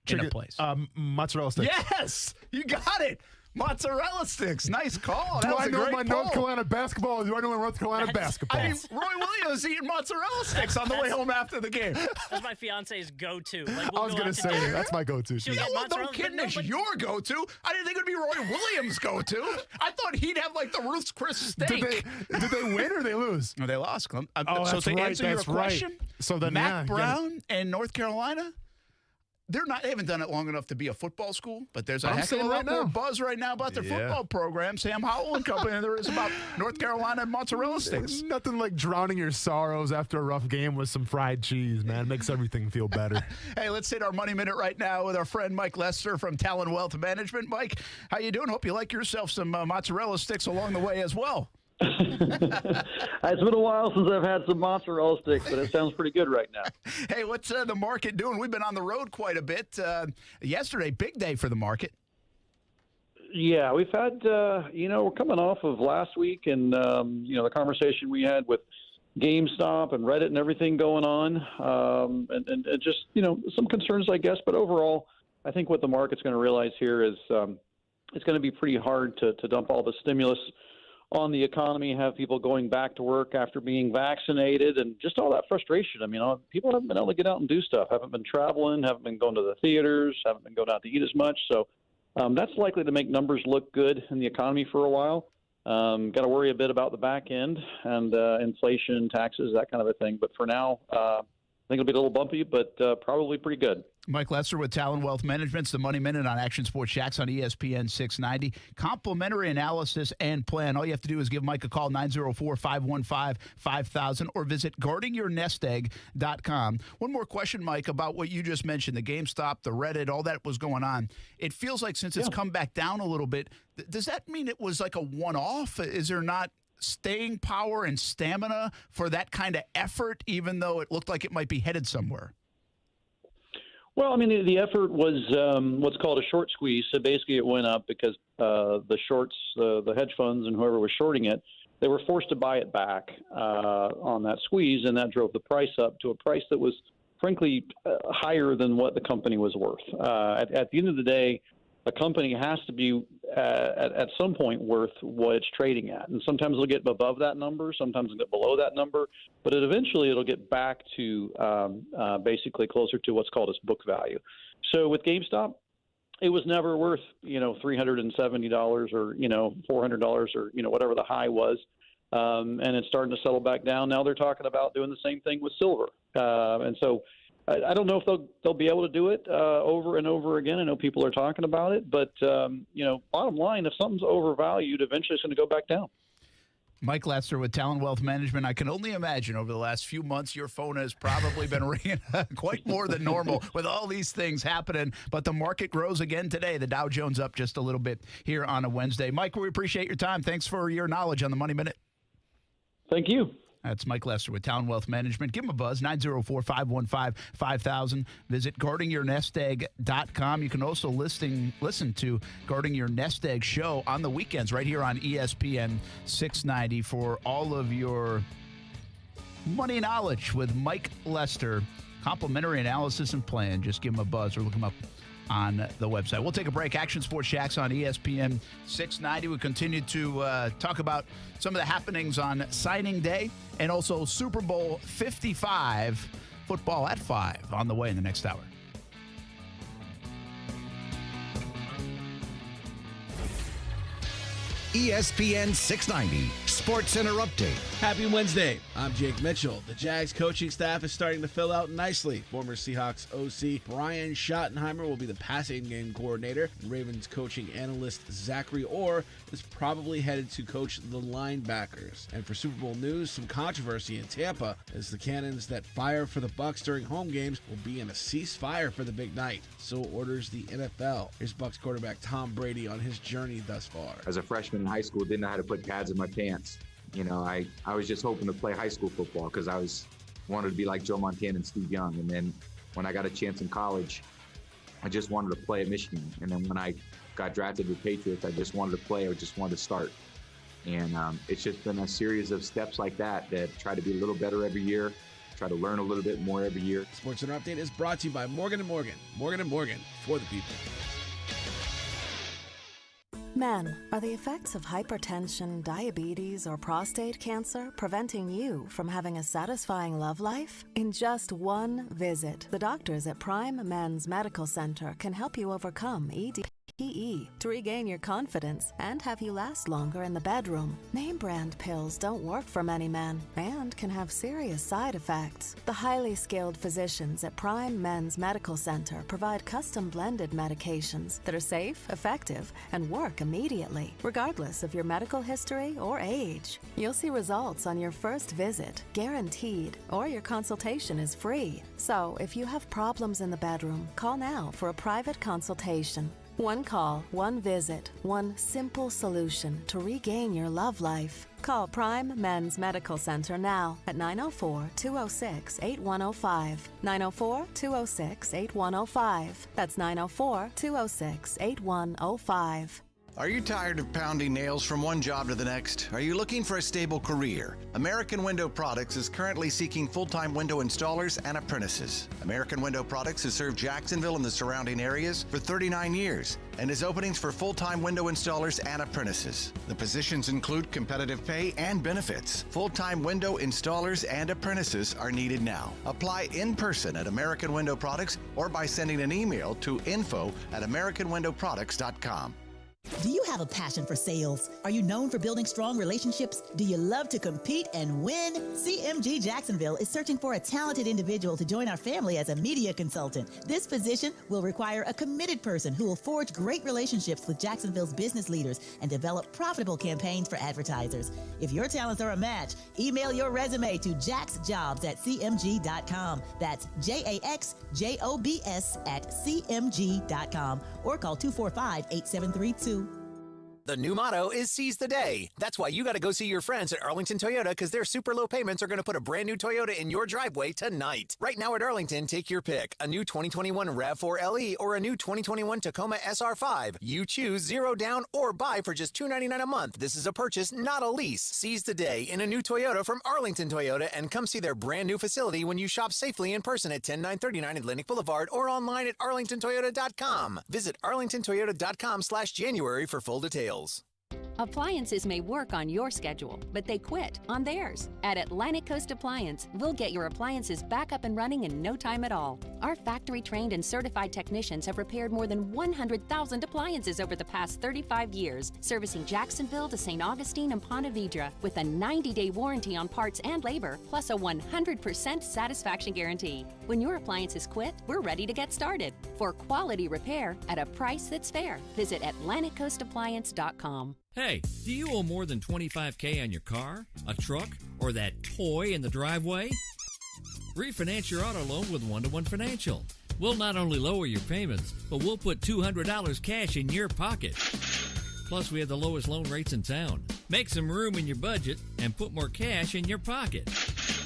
in a place. Mozzarella sticks. Yes, you got it. Mozzarella sticks. Nice call. Do I know my North Carolina basketball? Or do I know my North Carolina basketball? I mean, Roy Williams eating mozzarella sticks on the way home after the game. That's my fiance's go-to. Like, I was going to say, that's my go-to. No kidding, it's your go-to. I didn't think it would be Roy Williams' go-to. I thought he'd have like the Ruth's Chris steak. Did they win or they lose? No, they lost. So that's to right, answer your that's question, right. So then, Matt Brown and North Carolina, they haven't done it long enough to be a football school, but there's a heck of a lot more buzz right now about their football program, Sam Howell and company, than there is about North Carolina and mozzarella sticks. Nothing like drowning your sorrows after a rough game with some fried cheese, man. It makes everything feel better. Hey, let's hit our Money Minute right now with our friend Mike Lester from Talon Wealth Management. Mike, how you doing? Hope you like yourself some mozzarella sticks along the way as well. It's been a while since I've had some mozzarella sticks, but it sounds pretty good right now. Hey, what's the market doing? We've been on the road quite a bit. Yesterday, big day for the market. Yeah, we've had, we're coming off of last week and, the conversation we had with GameStop and Reddit and everything going on, and just, some concerns, I guess. But overall, I think what the market's going to realize here is it's going to be pretty hard to dump all the stimulus on the economy, have people going back to work after being vaccinated, and just all that frustration. I mean, people haven't been able to get out and do stuff, haven't been traveling, haven't been going to the theaters, haven't been going out to eat as much. So that's likely to make numbers look good in the economy for a while. Got to worry a bit about the back end and inflation, taxes, that kind of a thing. But for now, I think it'll be a little bumpy, but probably pretty good. Mike Lester with Talon Wealth Management's the Money Minute on Action Sports Jacks on ESPN 690. Complimentary analysis and plan. All you have to do is give Mike a call, 904-515-5000, or visit guardingyournestegg.com. One more question, Mike, about what you just mentioned, the GameStop, the Reddit, all that was going on. It feels like since it's come back down a little bit, does that mean it was like a one-off? Is there not staying power and stamina for that kind of effort, even though it looked like it might be headed somewhere? Well, I mean, the effort was what's called a short squeeze. So basically it went up because the shorts, the hedge funds and whoever was shorting it, they were forced to buy it back on that squeeze, and that drove the price up to a price that was, frankly, higher than what the company was worth. At the end of the day, a company has to be at some point worth what it's trading at. And sometimes it'll get above that number, sometimes it'll get below that number, but eventually it'll get back to basically closer to what's called its book value. So with GameStop, it was never worth, $370 or, $400 or, whatever the high was. And it's starting to settle back down. Now they're talking about doing the same thing with silver. And so I don't know if they'll be able to do it over and over again. I know people are talking about it, but bottom line, if something's overvalued, eventually it's going to go back down. Mike Lester with Talon Wealth Management. I can only imagine over the last few months your phone has probably been ringing quite more than normal with all these things happening. But the market grows again today. The Dow Jones up just a little bit here on a Wednesday. Mike, we appreciate your time. Thanks for your knowledge on the Money Minute. Thank you. That's Mike Lester with Talon Wealth Management. Give him a buzz, 904-515-5000. Visit guardingyournestegg.com. You can also listen to Guarding Your Nest Egg show on the weekends right here on ESPN 690 for all of your money knowledge with Mike Lester. Complimentary analysis and plan. Just give him a buzz or look him up on the website. We'll take a break. Action Sports Jacks on ESPN 690. We continue to talk about some of the happenings on signing day and also Super Bowl 55, football at 5 on the way in the next hour. ESPN 690 Sportscenter update. Happy Wednesday. I'm Jake Mitchell. The Jags coaching staff is starting to fill out nicely. Former Seahawks OC Brian Schottenheimer will be the passing game coordinator. And Ravens coaching analyst Zachary Orr is probably headed to coach the linebackers. And for Super Bowl news, some controversy in Tampa as the cannons that fire for the Bucs during home games will be in a ceasefire for the big night. So orders the NFL. Here's Bucs quarterback Tom Brady on his journey thus far. As a freshman in high school, didn't know how to put pads in my pants. I was just hoping to play high school football because I wanted to be like Joe Montana and Steve Young. And then when I got a chance in college, I just wanted to play at Michigan. And then when I got drafted with Patriots, I just wanted to play. I just wanted to start. And it's just been a series of steps like that try to be a little better every year, try to learn a little bit more every year. SportsCenter Update is brought to you by Morgan & Morgan. Morgan & Morgan, for the people. Men, are the effects of hypertension, diabetes, or prostate cancer preventing you from having a satisfying love life? In just one visit, the doctors at Prime Men's Medical Center can help you overcome ED. to regain your confidence and have you last longer in the bedroom. Name brand pills don't work for many men and can have serious side effects. The highly skilled physicians at Prime Men's Medical Center provide custom blended medications that are safe, effective, and work immediately, regardless of your medical history or age. You'll see results on your first visit, guaranteed, or your consultation is free. So if you have problems in the bedroom, call now for a private consultation. One call, one visit, one simple solution to regain your love life. Call Prime Men's Medical Center now at 904-206-8105. 904-206-8105. That's 904-206-8105. Are you tired of pounding nails from one job to the next? Are you looking for a stable career? American Window Products is currently seeking full-time window installers and apprentices. American Window Products has served Jacksonville and the surrounding areas for 39 years and has openings for full-time window installers and apprentices. The positions include competitive pay and benefits. Full-time window installers and apprentices are needed now. Apply in person at American Window Products or by sending an email to info@AmericanWindowProducts.com. Do you have a passion for sales? Are you known for building strong relationships? Do you love to compete and win? CMG Jacksonville is searching for a talented individual to join our family as a media consultant. This position will require a committed person who will forge great relationships with Jacksonville's business leaders and develop profitable campaigns for advertisers. If your talents are a match, email your resume to jaxjobs@cmg.com. That's JAXJOBS@cmg.com or call 245-8732. The new motto is seize the day. That's why you got to go see your friends at Arlington Toyota because their super low payments are going to put a brand new Toyota in your driveway tonight. Right now at Arlington, take your pick. A new 2021 RAV4 LE or a new 2021 Tacoma SR5. You choose 0 down or buy for just $299 a month. This is a purchase, not a lease. Seize the day in a new Toyota from Arlington Toyota and come see their brand new facility when you shop safely in person at 10939 Atlantic Boulevard or online at arlingtontoyota.com. Visit arlingtontoyota.com/January for full details. Appliances may work on your schedule, but they quit on theirs. At Atlantic Coast Appliance, we'll get your appliances back up and running in no time at all. Our factory-trained and certified technicians have repaired more than 100,000 appliances over the past 35 years, servicing Jacksonville to St. Augustine and Ponte Vedra with a 90-day warranty on parts and labor, plus a 100% satisfaction guarantee. When your appliances quit, we're ready to get started. For quality repair at a price that's fair, visit AtlanticCoastAppliance.com. Hey, do you owe more than $25,000 on your car, a truck, or that toy in the driveway? Refinance your auto loan with One-to-One Financial. We'll not only lower your payments, but we'll put $200 cash in your pocket. Plus, we have the lowest loan rates in town. Make some room in your budget and put more cash in your pocket.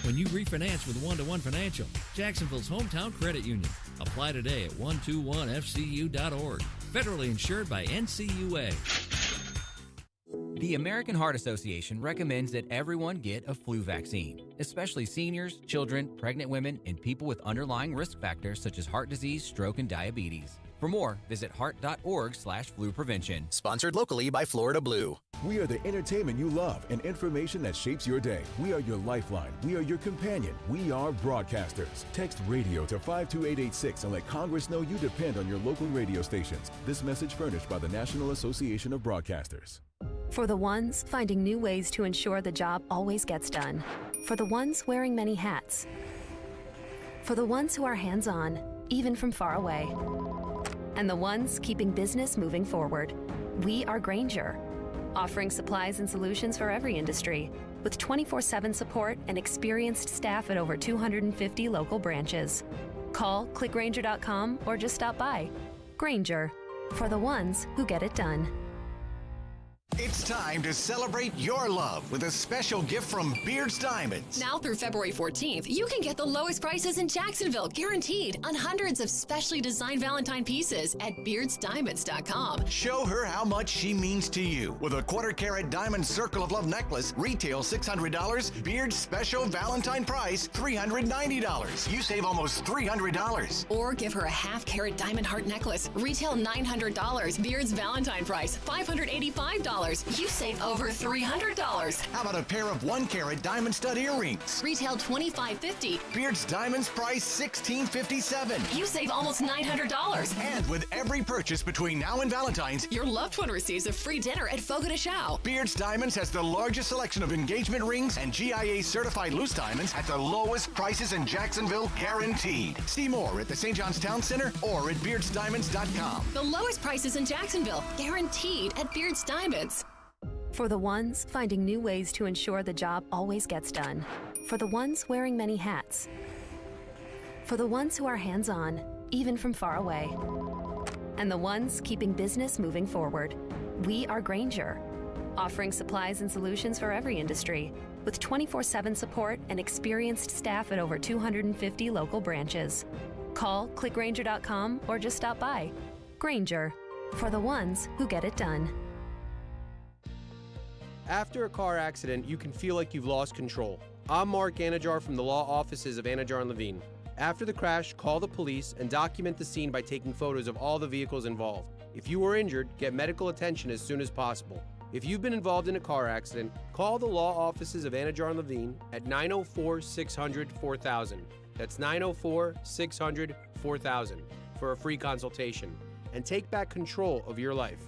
When you refinance with One-to-One Financial, Jacksonville's hometown credit union. Apply today at 121fcu.org. Federally insured by NCUA. The American Heart Association recommends that everyone get a flu vaccine, especially seniors, children, pregnant women, and people with underlying risk factors such as heart disease, stroke, and diabetes. For more, visit heart.org/flu prevention. Sponsored locally by Florida Blue. We are the entertainment you love and information that shapes your day. We are your lifeline. We are your companion. We are broadcasters. Text radio to 52886 and let Congress know you depend on your local radio stations. This message furnished by the National Association of Broadcasters. For the ones finding new ways to ensure the job always gets done. For the ones wearing many hats. For the ones who are hands-on, even from far away. And the ones keeping business moving forward. We are Grainger, offering supplies and solutions for every industry, with 24/7 support and experienced staff at over 250 local branches. Call, click Grainger.com, or just stop by. Grainger, for the ones who get it done. It's time to celebrate your love with a special gift from Beard's Diamonds. Now through February 14th, you can get the lowest prices in Jacksonville, guaranteed, on hundreds of specially designed Valentine pieces at beardsdiamonds.com. Show her how much she means to you with a 1/4-carat diamond Circle of Love necklace, retail $600, Beard's special Valentine price $390. You save almost $300. Or give her a 1/2-carat diamond heart necklace, retail $900, Beard's Valentine price $585. You save over $300. How about a pair of 1-carat diamond stud earrings? Retail $25.50. Beard's Diamonds price $16.57. You save almost $900. And with every purchase between now and Valentine's, your loved one receives a free dinner at Fogo de Chao. Beard's Diamonds has the largest selection of engagement rings and GIA certified loose diamonds at the lowest prices in Jacksonville, guaranteed. See more at the St. John's Town Center or at beardsdiamonds.com. The lowest prices in Jacksonville, guaranteed at Beard's Diamonds. For the ones finding new ways to ensure the job always gets done. For the ones wearing many hats. For the ones who are hands-on, even from far away. And the ones keeping business moving forward. We are Grainger, offering supplies and solutions for every industry, with 24/7 support and experienced staff at over 250 local branches. Call, clickgrainger.com, or just stop by. Grainger, for the ones who get it done. After a car accident, you can feel like you've lost control. I'm Mark Anajar from the law offices of Anajar & Levine. After the crash, call the police and document the scene by taking photos of all the vehicles involved. If you were injured, get medical attention as soon as possible. If you've been involved in a car accident, call the law offices of Anajar & Levine at 904-600-4000. That's 904-600-4000 for a free consultation. And take back control of your life.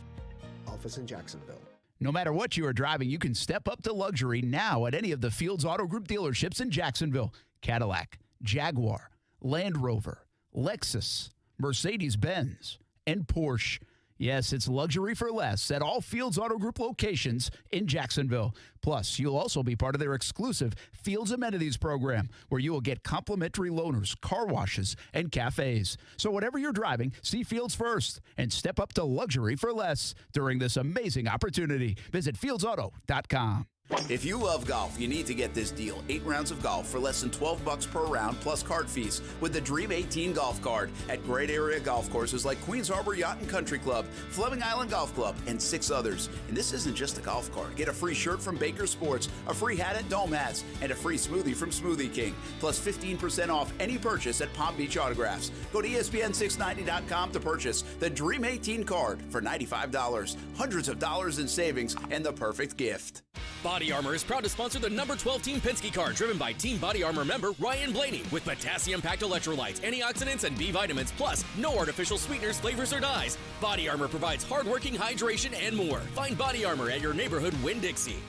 Office in Jacksonville. No matter what you are driving, you can step up to luxury now at any of the Fields Auto Group dealerships in Jacksonville. Cadillac, Jaguar, Land Rover, Lexus, Mercedes-Benz, and Porsche. Yes, it's luxury for less at all Fields Auto Group locations in Jacksonville. Plus, you'll also be part of their exclusive Fields Amenities program, where you will get complimentary loaners, car washes, and cafes. So whatever you're driving, see Fields first and step up to luxury for less during this amazing opportunity. Visit fieldsauto.com. If you love golf, you need to get this deal. 8 rounds of golf for less than $12 per round plus card fees with the Dream 18 golf card at great area golf courses like Queens Harbor Yacht and Country Club, Fleming Island Golf Club, and 6 others. And this isn't just a golf card. Get a free shirt from Baker Sports, a free hat at Dome Hats, and a free smoothie from Smoothie King, plus 15% off any purchase at Palm Beach Autographs. Go to ESPN690.com to purchase the Dream 18 card for $95. Hundreds of dollars in savings and the perfect gift. Body Armor is proud to sponsor the number 12 Team Penske car driven by Team Body Armor member Ryan Blaney with potassium-packed electrolytes, antioxidants, and B vitamins, plus no artificial sweeteners, flavors, or dyes. Body Armor provides hard-working hydration and more. Find Body Armor at your neighborhood Winn-Dixie.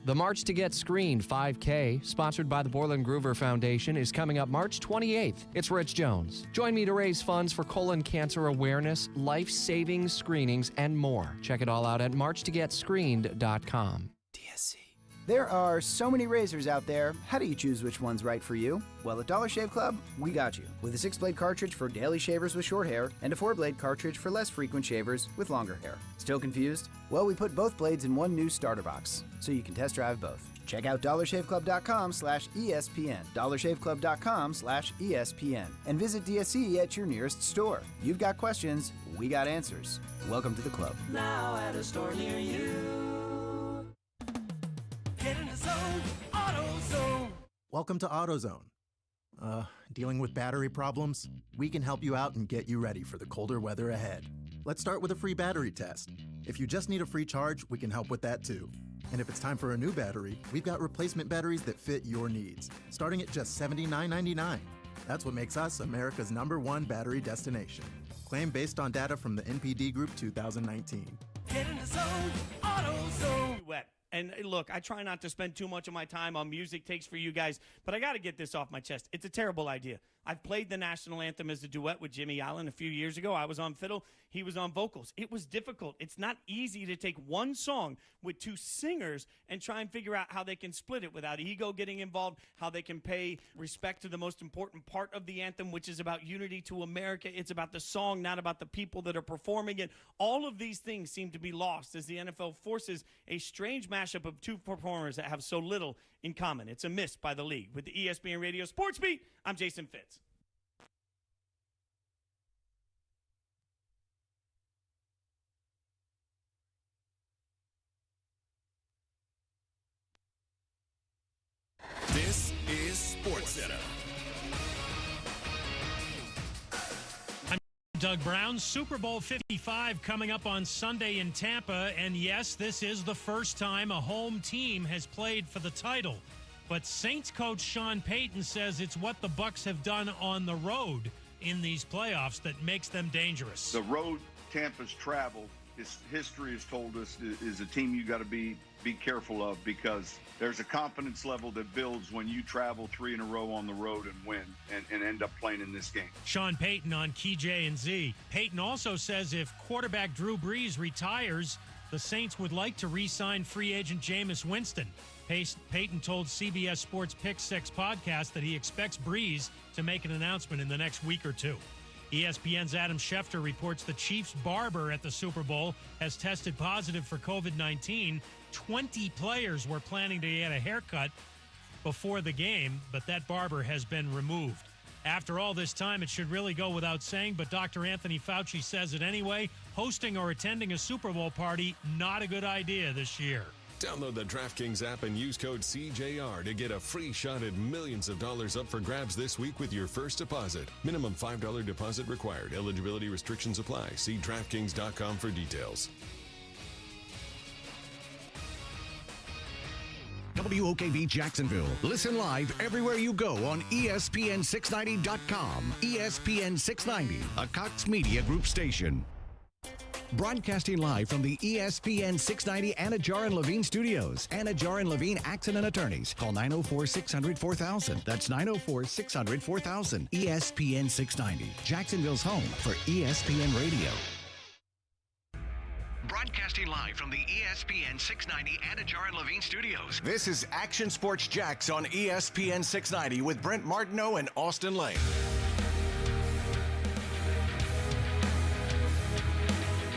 The March to Get Screened 5K, sponsored by the Borland Groover Foundation, is coming up March 28th. It's Rich Jones. Join me to raise funds for colon cancer awareness, life-saving screenings, and more. Check it all out at marchtogetscreened.com. There are so many razors out there. How do you choose which one's right for you? Well, at Dollar Shave Club, we got you. With a 6-blade cartridge for daily shavers with short hair and a 4-blade cartridge for less frequent shavers with longer hair. Still confused? Well, we put both blades in one new starter box, so you can test drive both. Check out dollarshaveclub.com/ESPN, dollarshaveclub.com/ESPN, and visit DSE at your nearest store. You've got questions, we got answers. Welcome to the club. Now at a store near you. Get in the zone, AutoZone. Welcome to AutoZone. Dealing with battery problems? We can help you out and get you ready for the colder weather ahead. Let's start with a free battery test. If you just need a free charge, we can help with that too. And if it's time for a new battery, we've got replacement batteries that fit your needs, starting at just $79.99. That's what makes us America's #1 battery destination. Claim based on data from the NPD Group 2019. Get in the zone, AutoZone. Wet. And look, I try not to spend too much of my time on music takes for you guys, but I got to get this off my chest. It's a terrible idea. I've played the national anthem as a duet with Jimmy Allen a few years ago. I was on fiddle. He was on vocals. It was difficult. It's not easy to take one song with two singers and try and figure out how they can split it without ego getting involved, how they can pay respect to the most important part of the anthem, which is about unity to America. It's about the song, not about the people that are performing it. All of these things seem to be lost as the NFL forces a strange mashup of two performers that have so little in common. It's a miss by the league. With the ESPN Radio Sports Beat, I'm Jason Fitz. This is Sportscenter. I'm Doug Brown. Super Bowl 55 coming up on Sunday in Tampa. And yes, this is the first time a home team has played for the title. But Saints coach Sean Payton says it's what the Bucs have done on the road in these playoffs that makes them dangerous. The road Tampa's traveled, history has told us, is a team you got to be careful of, because there's a confidence level that builds when you travel 3 in a row on the road and win and end up playing in this game. Sean Payton on Key J and Z. Payton also says if quarterback Drew Brees retires, the Saints would like to re-sign free agent Jameis Winston. Payton told CBS Sports Pick 6 podcast that he expects Brees to make an announcement in the next week or two. ESPN's Adam Schefter reports the Chiefs' barber at the Super Bowl has tested positive for COVID-19. 20 players were planning to get a haircut before the game, but that barber has been removed. After all this time, it should really go without saying, but Dr. Anthony Fauci says it anyway. Hosting or attending a Super Bowl party, not a good idea this year. Download the DraftKings app and use code CJR to get a free shot at millions of dollars up for grabs this week with your first deposit. Minimum $5 deposit required. Eligibility restrictions apply. See DraftKings.com for details. WOKV Jacksonville. Listen live everywhere you go on ESPN690.com. ESPN690, a Cox Media Group station. Broadcasting live from the ESPN 690 Anajar and Levine studios. Anajar and Levine Accident Attorneys. Call 904-600-4000. That's 904-600-4000. ESPN 690, Jacksonville's home for ESPN Radio. Broadcasting live from the ESPN 690 Anajar and Levine studios. This is Action Sports Jacks on ESPN 690 with Brent Martineau and Austin Lane.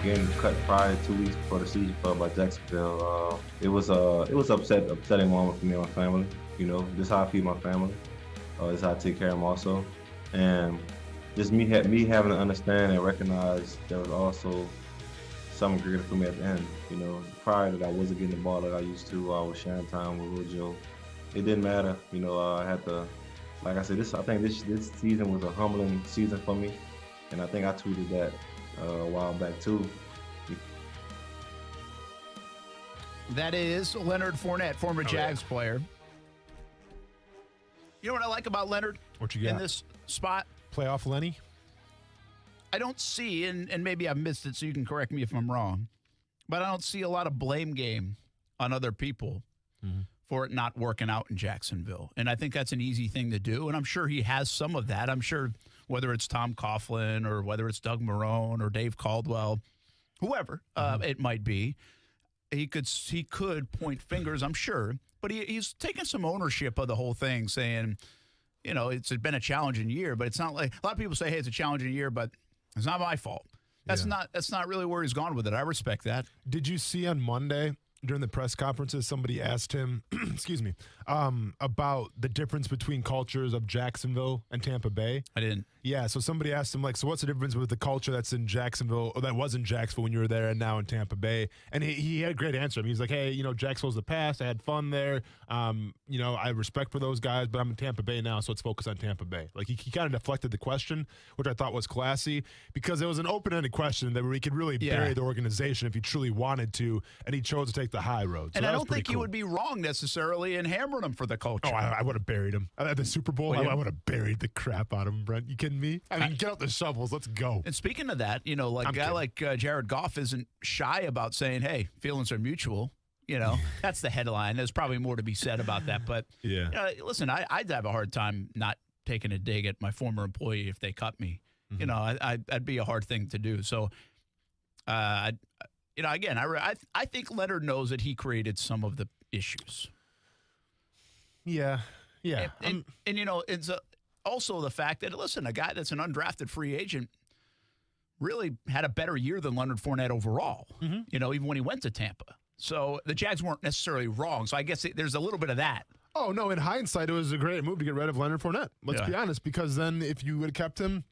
Getting cut prior 2 weeks before the season started by Jacksonville, it was upsetting moment for me and my family. You know, this is how I feed my family. This is how I take care of them also. And just me having to understand and recognize there was also something greater for me at the end. You know, prior that I wasn't getting the ball like I used to. I was sharing time with Lil Joe. It didn't matter. You know, I had to, like I said, I think this season was a humbling season for me. And I think I tweeted that a while back too. That is Leonard Fournette, former Jags player. You know what I like about Leonard? What you got in this spot? Playoff Lenny? I don't see, and maybe I missed it, so you can correct me if I'm wrong, but I don't see a lot of blame game on other people for it not working out in Jacksonville. And I think that's an easy thing to do, and I'm sure he has some of that. I'm sure whether it's Tom Coughlin or whether it's Doug Marrone or Dave Caldwell, whoever it might be, he could point fingers, I'm sure, but he's taken some ownership of the whole thing, saying, you know, it's been a challenging year, but it's not like a lot of people say, hey, it's a challenging year, but it's not my fault. That's not really where he's gone with it. I respect that. Did you see on Monday during the press conferences, somebody asked him, excuse me, about the difference between cultures of Jacksonville and Tampa Bay? I didn't. Yeah, so somebody asked him, like, so what's the difference with the culture that's in Jacksonville, or that was in Jacksonville when you were there and now in Tampa Bay? And he had a great answer. I mean, he's like, hey, you know, Jacksonville's the past. I had fun there. You know, I have respect for those guys, but I'm in Tampa Bay now, so let's focus on Tampa Bay. Like, he kind of deflected the question, which I thought was classy, because it was an open-ended question that where he could really bury the organization if he truly wanted to, and he chose to take the high road. So and I don't think you would be wrong necessarily in hammering him for the culture. Oh, I would have buried him. At the Super Bowl, I would have buried the crap out of him, Brent. You kidding me? I mean, get out the shovels. Let's go. And speaking of that, you know, like a guy like Jared Goff isn't shy about saying, hey, feelings are mutual. You know, that's the headline. There's probably more to be said about that. But, you know, listen, I'd have a hard time not taking a dig at my former employee if they cut me. Mm-hmm. You know, that'd be a hard thing to do. So, again, I think Leonard knows that he created some of the issues. Yeah. And it's also the fact that, listen, a guy that's an undrafted free agent really had a better year than Leonard Fournette overall, even when he went to Tampa. So the Jags weren't necessarily wrong. So I guess there's a little bit of that. Oh, no, in hindsight, it was a great move to get rid of Leonard Fournette. Let's be honest, because then if you would have kept him,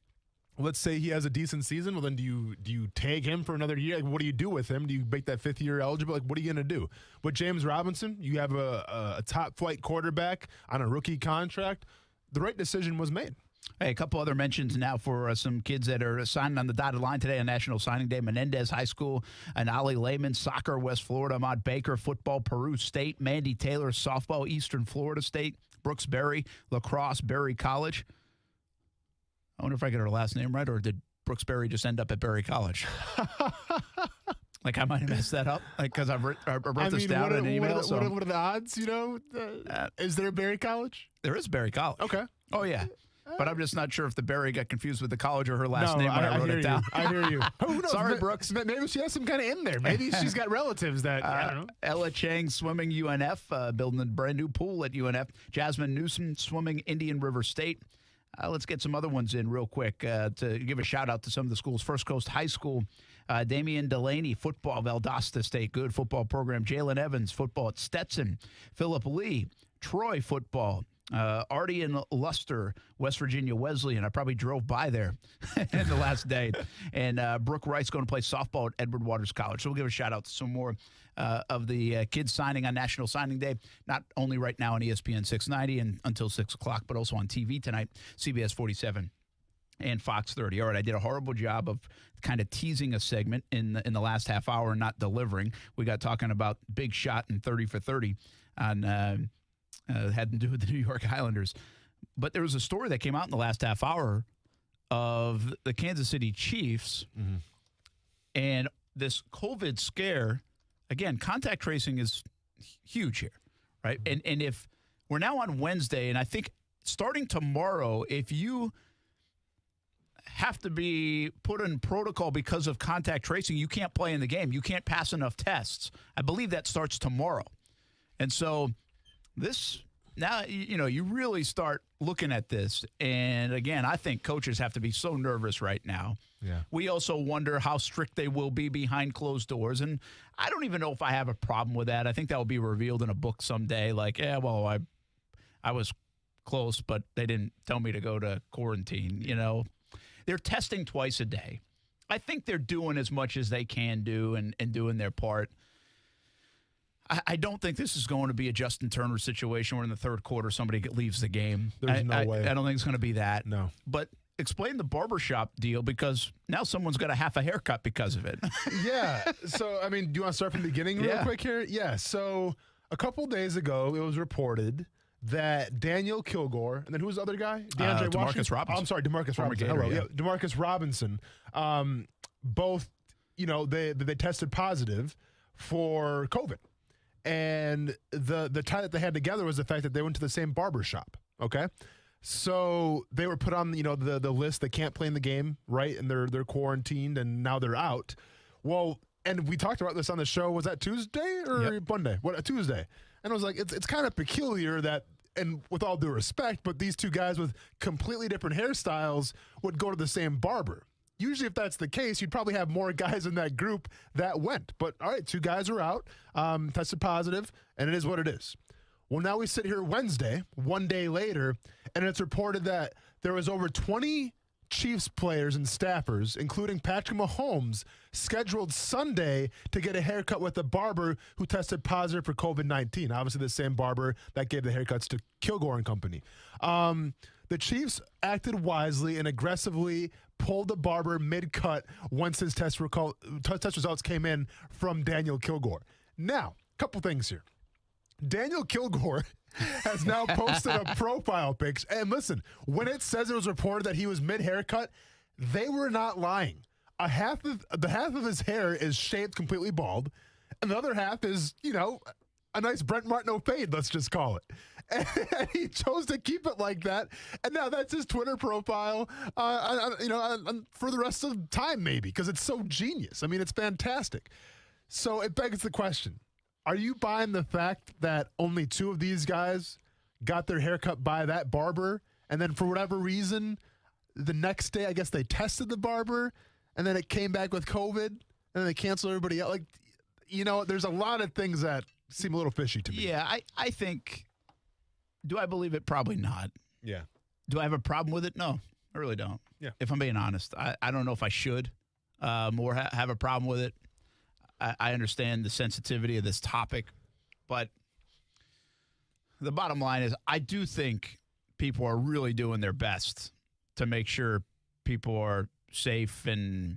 let's say he has a decent season, well, then do you tag him for another year? Like, what do you do with him? Do you make that fifth year eligible? Like, what are you going to do? With James Robinson, you have a top-flight quarterback on a rookie contract. The right decision was made. Hey, a couple other mentions now for some kids that are signing on the dotted line today on National Signing Day. Menendez High School and Ali Lehman, soccer, West Florida. Ahmad Baker, football, Peru State. Mandy Taylor, softball, Eastern Florida State. Brooks Berry, lacrosse, Berry College. I wonder if I get her last name right, or did Brooks Berry just end up at Berry College? Like, I might have messed that up, because I wrote this down in an email. What are the odds, Is there a Berry College? There is Berry College. Okay. Oh, yeah. But I'm just not sure if the Berry got confused with the college or her last name when I wrote it down. I hear you. Who knows? Sorry, Brooks. Maybe she has some kind of in there. Maybe she's got relatives that, I don't know. Ella Chang, swimming, UNF, building a brand new pool at UNF. Jasmine Newsom, swimming, Indian River State. Let's get some other ones in real quick to give a shout-out to some of the schools. First Coast High School, Damian Delaney, football, Valdosta State, good football program. Jalen Evans, football at Stetson. Philip Lee, Troy, football. Artie and Luster, West Virginia Wesleyan. I probably drove by there in the last day. And Brooke Wright's going to play softball at Edward Waters College. So we'll give a shout-out to some more of the kids signing on National Signing Day, not only right now on ESPN 690 and until 6 o'clock, but also on TV tonight, CBS 47 and Fox 30. All right, I did a horrible job of kind of teasing a segment in the last half hour and not delivering. We got talking about Big Shot and 30 for 30 on had to do with the New York Islanders. But there was a story that came out in the last half hour of the Kansas City Chiefs and this COVID scare. Again, contact tracing is huge here, right? And if we're now on Wednesday, and I think starting tomorrow, if you have to be put in protocol because of contact tracing, you can't play in the game. You can't pass enough tests. I believe that starts tomorrow. And so this now, you really start looking at this. And again, I think coaches have to be so nervous right now. Yeah. We also wonder how strict they will be behind closed doors. And I don't even know if I have a problem with that. I think that will be revealed in a book someday. Like, I was close, but they didn't tell me to go to quarantine. They're testing twice a day. I think they're doing as much as they can do and doing their part. I don't think this is going to be a Justin Turner situation where in the third quarter somebody leaves the game. There's no way. I don't think it's going to be that. No. But explain the barbershop deal, because now someone's got a half a haircut because of it. Yeah. So, do you want to start from the beginning real quick here? Yeah. So a couple days ago, it was reported that Daniel Kilgore, and then who was the other guy? DeAndre DeMarcus Robinson. Oh, I'm sorry, DeMarcus Former Robinson. Gator, Hello. yeah. DeMarcus Robinson. Both, they tested positive for COVID. And the tie that they had together was the fact that they went to the same barber shop. Okay. So they were put on, the list that can't play in the game, right? And they're quarantined and now they're out. Well, and we talked about this on the show. Was that Tuesday or Monday? Tuesday. And I was like, it's kind of peculiar that, and with all due respect, but these two guys with completely different hairstyles would go to the same barber. Usually if that's the case, you'd probably have more guys in that group that went. But, all right, two guys are out, tested positive, and it is what it is. Well, now we sit here Wednesday, one day later, and it's reported that there was over 20 Chiefs players and staffers, including Patrick Mahomes, scheduled Sunday to get a haircut with a barber who tested positive for COVID-19. Obviously the same barber that gave the haircuts to Kilgore and company. The Chiefs acted wisely and aggressively pulled the barber mid-cut once his test results came in from Daniel Kilgore. Now, a couple things here. Daniel Kilgore has now posted a profile pic. And listen, when it says it was reported that he was mid-haircut, they were not lying. The half of his hair is shaved completely bald, and the other half is, a nice Brent Martineau fade, let's just call it. And he chose to keep it like that. And now that's his Twitter profile, for the rest of time, maybe, because it's so genius. I mean, it's fantastic. So it begs the question, are you buying the fact that only 2 of these guys got their haircut by that barber, and then for whatever reason, the next day, I guess they tested the barber, and then it came back with COVID, and then they canceled everybody else? Like, there's a lot of things that seem a little fishy to me. Yeah, I think, do I believe it? Probably not. Yeah. Do I have a problem with it? No, I really don't. Yeah. If I'm being honest, I don't know if I should or have a problem with it. I understand the sensitivity of this topic, but the bottom line is I do think people are really doing their best to make sure people are safe and,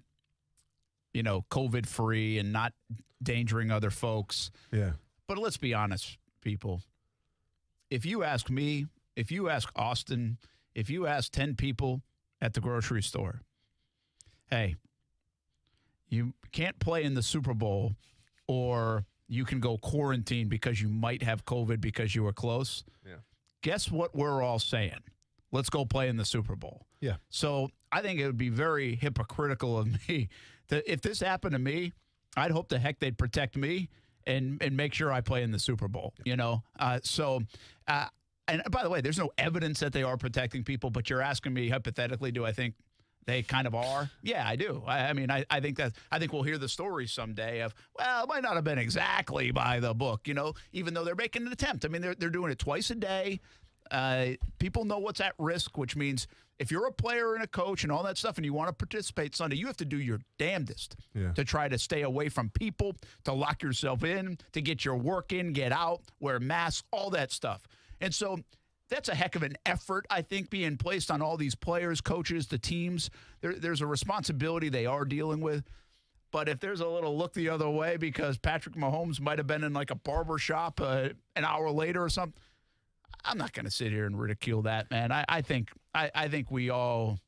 COVID-free and not endangering other folks. Yeah. But let's be honest, people. If you ask me, if you ask Austin, if you ask 10 people at the grocery store, hey, you can't play in the Super Bowl or you can go quarantine because you might have COVID because you were close. Yeah. Guess what we're all saying? Let's go play in the Super Bowl. Yeah. So I think it would be very hypocritical of me that if this happened to me, I'd hope the heck they'd protect me and make sure I play in the Super Bowl, And by the way, there's no evidence that they are protecting people, but you're asking me hypothetically, do I think they kind of are? Yeah, I do. I think we'll hear the story someday of, well, it might not have been exactly by the book, even though they're making an attempt. I mean, they're doing it twice a day. People know what's at risk, which means if you're a player and a coach and all that stuff and you want to participate Sunday, you have to do your damnedest to try to stay away from people, to lock yourself in, to get your work in, get out, wear masks, all that stuff. And so that's a heck of an effort, I think, being placed on all these players, coaches, the teams. There's a responsibility they are dealing with. But if there's a little look the other way because Patrick Mahomes might have been in like a barber shop an hour later or something, I'm not going to sit here and ridicule that, man. I think we'd all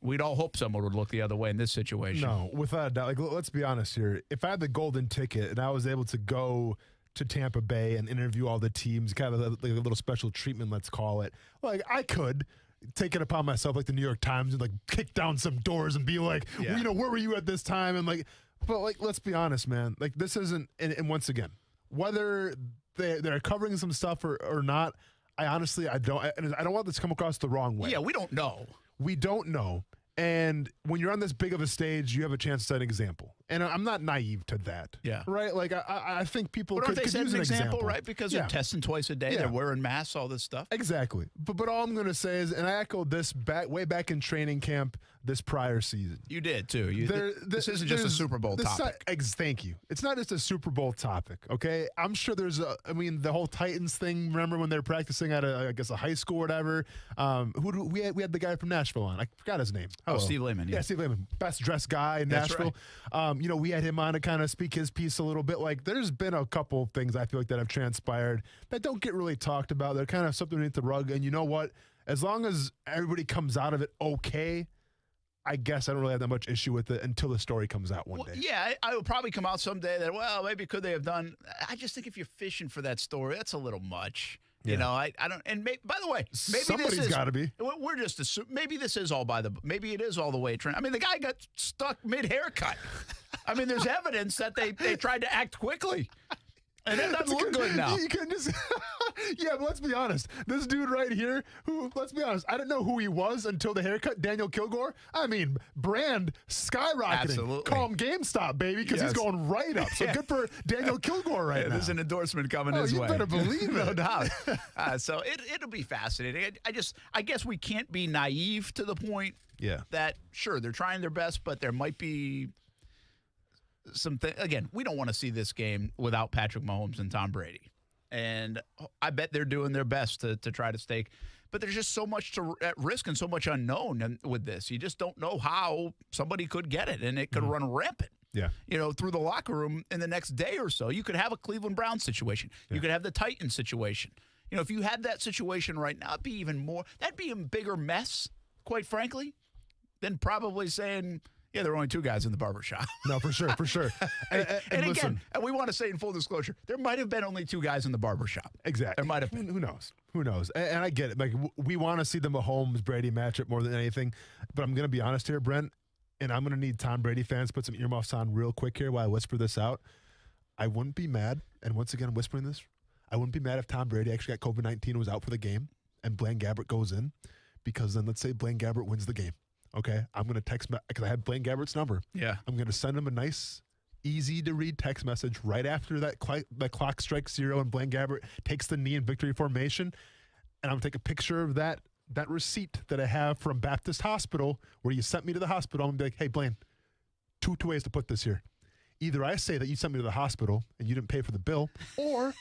hope someone would look the other way in this situation. No, without a doubt. Like, let's be honest here. If I had the golden ticket and I was able to go to Tampa Bay and interview all the teams, kind of like a little special treatment, let's call it, like I could take it upon myself, like the New York Times, and like kick down some doors and be like, where were you at this time? And like, but like, let's be honest, man. Like, this isn't. And once again, whether they're covering some stuff or not, I don't want this to come across the wrong way. Yeah, we don't know. We don't know. And when you're on this big of a stage, you have a chance to set an example. And I'm not naive to that. Yeah. Right? Like, I think people could use an an example. Right? Because they're testing twice a day. Yeah. They're wearing masks, all this stuff. Exactly. But all I'm going to say is, and I echoed this way back in training camp this prior season. You did, too. This isn't just a Super Bowl topic. Thank you. It's not just a Super Bowl topic, okay? I'm sure there's the whole Titans thing, remember when they were practicing at a high school or whatever? We had the guy from Nashville on. I forgot his name. Oh, Steve Lehman. Yeah, Steve Lehman. Best dressed guy in Nashville. Right. We had him on to kind of speak his piece a little bit. Like, there's been a couple of things I feel like that have transpired that don't get really talked about. They're kind of something underneath the rug. And you know what? As long as everybody comes out of it okay, I guess I don't really have that much issue with it until the story comes out one day. Yeah, I will probably come out someday that, well, maybe could they have done. I just think if you're fishing for that story, that's a little much. Yeah. You know, I don't. And by the way, maybe somebody's got to be. We're just assuming. Maybe this is all maybe it is all the way trend. I mean, the guy got stuck mid-haircut. I mean, there's evidence that they tried to act quickly. And that doesn't look good now. You can just, yeah, but let's be honest. This dude right here, let's be honest, I didn't know who he was until the haircut, Daniel Kilgore. I mean, brand skyrocketing. Absolutely. Call him GameStop, baby, because he's going right up. So good for Daniel Kilgore now. There's an endorsement coming his way. You better believe it. No doubt. So it'll be fascinating. I guess we can't be naive to the point that, sure, they're trying their best, but there might be again, we don't want to see this game without Patrick Mahomes and Tom Brady. And I bet they're doing their best to try to stake. But there's just so much at risk and so much unknown with this. You just don't know how somebody could get it, and it could run rampant. Yeah. Through the locker room in the next day or so. You could have a Cleveland Browns situation. Yeah. You could have the Titans situation. If you had that situation right now, that'd be a bigger mess, quite frankly, than probably saying, Yeah, there were only 2 guys in the barbershop. No, for sure. and listen, again, and we want to say in full disclosure, there might have been only 2 guys in the barbershop. Exactly. There might have been. Who knows? And I get it. Like, we want to see the Mahomes-Brady matchup more than anything. But I'm going to be honest here, Brent, and I'm going to need Tom Brady fans to put some earmuffs on real quick here while I whisper this out. I wouldn't be mad, and once again, I'm whispering this, I wouldn't be mad if Tom Brady actually got COVID-19 and was out for the game, and Blaine Gabbert goes in, because then let's say Blaine Gabbert wins the game. Okay, I'm going to text, because I have Blaine Gabbert's number. Yeah. I'm going to send him a nice, easy-to-read text message right after that clock strikes 0 and Blaine Gabbert takes the knee in victory formation, and I'm going to take a picture of that receipt that I have from Baptist Hospital where you sent me to the hospital. I'm going to be like, hey, Blaine, two ways to put this here. Either I say that you sent me to the hospital and you didn't pay for the bill, or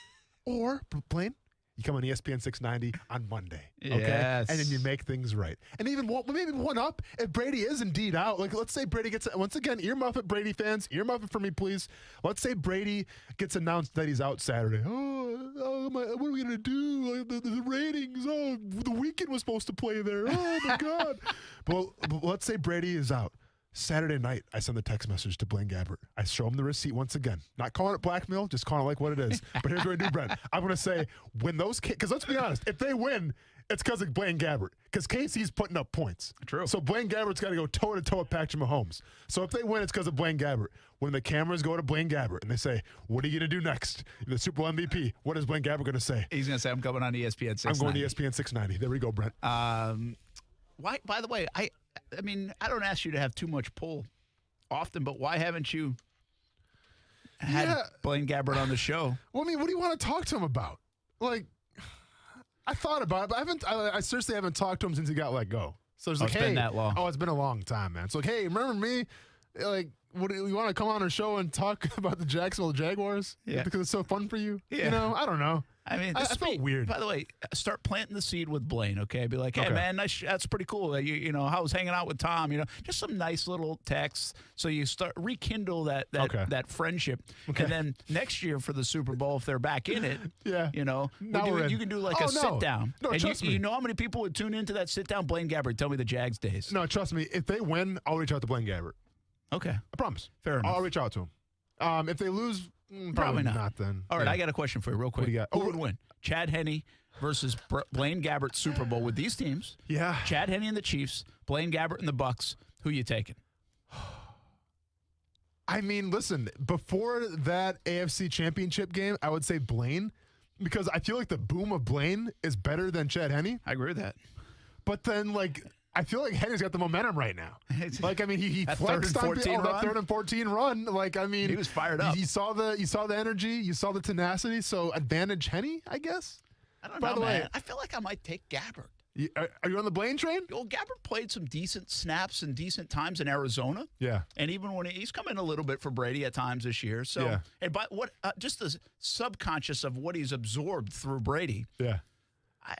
Blaine, you come on ESPN690 on Monday, okay? Yes. And then you make things right. And even maybe one up, if Brady is indeed out, like let's say Brady gets, once again, earmuff it, Brady fans, earmuff it for me, please. Let's say Brady gets announced that he's out Saturday. What are we going to do? Like, the ratings, the weekend was supposed to play there. Oh, my God. But let's say Brady is out. Saturday night, I send the text message to Blaine Gabbert. I show him the receipt once again. Not calling it blackmail, just calling it like what it is. But here's what I do, Brent. I'm going to say, when those kids, because let's be honest, if they win, it's because of Blaine Gabbert. Because Casey's putting up points. True. So Blaine Gabbert's got to go toe-to-toe with Patrick Mahomes. So if they win, it's because of Blaine Gabbert. When the cameras go to Blaine Gabbert and they say, what are you going to do next? The Super Bowl MVP. What is Blaine Gabbert going to say? He's going to say, I'm coming on ESPN 690. I'm going to ESPN 690. There we go, Brent. Why? By the way, I mean, I don't ask you to have too much pull often, but why haven't you had Blaine Gabbert on the show? Well, I mean, what do you want to talk to him about? Like, I thought about it, but I seriously haven't talked to him since he got let go. So it's like, it's been that long. Oh, it's been a long time, man. It's like, hey, remember me? Like, what do you want to come on our show and talk about the Jacksonville Jaguars? Yeah. Because it's so fun for you? Yeah. You know, I don't know. I mean, I felt weird. By the way, start planting the seed with Blaine, okay? Be like, hey, man, that's pretty cool. You know, I was hanging out with Tom, you know, just some nice little texts. So you start rekindle that friendship. Okay. And then next year for the Super Bowl, if they're back in it, you know, you can do like a sit down. No, and trust me. You know how many people would tune into that sit down? Blaine Gabbert, tell me the Jags days. No, trust me. If they win, I'll reach out to Blaine Gabbert. Okay. I promise. Fair enough. I'll reach out to him. If they lose, probably not then. All right, I got a question for you real quick. What do you got? Who would win? Chad Henne versus Blaine Gabbert Super Bowl with these teams. Yeah. Chad Henne and the Chiefs, Blaine Gabbert and the Bucs. Who you taking? I mean, listen, before that AFC Championship game, I would say Blaine, because I feel like the boom of Blaine is better than Chad Henne. I agree with that. But then, like, I feel like Henne's got the momentum right now. Like, I mean, he flexed on that 3rd and 14 run. Like, I mean, he was fired up. You saw the energy, you saw the tenacity. So advantage Henne, I guess. I don't know, man. Way, I feel like I might take Gabbert. Are you on the Blaine train? Well, Gabbert played some decent snaps and decent times in Arizona. Yeah. And even when he's come in a little bit for Brady at times this year. So, and by what just the subconscious of what he's absorbed through Brady. Yeah.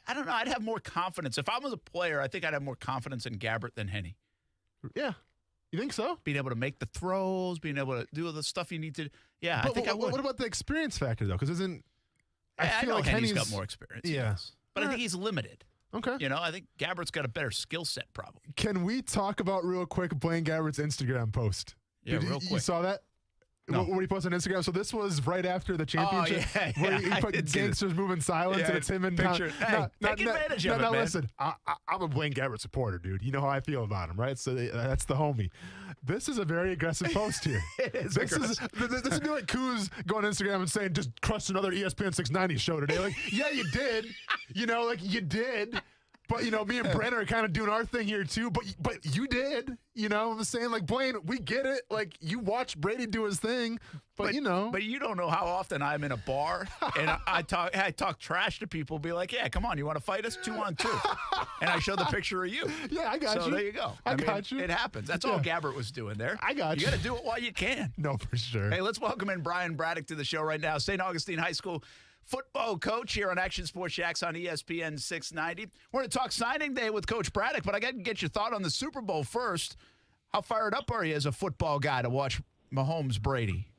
I don't know. I'd have more confidence. If I was a player, I think I'd have more confidence in Gabbert than Henne. Yeah. You think so? Being able to make the throws, being able to do the stuff you need to. Yeah, but I think I would. What about the experience factor, though? Because I feel like Henne's got more experience. Yes. But I think he's limited. Okay. You know, I think Gabbert's got a better skill set probably. Can we talk about real quick Blaine Gabbert's Instagram post? Yeah, real quick. You saw that? No. What he posted on Instagram. So this was right after the championship, where he put gangsters moving silence, and it's him and picture. Hey, take advantage of it, man. Listen, I'm a Blaine Gabbert supporter, dude. You know how I feel about him, right? So that's the homie. This is a very aggressive post here. It is this would be like Kuz going on Instagram and saying, just crushed another ESPN 690 show today. Like, yeah, you did. You know, like you did. But, you know, me and Brent are kind of doing our thing here, too. But you did. You know what I'm saying? Like, Blaine, we get it. Like, you watch Brady do his thing. But you know. But you don't know how often I'm in a bar and I talk trash to people, be like, yeah, come on, you want to fight us 2-on-2? And I show the picture of you. Yeah, I got you. So there you go. I got you. It happens. That's all Gabbert was doing there. I got you. You got to do it while you can. No, for sure. Hey, let's welcome in Brian Braddock to the show right now. St. Augustine High School football coach here on Action Sports Jacks on ESPN 690. We're going to talk signing day with Coach Braddock, but I got to get your thought on the Super Bowl first. How fired up are you as a football guy to watch Mahomes Brady?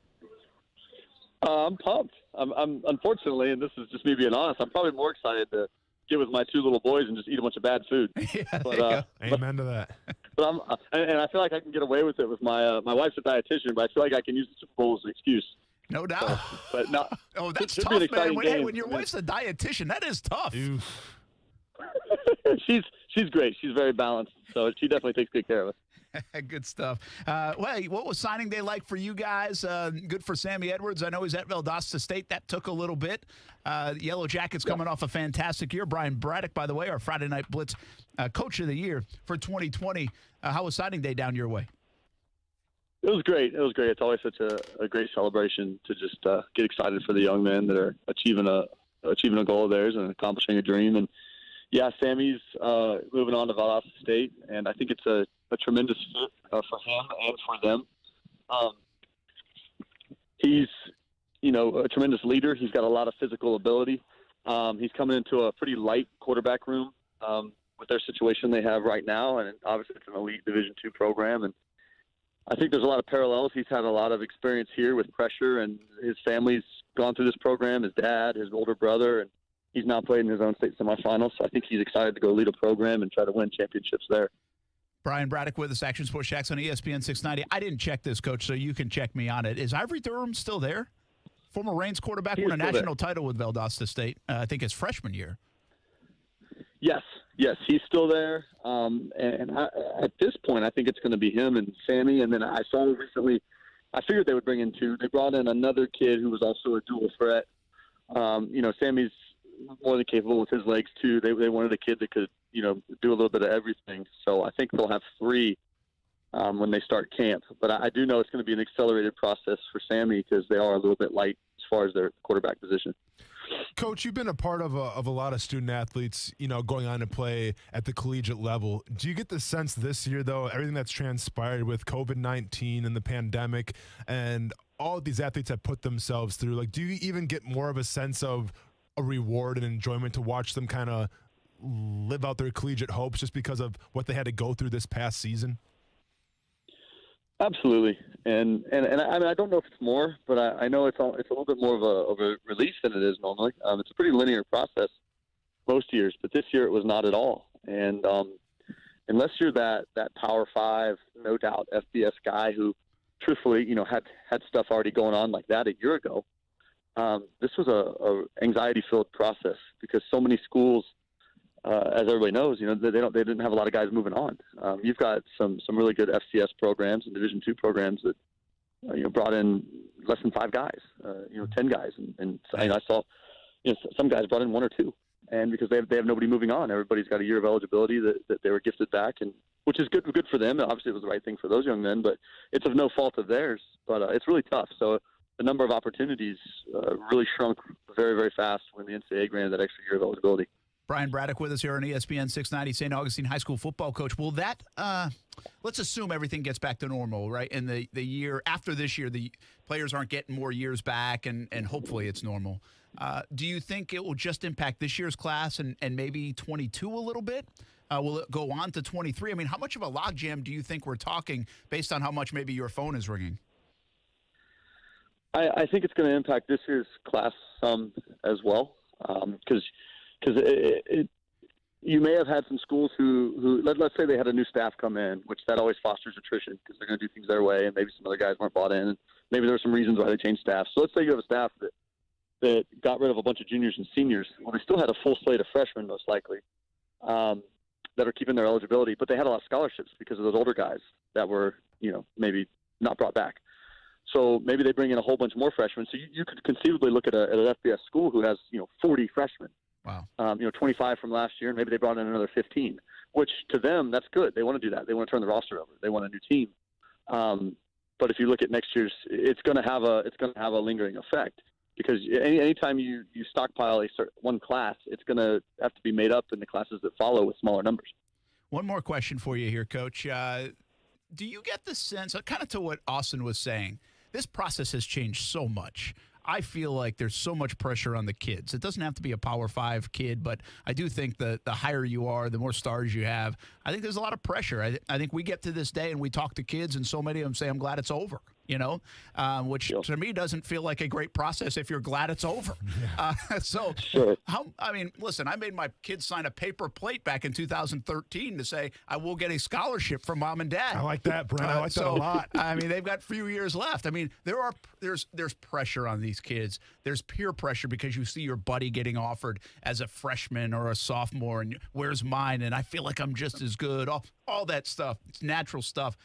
I'm pumped. I'm unfortunately, and this is just me being honest, I'm probably more excited to get with my two little boys and just eat a bunch of bad food. Yeah, but, amen to that. But and I feel like I can get away with it with my wife's a dietitian, but I feel like I can use the Super Bowl as an excuse. No doubt. But no. Oh, that's should tough, be an man. exciting game. When your wife's a dietitian, that is tough. She's great. She's very balanced, so she definitely takes good care of us. Good stuff. Well, what was signing day like for you guys? Good for Sammy Edwards. I know he's at Valdosta State. That took a little bit. Yellow Jackets coming off a fantastic year. Brian Braddock, by the way, our Friday Night Blitz Coach of the Year for 2020. How was signing day down your way? It was great. It was great. It's always such a great celebration to just get excited for the young men that are achieving a goal of theirs and accomplishing a dream. And yeah, Sammy's moving on to Valdosta State, and I think it's a tremendous fit for him and for them. He's, a tremendous leader. He's got a lot of physical ability. He's coming into a pretty light quarterback room with their situation they have right now, and obviously it's an elite Division II program. And I think there's a lot of parallels. He's had a lot of experience here with pressure, and his family's gone through this program, his dad, his older brother, and he's now played in his own state semifinals. So I think he's excited to go lead a program and try to win championships there. Brian Braddock with us, Action Sports Shacks on ESPN 690. I didn't check this, Coach, so you can check me on it. Is Ivory Durham still there? Former Reigns quarterback, won a national title with Valdosta State, I think his freshman year. Yes, he's still there. At this point, I think it's going to be him and Sammy. And then I saw recently, I figured they would bring in two. They brought in another kid who was also a dual threat. Sammy's more than capable with his legs too. They wanted a kid that could, do a little bit of everything. So I think they'll have three when they start camp. But I do know it's going to be an accelerated process for Sammy because they are a little bit light as far as their quarterback position. Coach, you've been a part of a lot of student athletes, going on to play at the collegiate level. Do you get the sense this year, though, everything that's transpired with COVID-19 and the pandemic and all of these athletes have put themselves through, do you even get more of a sense of a reward and enjoyment to watch them kind of live out their collegiate hopes just because of what they had to go through this past season? Absolutely, and I don't know if it's more, but I know it's a little bit more of a relief than it is normally. It's a pretty linear process most years, but this year it was not at all. And unless you're that Power 5, no doubt FBS guy who, truthfully, had stuff already going on like that a year ago, this was a anxiety-filled process because so many schools. As everybody knows, they didn't have a lot of guys moving on. You've got some really good FCS programs and Division II programs that brought in less than 5 guys, 10 guys, and I saw some guys brought in 1 or 2, and because they have nobody moving on, everybody's got a year of eligibility that they were gifted back, and which is good for them. Obviously, it was the right thing for those young men, but it's of no fault of theirs. But it's really tough. So the number of opportunities really shrunk very, very fast when the NCAA granted that extra year of eligibility. Brian Braddock with us here on ESPN 690, St. Augustine High School football coach. Will that, let's assume everything gets back to normal, right? And the year after this year, the players aren't getting more years back, and hopefully it's normal. Do you think it will just impact this year's class and maybe 22 a little bit? Will it go on to 23? I mean, how much of a logjam do you think we're talking based on how much maybe your phone is ringing? I think it's going to impact this year's class some as well because you may have had some schools who let's say they had a new staff come in, which that always fosters attrition because they're going to do things their way, and maybe some other guys weren't bought in. And maybe there were some reasons why they changed staff. So let's say you have a staff that got rid of a bunch of juniors and seniors. Well, they still had a full slate of freshmen, most likely, that are keeping their eligibility, but they had a lot of scholarships because of those older guys that were, maybe not brought back. So maybe they bring in a whole bunch more freshmen. So you could conceivably look at an FBS school who has, 40 freshmen. Wow. 25 from last year, and maybe they brought in another 15, which to them, that's good. They want to do that. They want to turn the roster over. They want a new team. But if you look at next year's, it's going to have a lingering effect because anytime you stockpile one class, it's going to have to be made up in the classes that follow with smaller numbers. One more question for you here, Coach. Do you get the sense, kind of to what Austin was saying, this process has changed so much. I feel like there's so much pressure on the kids. It doesn't have to be a Power 5 kid, but I do think that the higher you are, the more stars you have. I think there's a lot of pressure. I think we get to this day and we talk to kids, and so many of them say, I'm glad it's over. which to me doesn't feel like a great process if you're glad it's over. Listen, I made my kids sign a paper plate back in 2013 to say I will get a scholarship from mom and dad. I like that, Brent. I like that a lot. They've got a few years left. There's pressure on these kids. There's peer pressure because you see your buddy getting offered as a freshman or a sophomore, and where's mine? And I feel like I'm just as good. All that stuff. It's natural stuff.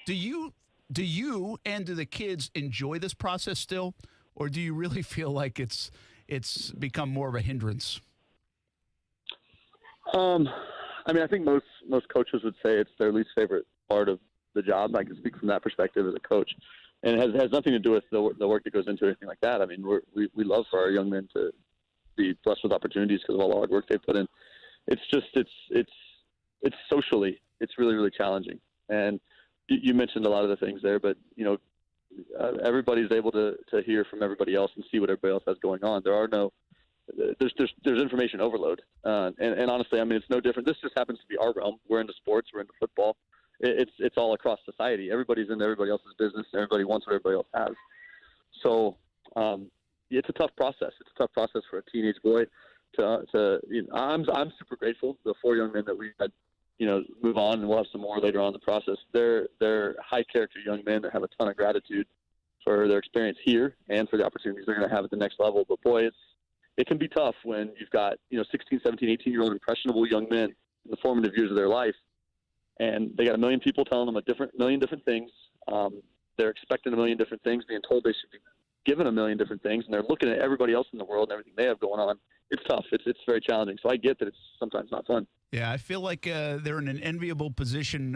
Do you and do the kids enjoy this process still, or do you really feel like it's become more of a hindrance? I think most coaches would say it's their least favorite part of the job. I can speak from that perspective as a coach, and it has nothing to do with the work that goes into anything like that. We love for our young men to be blessed with opportunities because of all the hard work they put in. It's just it's socially it's really, really challenging. And you mentioned a lot of the things there, but everybody's able to hear from everybody else and see what everybody else has going on. There's information overload, and honestly, it's no different. This just happens to be our realm. We're into sports. We're into football. It's all across society. Everybody's into everybody else's business. And everybody wants what everybody else has. So it's a tough process. It's a tough process for a teenage boy. I'm super grateful. The 4 young men that we had, move on, and we'll have some more later on in the process. They're high character young men that have a ton of gratitude for their experience here and for the opportunities they're going to have at the next level. But boy, it can be tough when you've got 16, 17, 18-year-old impressionable young men in the formative years of their life, and they got a million people telling them a million different things. They're expecting a million different things, being told they should be given a million different things, and they're looking at everybody else in the world and everything they have going on. It's tough. It's very challenging. So I get that it's sometimes not fun. Yeah, I feel like they're in an enviable position,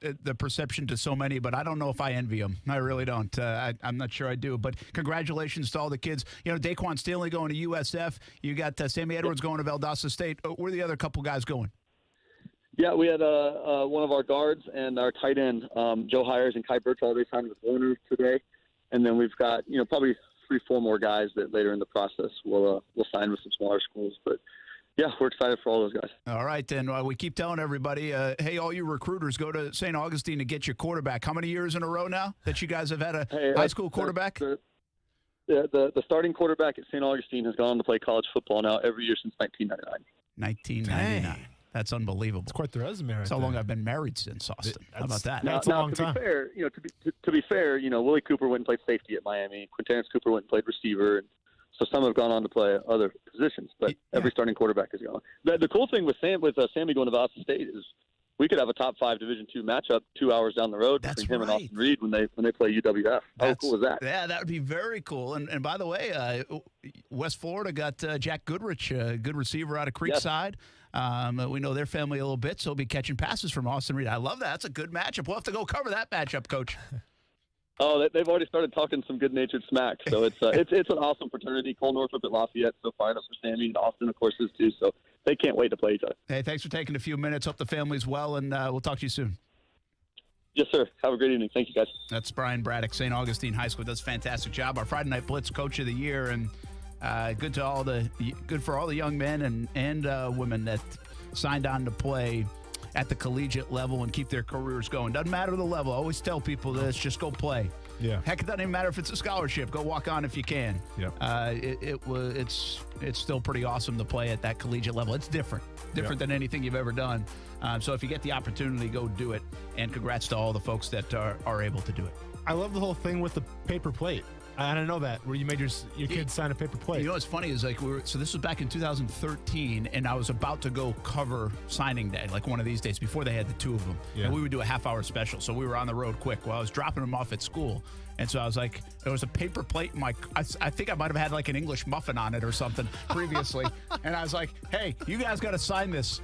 the perception to so many, but I don't know if I envy them. I really don't. I'm not sure I do. But congratulations to all the kids. Daquan Stanley going to USF. You got Sammy Edwards going to Valdosta State. Where are the other couple guys going? Yeah, we had one of our guards and our tight end, Joe Hires and Kai Birchall. They signed with Warner today. And then we've got, probably 3-4 more guys that later in the process we'll sign with some smaller schools. But yeah, we're excited for all those guys. All right, and we keep telling everybody, hey, all you recruiters, go to St. Augustine to get your quarterback. How many years in a row now that you guys have had a high school quarterback? The starting quarterback at St. Augustine has gone on to play college football now every year since 1999. 1999. Dang. That's unbelievable. It's quite the resume right That's how long I've been married since, Austin. How about that? That's a long time. To be fair, Willie Cooper went and played safety at Miami. Quinterrence Cooper went and played receiver. And so some have gone on to play other positions, but every starting quarterback is gone. The cool thing with Sammy going to Valdosta State is we could have a top 5 Division II matchup 2 hours down the road between him and Austin Reed when they play UWF. How cool is that? Yeah, that would be very cool. And by the way, West Florida got Jack Goodrich, a good receiver out of Creekside. Yes. We know their family a little bit, so he'll be catching passes from Austin Reed. I love that. That's a good matchup. We'll have to go cover that matchup, Coach. Oh, they've already started talking some good-natured smack. So it's an awesome fraternity. Cole Northrop at Lafayette so fired up for Sammy, and Austin, of course, is too. So they can't wait to play each other. Hey, thanks for taking a few minutes. Hope the family's well, and we'll talk to you soon. Yes, sir. Have a great evening. Thank you, guys. That's Brian Braddock, St. Augustine High School. Does a fantastic job. Our Friday Night Blitz Coach of the Year, and good for all the young men and women that signed on to play at the collegiate level and keep their careers going. Doesn't matter the level. I always tell people this, just go play. Yeah. Heck, it doesn't even matter if it's a scholarship. Go walk on if you can. Yep. It's still pretty awesome to play at that collegiate level. It's different than anything you've ever done. So if you get the opportunity, go do it. And congrats to all the folks that are able to do it. I love the whole thing with the paper plate. I didn't know that, where you made your kids sign a paper plate. What's funny is so this was back in 2013, and I was about to go cover signing day, like one of these days before they had the 2 of them. Yeah. And we would do a half-hour special, so we were on the road quick. Well, I was dropping them off at school, and so I was like, there was a paper plate in I think I might have had like an English muffin on it or something previously, and I was like, hey, you guys got to sign this.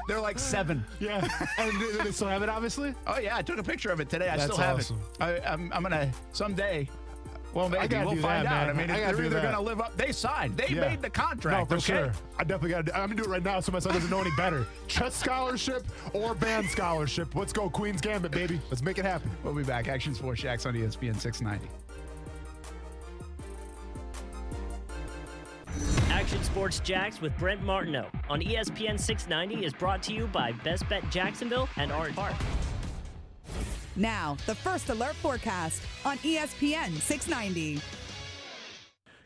They're like 7. Yeah, and do they still have it, obviously? Oh, yeah, I took a picture of it today. I still have awesome. it. I'm going to someday... Well, maybe we'll find out. Man. They're either going to live up. They signed. They made the contract. No, for sure. I definitely got to. I'm going to do it right now so my son doesn't know any better. Chess scholarship or band scholarship. Let's go Queen's Gambit, baby. Let's make it happen. We'll be back. Action Sports Shacks on ESPN690. Action Sports Jacks with Brent Martineau on ESPN 690 is brought to you by Best Bet Jacksonville and Orange Park. Now, the First Alert forecast on ESPN 690.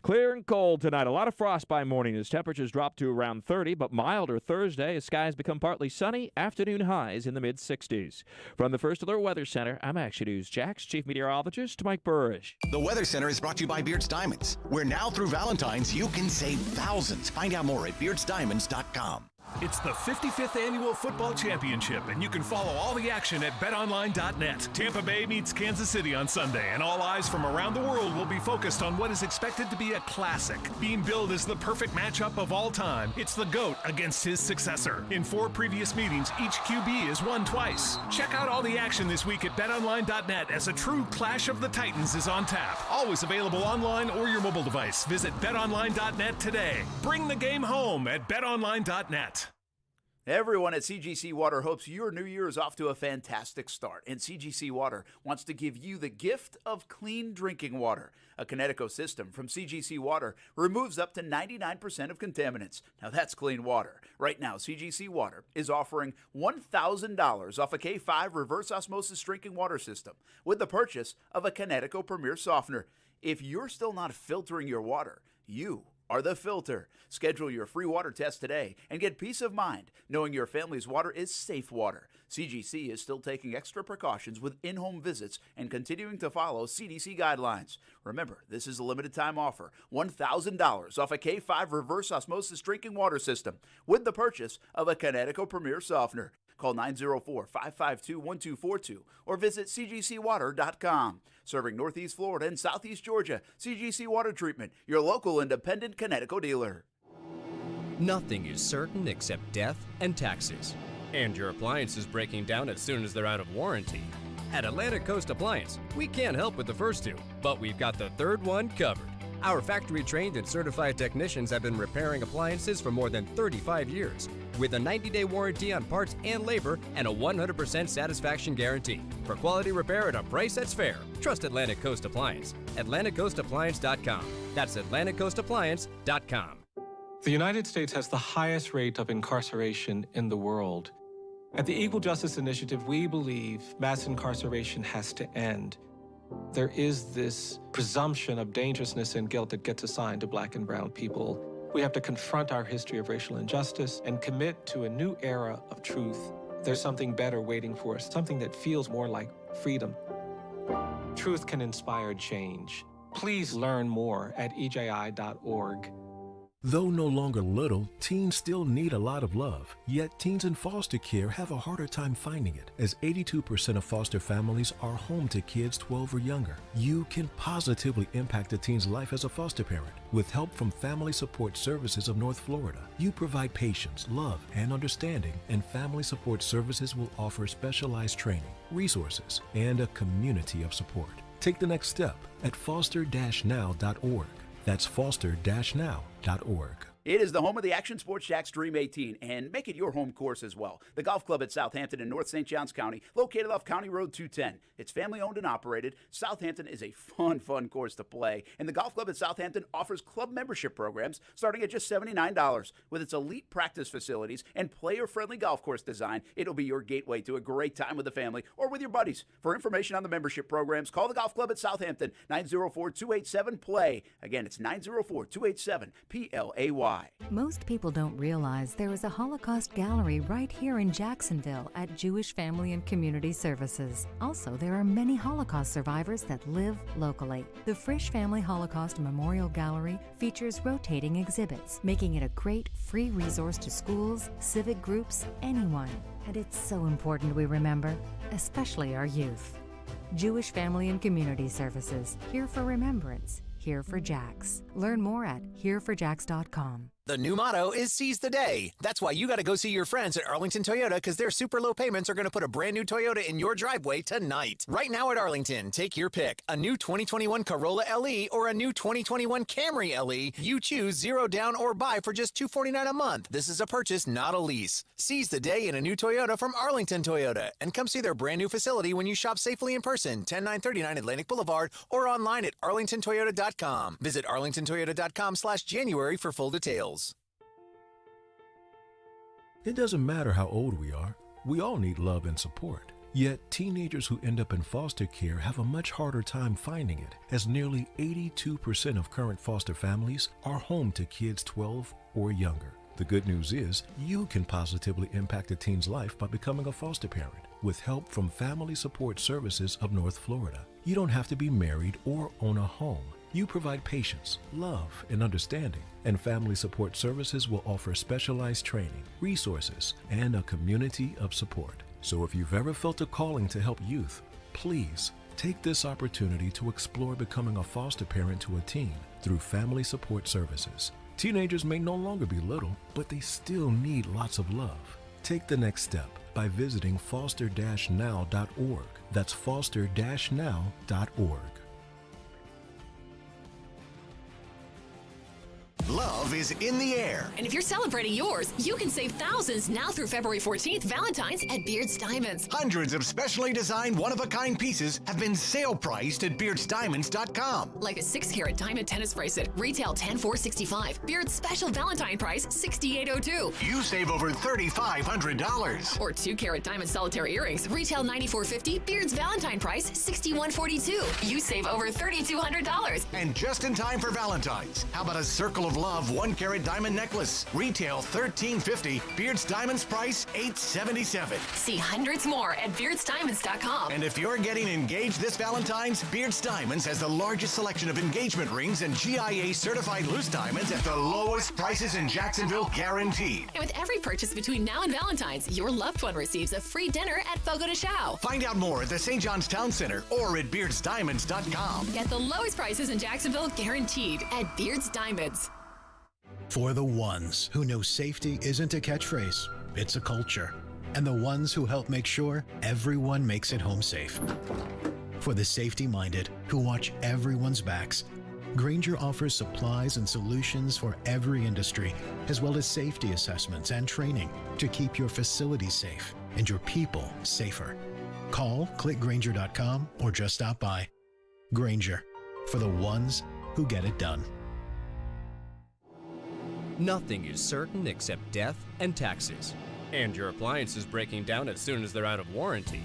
Clear and cold tonight. A lot of frost by morning as temperatures drop to around 30, but milder Thursday as skies become partly sunny. Afternoon highs in the mid-60s. From the First Alert Weather Center, I'm Action News Jax Chief Meteorologist Mike Burrish. The Weather Center is brought to you by Beards Diamonds, where now through Valentine's you can save thousands. Find out more at beardsdiamonds.com. It's the 55th Annual Football Championship, and you can follow all the action at betonline.net. Tampa Bay meets Kansas City on Sunday, and all eyes from around the world will be focused on what is expected to be a classic. Being billed as the perfect matchup of all time, it's the GOAT against his successor. In 4 previous meetings, each QB has won twice. Check out all the action this week at betonline.net as a true clash of the Titans is on tap. Always available online or your mobile device. Visit betonline.net today. Bring the game home at betonline.net. Everyone at CGC Water hopes your new year is off to a fantastic start, and CGC Water wants to give you the gift of clean drinking water. A Kinetico system from CGC Water removes up to 99% of contaminants. Now that's clean water. Right now, CGC Water is offering $1,000 off a K5 reverse osmosis drinking water system with the purchase of a Kinetico Premier Softener. If you're still not filtering your water, you are the filter. Schedule your free water test today and get peace of mind knowing your family's water is safe water. CGC is still taking extra precautions with in-home visits and continuing to follow CDC guidelines. Remember, this is a limited time offer. $1,000 off a K5 reverse osmosis drinking water system with the purchase of a Kinetico Premier Softener. Call 904-552-1242 or visit cgcwater.com. Serving Northeast Florida and Southeast Georgia, CGC Water Treatment, your local independent Kinetico dealer. Nothing is certain except death and taxes. And your appliance is breaking down as soon as they're out of warranty. At Atlantic Coast Appliance, we can't help with the first two, but we've got the third one covered. Our factory-trained and certified technicians have been repairing appliances for more than 35 years, with a 90-day warranty on parts and labor and a 100% satisfaction guarantee. For quality repair at a price that's fair, trust Atlantic Coast Appliance. AtlanticCoastAppliance.com. That's AtlanticCoastAppliance.com. The United States has the highest rate of incarceration in the world. At the Equal Justice Initiative, we believe mass incarceration has to end. There is this presumption of dangerousness and guilt that gets assigned to Black and brown people. We have to confront our history of racial injustice and commit to a new era of truth. There's something better waiting for us, something that feels more like freedom. Truth can inspire change. Please learn more at EJI.org. Though no longer little, teens still need a lot of love. Yet teens in foster care have a harder time finding it, as 82% of foster families are home to kids 12 or younger. You can positively impact a teen's life as a foster parent. With help from Family Support Services of North Florida, you provide patience, love, and understanding, and Family Support Services will offer specialized training, resources, and a community of support. Take the next step at foster-now.org. That's foster-now.org. It is the home of the Action Sports Jacks Dream 18, and make it your home course as well. The Golf Club at Southampton in North St. Johns County, located off County Road 210. It's family-owned and operated. Southampton is a fun course to play, and the Golf Club at Southampton offers club membership programs starting at just $79. With its elite practice facilities and player-friendly golf course design, it'll be your gateway to a great time with the family or with your buddies. For information on the membership programs, call the Golf Club at Southampton, 904-287-PLAY. Again, it's 904-287-PLAY. Most people don't realize there is a Holocaust gallery right here in Jacksonville at Jewish Family and Community Services. Also, there are many Holocaust survivors that live locally. The Frisch Family Holocaust Memorial Gallery features rotating exhibits, making it a great free resource to schools, civic groups, anyone. And it's so important we remember, especially our youth. Jewish Family and Community Services, here for remembrance. Here for Jacks. Learn more at hereforjacks.com. The new motto is seize the day. That's why you got to go see your friends at Arlington Toyota, because their super low payments are going to put a brand new Toyota in your driveway tonight. Right now at Arlington, take your pick. A new 2021 Corolla LE or a new 2021 Camry LE. You choose, zero down or buy for just $249 a month. This is a purchase, not a lease. Seize the day in a new Toyota from Arlington Toyota and come see their brand new facility when you shop safely in person, 10939 Atlantic Boulevard, or online at arlingtontoyota.com. Visit arlingtontoyota.com/January for full details. It doesn't matter how old we are, we all need love and support. Yet, teenagers who end up in foster care have a much harder time finding it, as nearly 82% of current foster families are home to kids 12 or younger. The good news is, you can positively impact a teen's life by becoming a foster parent with help from Family Support Services of North Florida. You don't have to be married or own a home. You provide patience, love, and understanding, and Family Support Services will offer specialized training, resources, and a community of support. So if you've ever felt a calling to help youth, please take this opportunity to explore becoming a foster parent to a teen through Family Support Services. Teenagers may no longer be little, but they still need lots of love. Take the next step by visiting foster-now.org. That's foster-now.org. Love is in the air. And if you're celebrating yours, you can save thousands now through February 14th, Valentine's at Beard's Diamonds. Hundreds of specially designed one-of-a-kind pieces have been sale priced at beardsdiamonds.com. Like a 6-carat diamond tennis bracelet, retail $10,465. Beard's special Valentine price, $6,802. You save over $3,500. Or 2-carat diamond solitaire earrings, retail $94.50. Beard's Valentine price, $61.42. You save over $3,200. And just in time for Valentine's, how about a Circle of Love 1-carat diamond necklace? Retail $13.50. Beard's Diamonds price $877. See hundreds more at beardsdiamonds.com. And if you're getting engaged this Valentine's, Beard's Diamonds has the largest selection of engagement rings and GIA certified loose diamonds at the lowest prices in Jacksonville, guaranteed. And with every purchase between now and Valentine's, your loved one receives a free dinner at Fogo de Chao. Find out more at the St. John's Town Center or at beardsdiamonds.com. Get the lowest prices in Jacksonville guaranteed at Beard's Diamonds. For the ones who know safety isn't a catchphrase, it's a culture. And the ones who help make sure everyone makes it home safe. For the safety-minded who watch everyone's backs, Grainger offers supplies and solutions for every industry, as well as safety assessments and training to keep your facilities safe and your people safer. Call, click Grainger.com, or just stop by. Grainger, for the ones who get it done. Nothing is certain except death and taxes. And your appliance is breaking down as soon as they're out of warranty.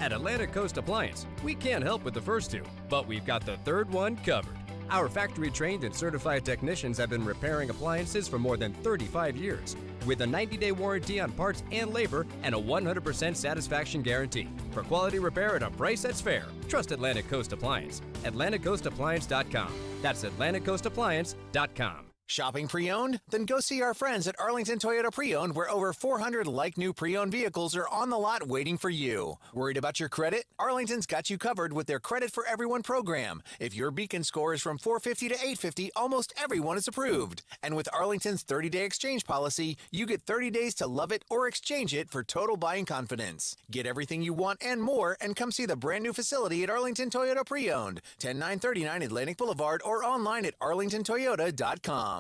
At Atlantic Coast Appliance, we can't help with the first two, but we've got the third one covered. Our factory-trained and certified technicians have been repairing appliances for more than 35 years, with a 90-day warranty on parts and labor and a 100% satisfaction guarantee. For quality repair at a price that's fair, trust Atlantic Coast Appliance. AtlanticCoastAppliance.com. That's AtlanticCoastAppliance.com. Shopping pre-owned? Then go see our friends at Arlington Toyota Pre-Owned, where over 400 like-new pre-owned vehicles are on the lot waiting for you. Worried about your credit? Arlington's got you covered with their Credit for Everyone program. If your Beacon score is from 450 to 850, almost everyone is approved. And with Arlington's 30-day exchange policy, you get 30 days to love it or exchange it for total buying confidence. Get everything you want and more, and come see the brand new facility at Arlington Toyota Pre-Owned, 10939 Atlantic Boulevard, or online at arlingtontoyota.com.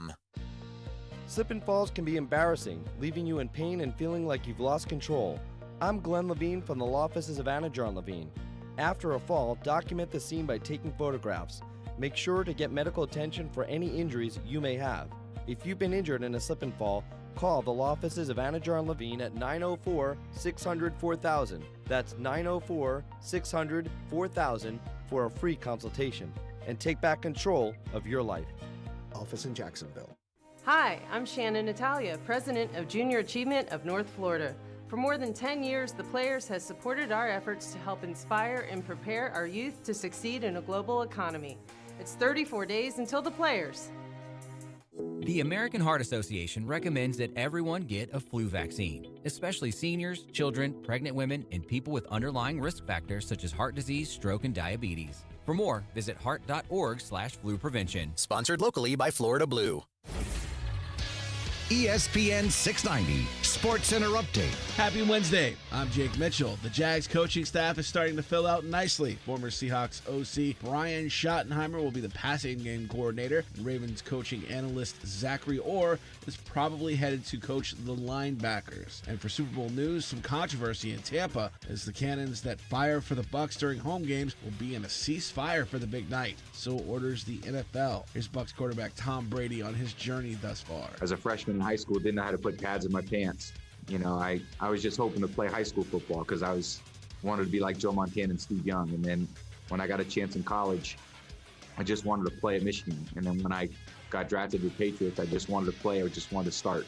Slip and falls can be embarrassing, leaving you in pain and feeling like you've lost control. I'm Glenn Levine from the law offices of Anajar and Levine. After a fall, document the scene by taking photographs. Make sure to get medical attention for any injuries you may have. If you've been injured in a slip and fall, call the law offices of Anajar and Levine at 904-600-4000. That's 904-600-4000 for a free consultation. And take back control of your life. Office in Jacksonville. Hi, I'm Shannon Natalia, President of Junior Achievement of North Florida. For more than 10 years, the Players has supported our efforts to help inspire and prepare our youth to succeed in a global economy. It's 34 days until the Players. The American Heart Association recommends that everyone get a flu vaccine, especially seniors, children, pregnant women, and people with underlying risk factors such as heart disease, stroke, and diabetes. For more, visit heart.org/flu prevention. Sponsored locally by Florida Blue. ESPN 690 Sportscenter Update. Happy Wednesday. I'm Jake Mitchell. The Jags coaching staff is starting to fill out nicely. Former Seahawks OC Brian Schottenheimer will be the passing game coordinator. And Ravens coaching analyst Zachary Orr is probably headed to coach the linebackers. And for Super Bowl news, some controversy in Tampa as the cannons that fire for the Bucs during home games will be in a ceasefire for the big night. So orders the NFL. Here's Bucs quarterback Tom Brady on his journey thus far. As a freshman in high school, didn't know how to put pads in my pants. You know, I was just hoping to play high school football because I was wanted to be like Joe Montana and Steve Young. And then when I got a chance in college, I just wanted to play at Michigan. And then when I got drafted to the Patriots, I just wanted to play. I just wanted to start.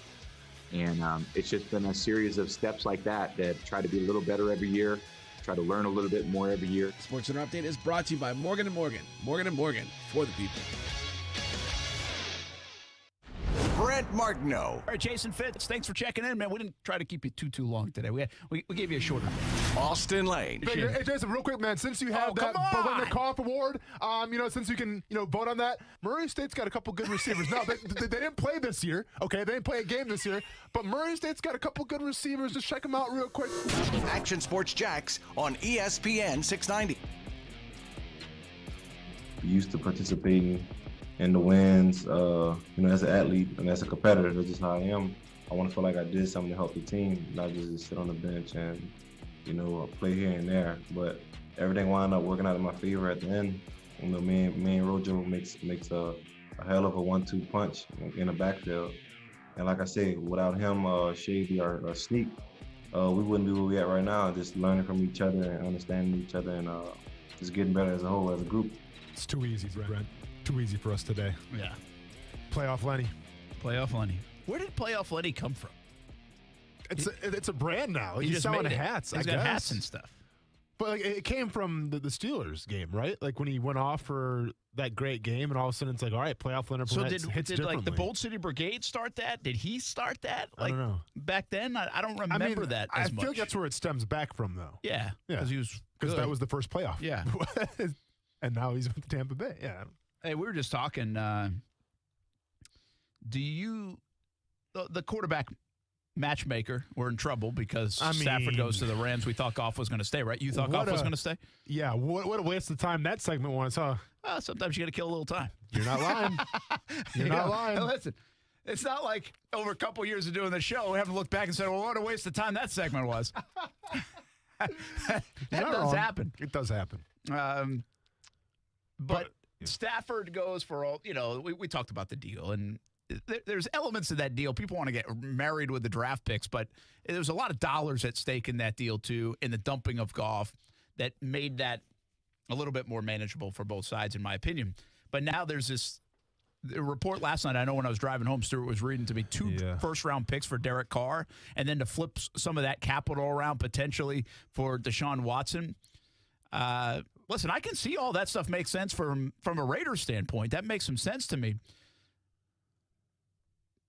And it's just been a series of steps like that try to be a little better every year, try to learn a little bit more every year. SportsCenter Update is brought to you by Morgan & Morgan. Morgan & Morgan, for the people. Brent Martineau. All right, Jason Fitz, thanks for checking in, man. We didn't try to keep you too long today. We gave you a shorter day. Austin Lane. Hey, Jason, real quick, man. Since you have that Kickoff award, since you can, vote on that, Murray State's got a couple good receivers. Now, they didn't play this year. Okay, they didn't play a game this year, but Murray State's got a couple good receivers. Just check them out real quick. Action Sports Jacks on ESPN 690. Used to participating in the wins, as an athlete and as a competitor. That's just how I am. I want to feel like I did something to help the team, not just sit on the bench and, play here and there. But everything wound up working out in my favor at the end. Me and Rojo makes a hell of a 1-2 punch in the backfield. And like I say, without him, Shady, or Sneak, we wouldn't be where we at right now. Just learning from each other and understanding each other and just getting better as a whole, as a group. It's too easy, Brent. Too easy for us today. Yeah. Playoff Lenny. Where did Playoff Lenny come from? It's a brand now. He's selling hats. He's got hats and stuff. But it came from the Steelers game, right? Like when he went off for that great game, and all of a sudden it's like, all right, Playoff Leonard Fournette hits did like the Bold City Brigade start that? Did he start that? I don't know. Back then, I don't remember that as much. I feel like that's where it stems back from, though. Yeah, because that was the first playoff. Yeah, and now he's with Tampa Bay. Yeah. Hey, we were just talking. The quarterback matchmaker, we're in trouble because Stafford goes to the Rams. We thought Goff was going to stay, right? You thought Goff was going to stay? Yeah. What a waste of time that segment was, huh? Sometimes you got to kill a little time. You're not lying. You're not lying. Now listen, it's not like over a couple years of doing the show, we haven't looked back and said, well, what a waste of time that segment was. that does happen. It does happen. But Stafford goes for all, we talked about the deal, and there's elements of that deal. People want to get married with the draft picks, but there's a lot of dollars at stake in that deal, too, in the dumping of Goff that made that a little bit more manageable for both sides, in my opinion. But now there's this report last night. I know when I was driving home, Stuart was reading to me 2 first-round picks for Derek Carr, and then to flip some of that capital around potentially for Deshaun Watson. Listen, I can see all that stuff makes sense from a Raiders standpoint. That makes some sense to me.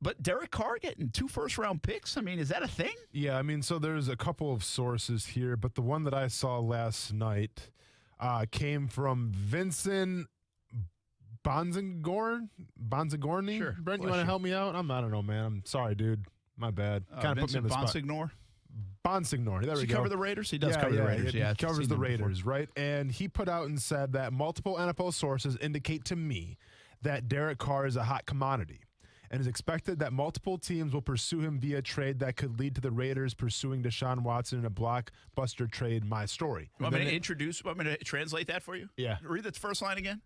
But Derek Carr getting 2 first-round picks, is that a thing? Yeah, so there's a couple of sources here, but the one that I saw last night came from Vincent Bonzagorni. Sure. Brent, you want to help me out? I don't know, man. I'm sorry, dude. My bad. Kind of put me on the spot. Bonsignore. There we go. Does he cover the Raiders? He does cover the Raiders. He covers the Raiders, right? And he put out and said that multiple NFL sources indicate to me that Derek Carr is a hot commodity and is expected that multiple teams will pursue him via trade that could lead to the Raiders pursuing Deshaun Watson in a blockbuster trade. My story. Want me to translate that for you? Yeah. Read the first line again.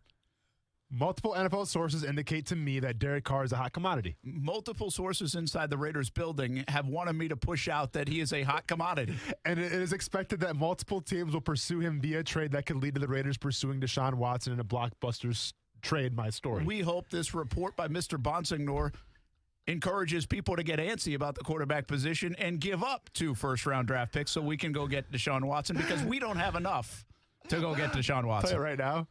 Multiple NFL sources indicate to me that Derek Carr is a hot commodity. Multiple sources inside the Raiders building have wanted me to push out that he is a hot commodity. And it is expected that multiple teams will pursue him via trade that could lead to the Raiders pursuing Deshaun Watson in a blockbuster trade. My story. We hope this report by Mr. Bonsignore encourages people to get antsy about the quarterback position and give up 2 first-round draft picks so we can go get Deshaun Watson because we don't have enough to go get Deshaun Watson. I'll tell you right now.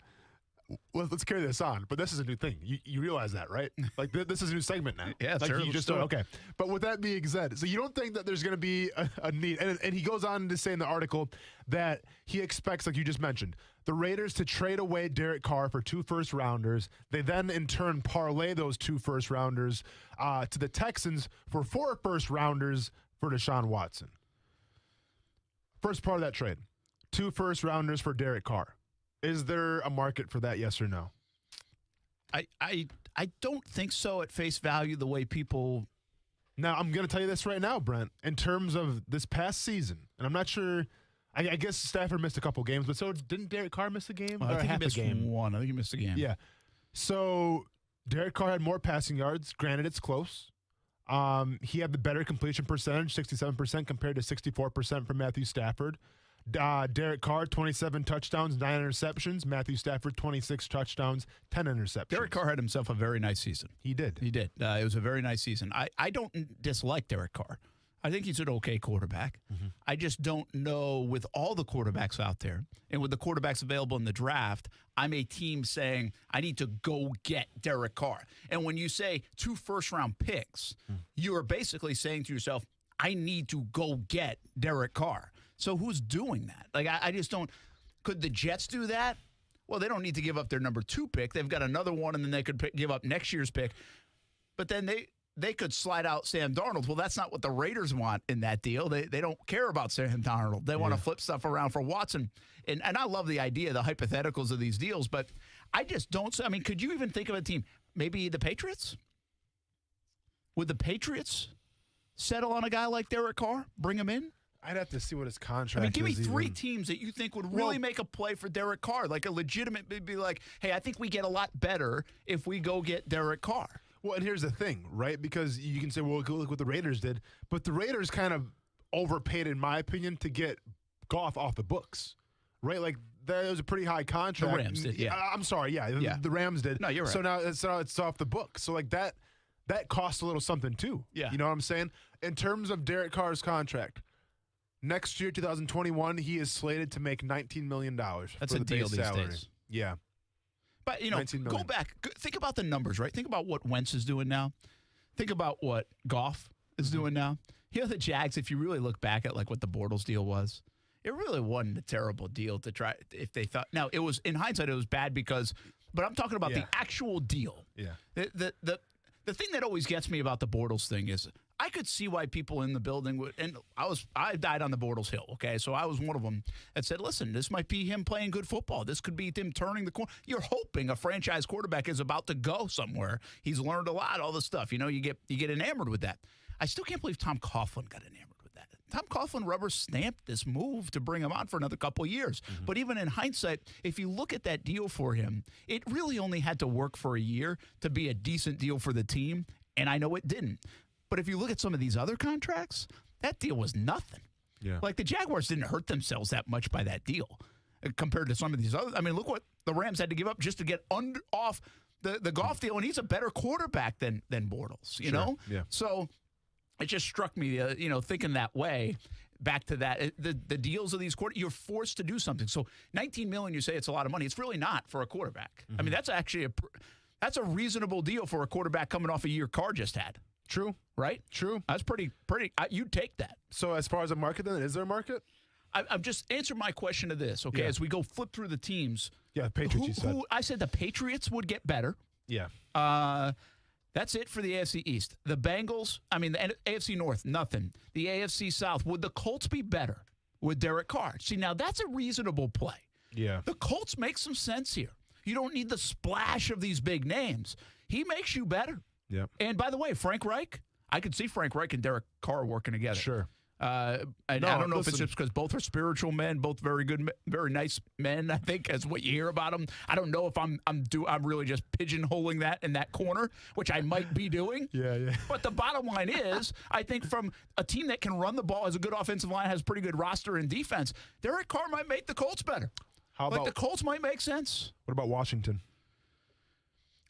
Well, let's carry this on, but this is a new thing. You realize that, right? Like this is a new segment now. Yeah, like sure. You just okay. But with that being said, so you don't think that there's going to be a need, and he goes on to say in the article that he expects, like you just mentioned, the Raiders to trade away Derek Carr for 2 first-rounders. They then, in turn, parlay those 2 first-rounders to the Texans for 4 first-rounders for Deshaun Watson. First part of that trade, 2 first-rounders for Derek Carr. Is there a market for that, yes or no? I don't think so at face value the way people... Now, I'm going to tell you this right now, Brent. In terms of this past season, and I'm not sure... I guess Stafford missed a couple games, but so didn't Derek Carr miss a game? I think he missed one. I think he missed a game. Yeah. So Derek Carr had more passing yards. Granted, it's close. He had the better completion percentage, 67% compared to 64% for Matthew Stafford. Derek Carr, 27 touchdowns, 9 interceptions. Matthew Stafford, 26 touchdowns, 10 interceptions. Derek Carr had himself a very nice season. He did. It was a very nice season. I don't dislike Derek Carr. I think he's an okay quarterback. Mm-hmm. I just don't know, with all the quarterbacks out there and with the quarterbacks available in the draft, I'm a team saying I need to go get Derek Carr. And when you say 2 first-round picks, you are basically saying to yourself, I need to go get Derek Carr. So who's doing that? Like, I just don't. Could the Jets do that? Well, they don't need to give up their number 2 pick. They've got another one, and then they could give up next year's pick. But then they could slide out Sam Darnold. Well, that's not what the Raiders want in that deal. They don't care about Sam Darnold. They want to flip stuff around for Watson. And I love the idea, the hypotheticals of these deals, but I just don't. I mean, could you even think of a team? Maybe the Patriots? Would the Patriots settle on a guy like Derek Carr? Bring him in? I'd have to see what his contract is. I mean, give me 3 teams that you think would really make a play for Derek Carr, like a legitimate, be like, hey, I think we get a lot better if we go get Derek Carr. Well, and here's the thing, right? Because you can say, well, look what the Raiders did. But the Raiders kind of overpaid, in my opinion, to get Goff off the books, right? Like, that was a pretty high contract. The Rams did, yeah. I'm sorry, yeah. The Rams did. No, you're right. So now it's off the books. So, like, that costs a little something, too. Yeah. You know what I'm saying? In terms of Derek Carr's contract, next year, 2021, he is slated to make $19 million. That's for a the deal base these salary. days. Yeah. But, go back. Think about the numbers, right? Think about what Wentz is doing now. Think about what Goff is doing now. The Jags, if you really look back at, like, what the Bortles deal was, it really wasn't a terrible deal to try if they thought. Now, it was, in hindsight, it was bad because, but I'm talking about the actual deal. Yeah. The thing that always gets me about the Bortles thing is I could see why people in the building would, and I died on the Bortles Hill, okay? So I was one of them that said, listen, this might be him playing good football. This could be him turning the corner. You're hoping a franchise quarterback is about to go somewhere. He's learned a lot, all this stuff. You get enamored with that. I still can't believe Tom Coughlin got enamored with that. Tom Coughlin rubber stamped this move to bring him on for another couple of years. But even in hindsight, if you look at that deal for him, it really only had to work for a year to be a decent deal for the team, and I know it didn't. But if you look at some of these other contracts, that deal was nothing. Yeah. Like, the Jaguars didn't hurt themselves that much by that deal compared to some of these others. I mean, look what the Rams had to give up just to get off the Goff deal, and he's a better quarterback than Bortles, you know? Yeah. So it just struck me, thinking that way. Back to that, the deals of these you're forced to do something. So $19 million, you say it's a lot of money. It's really not for a quarterback. I mean, that's actually that's a reasonable deal for a quarterback coming off a year Carr just had. True. Right? True. That's pretty. You'd take that. So as far as a market, then, is there a market? I'm just answering my question to this, okay? Yeah. As we go flip through the teams. Yeah, Patriots, you said. I said the Patriots would get better. Yeah. That's it for the AFC East. The Bengals, the AFC North, nothing. The AFC South, would the Colts be better with Derek Carr? See, now that's a reasonable play. Yeah. The Colts make some sense here. You don't need the splash of these big names. He makes you better. Yep. And by the way, Frank Reich, I could see Frank Reich and Derek Carr working together. Sure. I don't know if it's just because both are spiritual men, both very good, very nice men, I think, as what you hear about them. I don't know if I'm really just pigeonholing that in that corner, which I might be doing. Yeah. But the bottom line is, I think from a team that can run the ball, has a good offensive line, has a pretty good roster and defense, Derek Carr might make the Colts better. How about the Colts might make sense. What about Washington?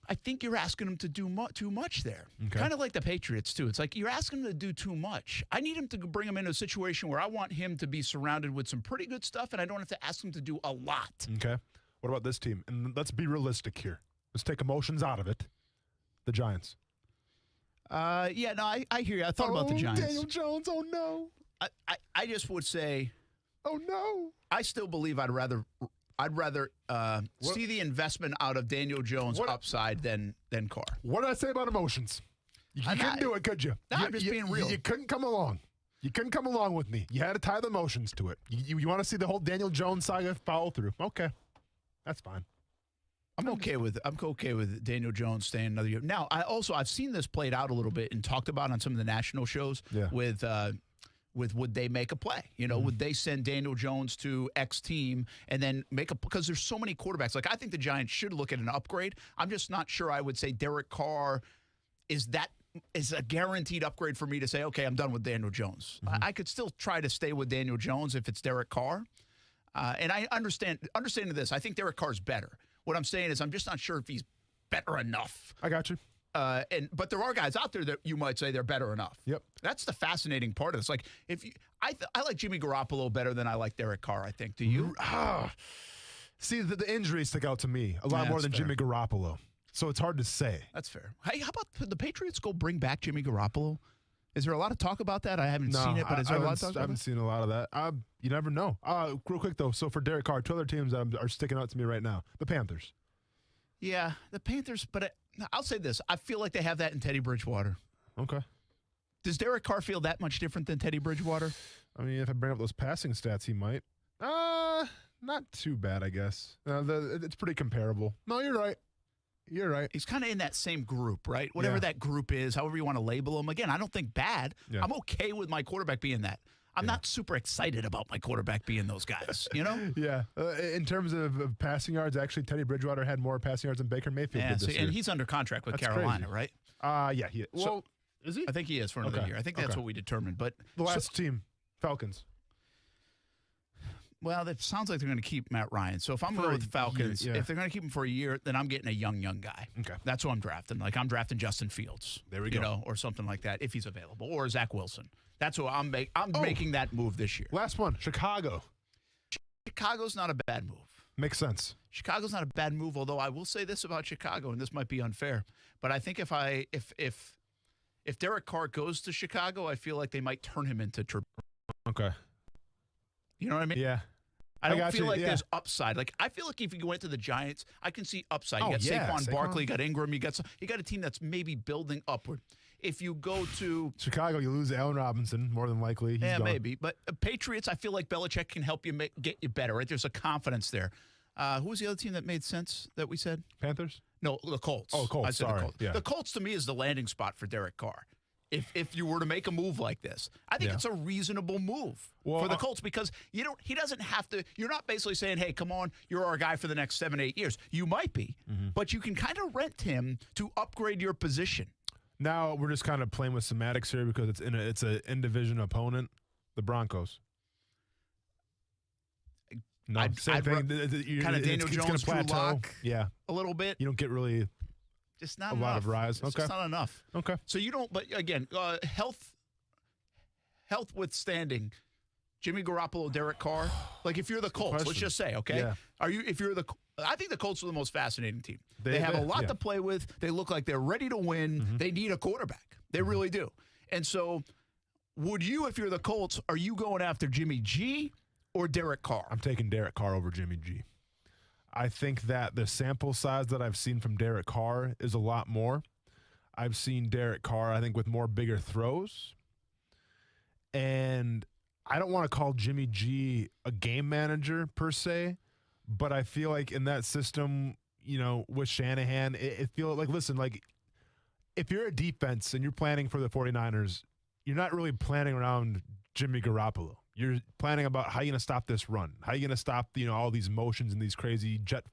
I think you're asking him to do too much there. Okay. Kind of like the Patriots, too. It's like you're asking him to do too much. I need him to bring him into a situation where I want him to be surrounded with some pretty good stuff, and I don't have to ask him to do a lot. Okay. What about this team? And let's be realistic here. Let's take emotions out of it. The Giants. I hear you. I thought about the Giants. Daniel Jones, oh no. I just would say, oh no. I still believe I'd rather see the investment out of Daniel Jones' upside than Carr. What did I say about emotions? You couldn't do it, could you? No, I'm just being real. You couldn't come along. You couldn't come along with me. You had to tie the emotions to it. You want to see the whole Daniel Jones saga follow through. Okay. That's fine. I'm okay with Daniel Jones staying another year. Now, I've seen this played out a little bit and talked about on some of the national shows with would they make a play? Would they send Daniel Jones to X team and then because there's so many quarterbacks. Like, I think the Giants should look at an upgrade. I'm just not sure I would say Derek Carr is that is a guaranteed upgrade for me to say, okay, I'm done with Daniel Jones. I could still try to stay with Daniel Jones if it's Derek Carr. And I understanding this, I think Derek Carr's better. What I'm saying is I'm just not sure if he's better enough. I got you. But there are guys out there that you might say they're better enough. Yep. That's the fascinating part of this. Like, I like Jimmy Garoppolo better than I like Derek Carr, I think. Do you? See, the injuries stick out to me a lot more than Jimmy Garoppolo. So it's hard to say. That's fair. Hey, how about the Patriots go bring back Jimmy Garoppolo? Is there a lot of talk about that? I haven't seen it, but is there a lot of talk about it? I haven't seen a lot of that. You never know. Real quick, though. So for Derek Carr, 2 other teams that are sticking out to me right now. The Panthers. Yeah, the Panthers. But I'll say this. I feel like they have that in Teddy Bridgewater. Okay. Does Derek Carr feel that much different than Teddy Bridgewater? I mean, if I bring up those passing stats, he might. Not too bad, I guess. It's pretty comparable. No, you're right. You're right. He's kind of in that same group, right? Whatever that group is, however you want to label him. Again, I don't think bad. Yeah. I'm okay with my quarterback being that. I'm not super excited about my quarterback being those guys, you know? Yeah. In terms of passing yards, actually, Teddy Bridgewater had more passing yards than Baker Mayfield did this year. And he's under contract with Carolina, crazy. right? Yeah. Well, is he? I think he is for another year. I think that's what we determined. But the last team, Falcons. Well, it sounds like they're going to keep Matt Ryan. So if I'm going with the Falcons, if they're going to keep him for a year, then I'm getting a young guy. Okay. That's who I'm drafting. Like I'm drafting Justin Fields. There we go. Or something like that if he's available. Or Zach Wilson. That's who I'm making that move this year. Last one, Chicago. Chicago's not a bad move. Makes sense. Chicago's not a bad move, although I will say this about Chicago, and this might be unfair, but I think if Derek Carr goes to Chicago, I feel like they might turn him into Okay. You know what I mean? Yeah. I don't feel like there's upside. Like I feel like if you went to the Giants, I can see upside. You got Saquon Barkley, you got Ingram, you got a team that's maybe building upward. If you go to Chicago, you lose Allen Robinson more than likely. He's gone. Maybe. But Patriots, I feel like Belichick can help you get you better. Right? There's a confidence there. Who was the other team that made sense that we said? Panthers? No, the Colts. Oh, Colts. I said sorry. the Colts. Yeah. The Colts to me is the landing spot for Derek Carr. If you were to make a move like this, I think it's a reasonable move for the Colts because he doesn't have to. You're not basically saying, "Hey, come on, you're our guy for the next 7-8 years." You might be, but you can kind of rent him to upgrade your position. Now we're just kind of playing with semantics here because it's an in-division opponent, the Broncos. No, same thing. Kind of Daniel Jones, Drew Lock, yeah, a little bit. You don't get really. Just not a enough. lot of rise. It's just not enough. Okay. So you don't. But again, health withstanding, Jimmy Garoppolo, Derek Carr. Like if you're the Colts, let's just say, okay, If you're the, I think the Colts are the most fascinating team. They have a lot to play with. They look like they're ready to win. They need a quarterback. They really do. And so, would you, if you're the Colts, are you going after Jimmy G or Derek Carr? I'm taking Derek Carr over Jimmy G. I think that the sample size that I've seen from Derek Carr is a lot more. I've seen Derek Carr, I think, with more bigger throws. And I don't want to call Jimmy G a game manager per se, but I feel like in that system, with Shanahan, it feels like, listen, like if you're a defense and you're planning for the 49ers, you're not really planning around Jimmy Garoppolo. You're planning about how you're going to stop this run. How you're going to stop, all these motions and these crazy jet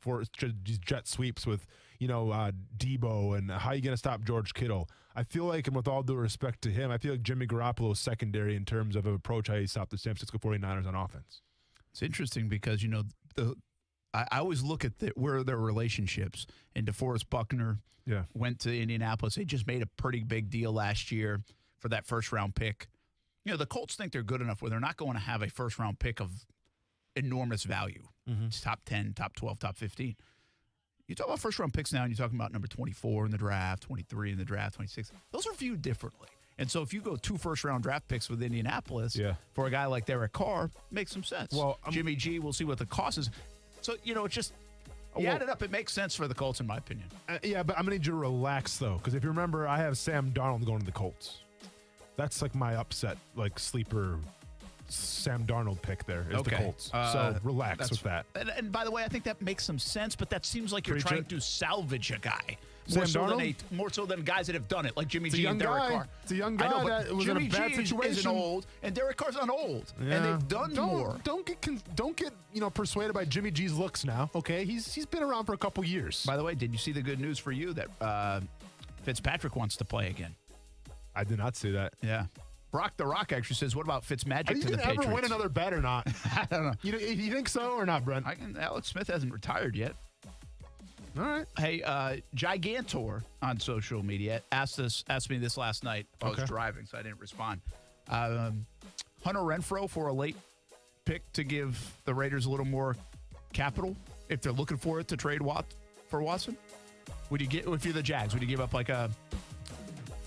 sweeps with, Debo, and how you going to stop George Kittle. I feel like, and with all due respect to him, I feel like Jimmy Garoppolo is secondary in terms of approach how he stopped the San Francisco 49ers on offense. It's interesting because, I always look at where their relationships, and DeForest Buckner went to Indianapolis. They just made a pretty big deal last year for that first-round pick. The Colts think they're good enough where they're not going to have a first-round pick of enormous value. It's top 10, top 12, top 15. You talk about first-round picks now, and you're talking about number 24 in the draft, 23 in the draft, 26. Those are viewed differently. And so if you go 2 first-round draft picks with Indianapolis for a guy like Derek Carr, makes some sense. Well, Jimmy G, we'll see what the cost is. So, it's just you add it up, it makes sense for the Colts, in my opinion. But I'm going to need you to relax, though, because if you remember, I have Sam Darnold going to the Colts. That's like my upset, like sleeper Sam Darnold pick there is the Colts. So relax with that. And by the way, I think that makes some sense, but that seems like you're trying to salvage a guy. More so than guys that have done it, like Jimmy G and Derek Carr. It's a young guy that was in a bad situation. Isn't old, and Derek Carr's not old, and they've done more. Don't get persuaded by Jimmy G's looks now. Okay, he's been around for a couple years. By the way, did you see the good news for you that Fitzpatrick wants to play again? I did not see that. Yeah. Brock the Rock actually says, what about Fitzmagic Are you to the going to Patriots? ever win another bet or not? I don't know. You think so or not, Brent? Alex Smith hasn't retired yet. All right. Hey, Gigantor on social media asked me this last night while I was driving, so I didn't respond. Hunter Renfrow for a late pick to give the Raiders a little more capital if they're looking for it to trade for Watson. Would you get, if you're the Jags, would you give up like a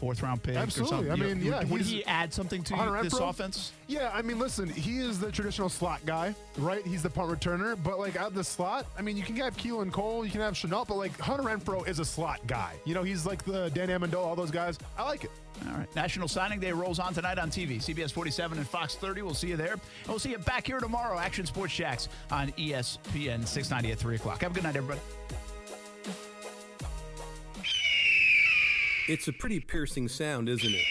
4th-round pick Absolutely. or something? Would he add something to this offense? Yeah, listen, he is the traditional slot guy, right? He's the punt returner, but like out of the slot, you can have Keelan Cole, you can have Shenault, but like Hunter Renfrow is a slot guy. He's like the Dan Amendola, all those guys. I like it. All right. National Signing Day rolls on tonight on TV. CBS 47 and Fox 30. We'll see you there. And we'll see you back here tomorrow. Action Sports Jacks on ESPN 690 at 3 o'clock. Have a good night, everybody. It's a pretty piercing sound, isn't it?